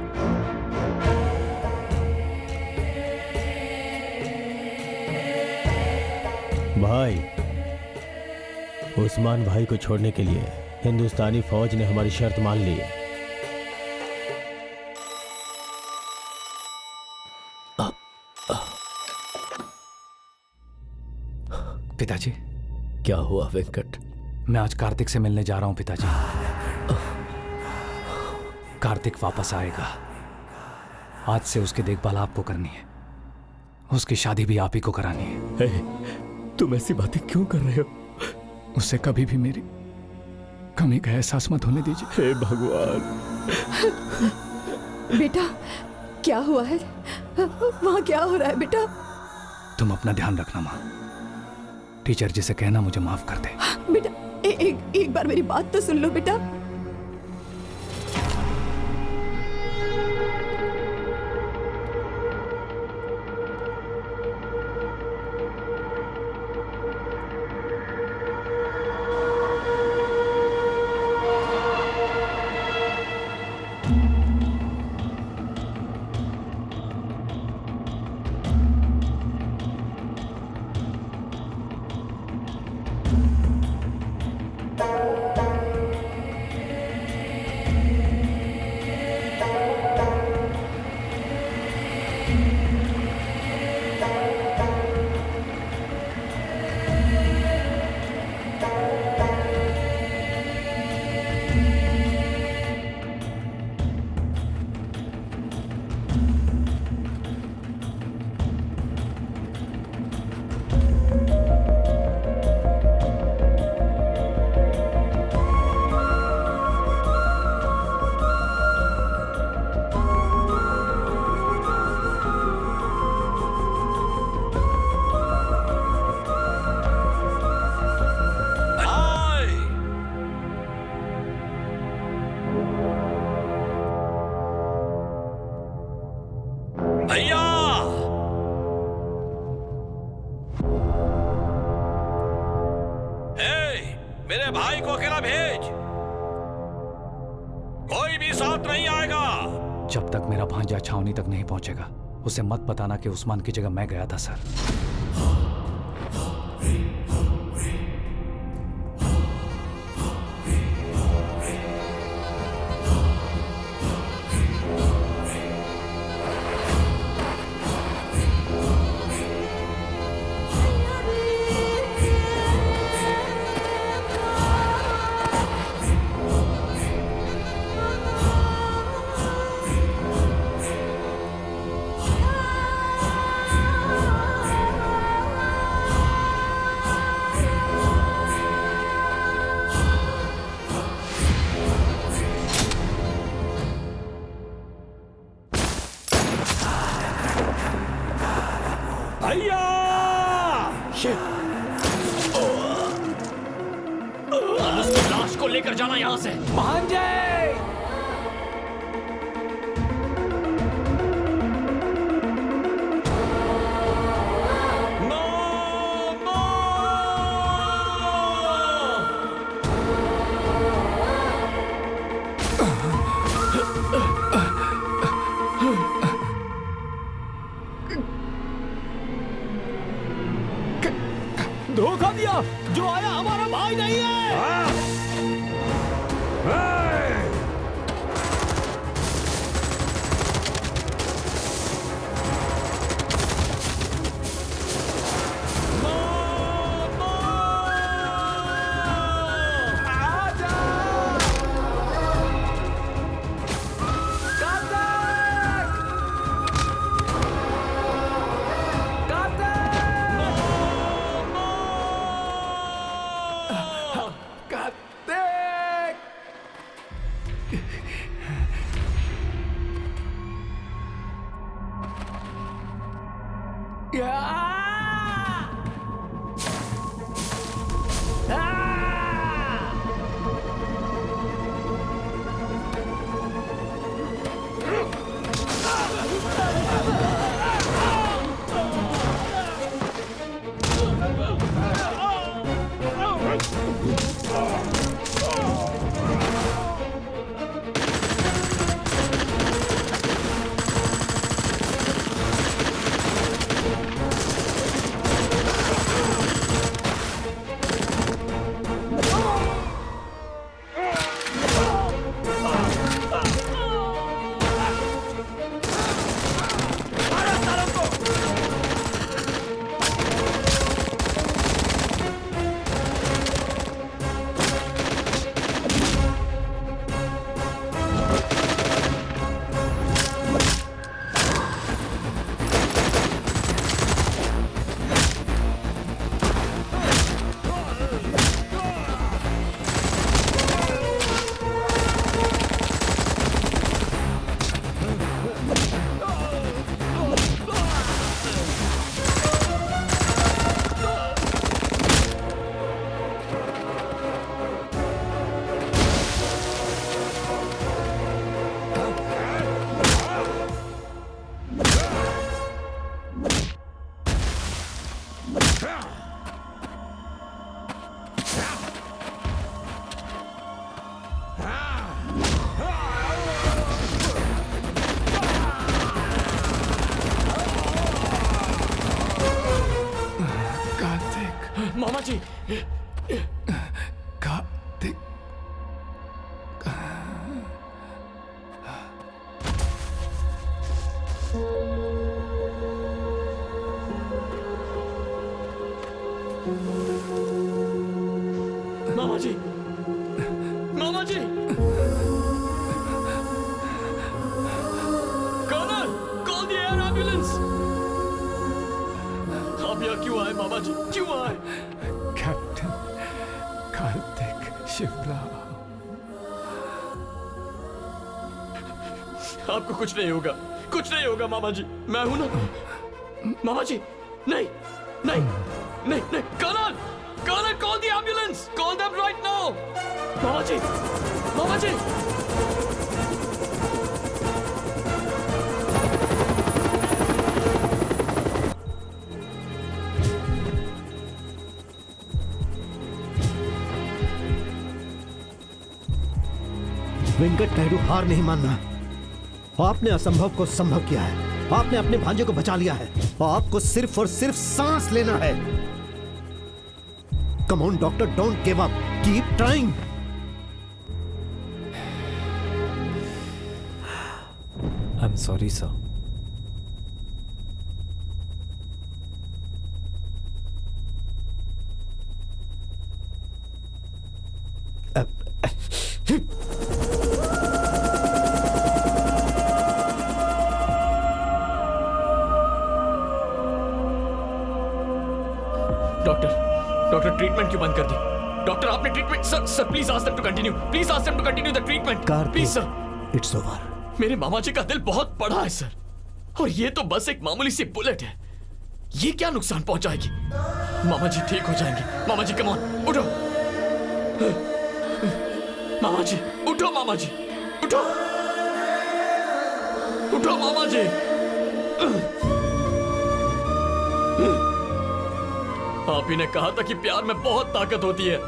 भाई, उस्मान भाई को छोड़ने के लिए हिंदुस्तानी फौज ने हमारी शर्त मान ली है। पिताजी। क्या हुआ वेंकट? मैं आज कार्तिक से मिलने जा रहा हूं पिताजी। कार्तिक वापस आएगा। आज से उसकी देखभाल आपको करनी है। उसकी शादी भी आप ही को करानी है। तुम ऐसी बातें क्यों कर रहे हो? उससे कभी भी मेरी कमी का एहसास मत होने दीजिए। हे भगवान। बेटा क्या हुआ है? वहां क्या हो रहा है बेटा? तुम अपना ध्यान रखना माँ। टीचर जी से कहना मुझे माफ कर दे। बेटा एक बार मेरी बात तो सुन लो बेटा। भैया मेरे भाई को अकेला भेज। कोई भी साथ नहीं आएगा। जब तक मेरा भांजा छावनी तक नहीं पहुंचेगा उसे मत बताना कि उस्मान की जगह मैं गया था सर। उसकी लाश को लेकर जाना यहां से। भांजे! धोखा दिया। जो आया हमारा भाई नहीं है। मामा जी कार्तिक मामा जी मामा ji colonel call the air ambulance. आप यहाँ क्यों आए मामा जी, क्यों आए? कैप्टन कार्तिक शिवराम। आपको कुछ नहीं होगा, कुछ नहीं होगा मामा जी, मैं हूं ना। मामा जी नहीं नहीं नहीं नहीं, colonel colonel call the ambulance, call them right now. मामा जी मामा जी वेंकट नायडू, हार नहीं मानना। आपने असंभव को संभव किया है। आपने अपने भांजे को बचा लिया है। आपको सिर्फ और सिर्फ सांस लेना है। Come on doctor, don't give up, keep trying. I am sorry sir. Doctor treatment क्यों बंद कर दी? डॉक्टर आपने treatment sir please ask them to continue, please ask them to continue the treatment please sir. It's over. मेरे मामा जी का दिल बहुत बड़ा है सर, और ये तो बस एक मामूली सी बुलेट है, ये क्या नुकसान पहुंचाएगी? मामा जी ठीक हो जाएंगे। मामा जी कम ऑन, उठो मामा जी, उठो मामा जी, उठो उठो मामा जी। आप ही ने कहा था कि प्यार में बहुत ताकत होती है,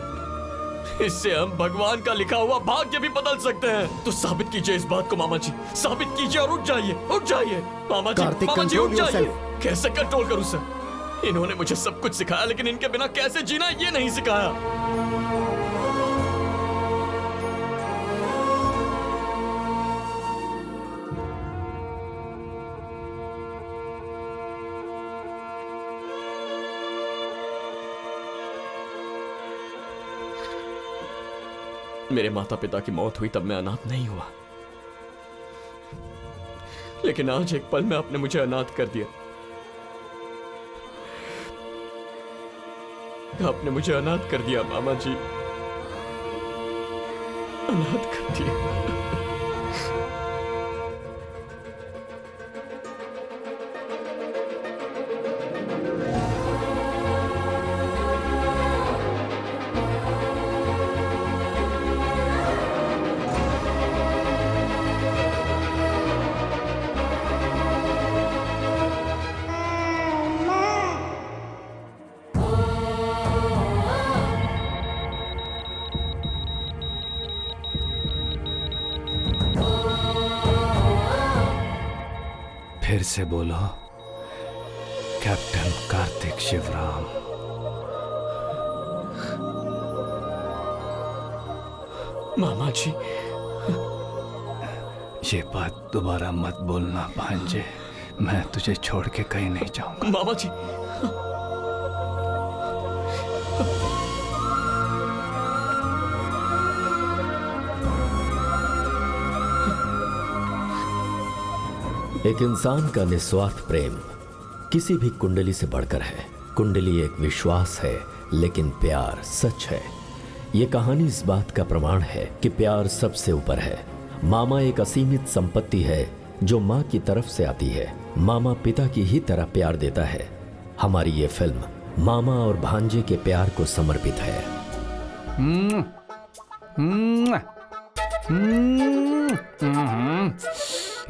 इससे हम भगवान का लिखा हुआ भाग्य भी बदल सकते हैं। तो साबित कीजिए इस बात को मामा जी, साबित कीजिए और उठ जाइए, उठ जाइए मामा जी, मामा जी उठ जाइए। कैसे कंट्रोल करूं सर? इन्होंने मुझे सब कुछ सिखाया, लेकिन इनके बिना कैसे जीना ये नहीं सिखाया। मेरे माता पिता की मौत हुई तब मैं अनाथ नहीं हुआ, लेकिन आज एक पल में आपने मुझे अनाथ कर दिया। आपने मुझे अनाथ कर दिया मामा जी, अनाथ कर दिया। से बोलो, कैप्टन कार्तिक शिवराम। मामा जी, ये बात दोबारा मत बोलना भांजे, मैं तुझे छोड़ के कहीं नहीं जाऊंगा। मामा जी, एक इंसान का निस्वार्थ प्रेम किसी भी कुंडली से बढ़कर है। कुंडली एक विश्वास है, लेकिन प्यार सच है। ये कहानी इस बात का प्रमाण है कि प्यार सबसे ऊपर है। मामा एक असीमित संपत्ति है जो माँ की तरफ से आती है। मामा पिता की ही तरह प्यार देता है। हमारी ये फिल्म मामा और भांजे के प्यार को समर्पित है।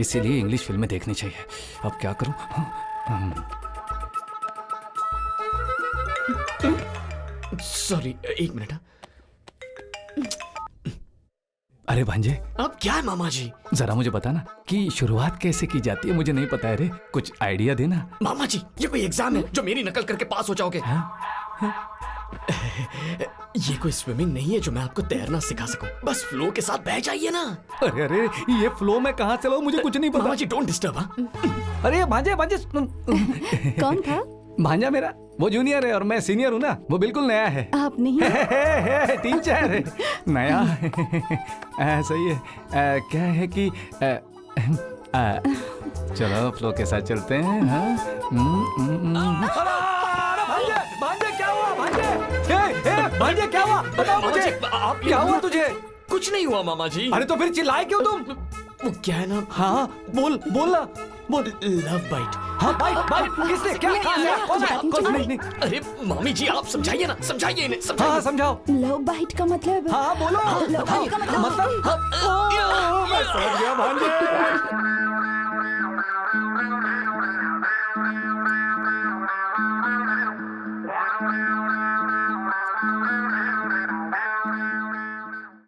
इसीलिए इंग्लिश फिल्में देखनी चाहिए। अब क्या करूं? सॉरी, एक मिनट। अरे भांजे, अब क्या है मामा जी? जरा मुझे बताना कि शुरुआत कैसे की जाती है। मुझे नहीं पता है रे, कुछ आइडिया देना। मामा जी, ये कोई एग्जाम है जो मेरी नकल करके पास हो जाओगे? ये कोई स्विमिंग नहीं है जो मैं आपको तैरना सिखा सकूं। बस फ्लो के साथ बह जाइए ना। अरे अरे, ये फ्लो में कहाँ से लाऊं? मुझे कुछ नहीं पता। मामा जी, डोंट डिस्टर्ब। अरे भांजे, भांजे कौन था? भांजा मेरा, वो जूनियर है और मैं सीनियर हूँ ना। वो बिल्कुल नया है। आप नहीं? टीचर नया सही है। क्या है कि चलो फ्लो के साथ चलते हैं। भांजे क्या हुआ? भांजे क्या हुआ? बताओ मुझे, क्या हुआ तुझे? कुछ नहीं हुआ मामा जी। अरे तो फिर चिल्लाए क्यों तुम? वो क्या है ना। हाँ बोल बोल लव बाइट। हाँ बाइट किसने क्या कहा? नहीं। अरे मामी जी, आप समझाइए ना, समझाइए इन्हें, समझाइए। हाँ समझाओ। लव बाइट का मतलब? हाँ बोलो। लव बाइट का मतलब? मैं समझ गया भांजे।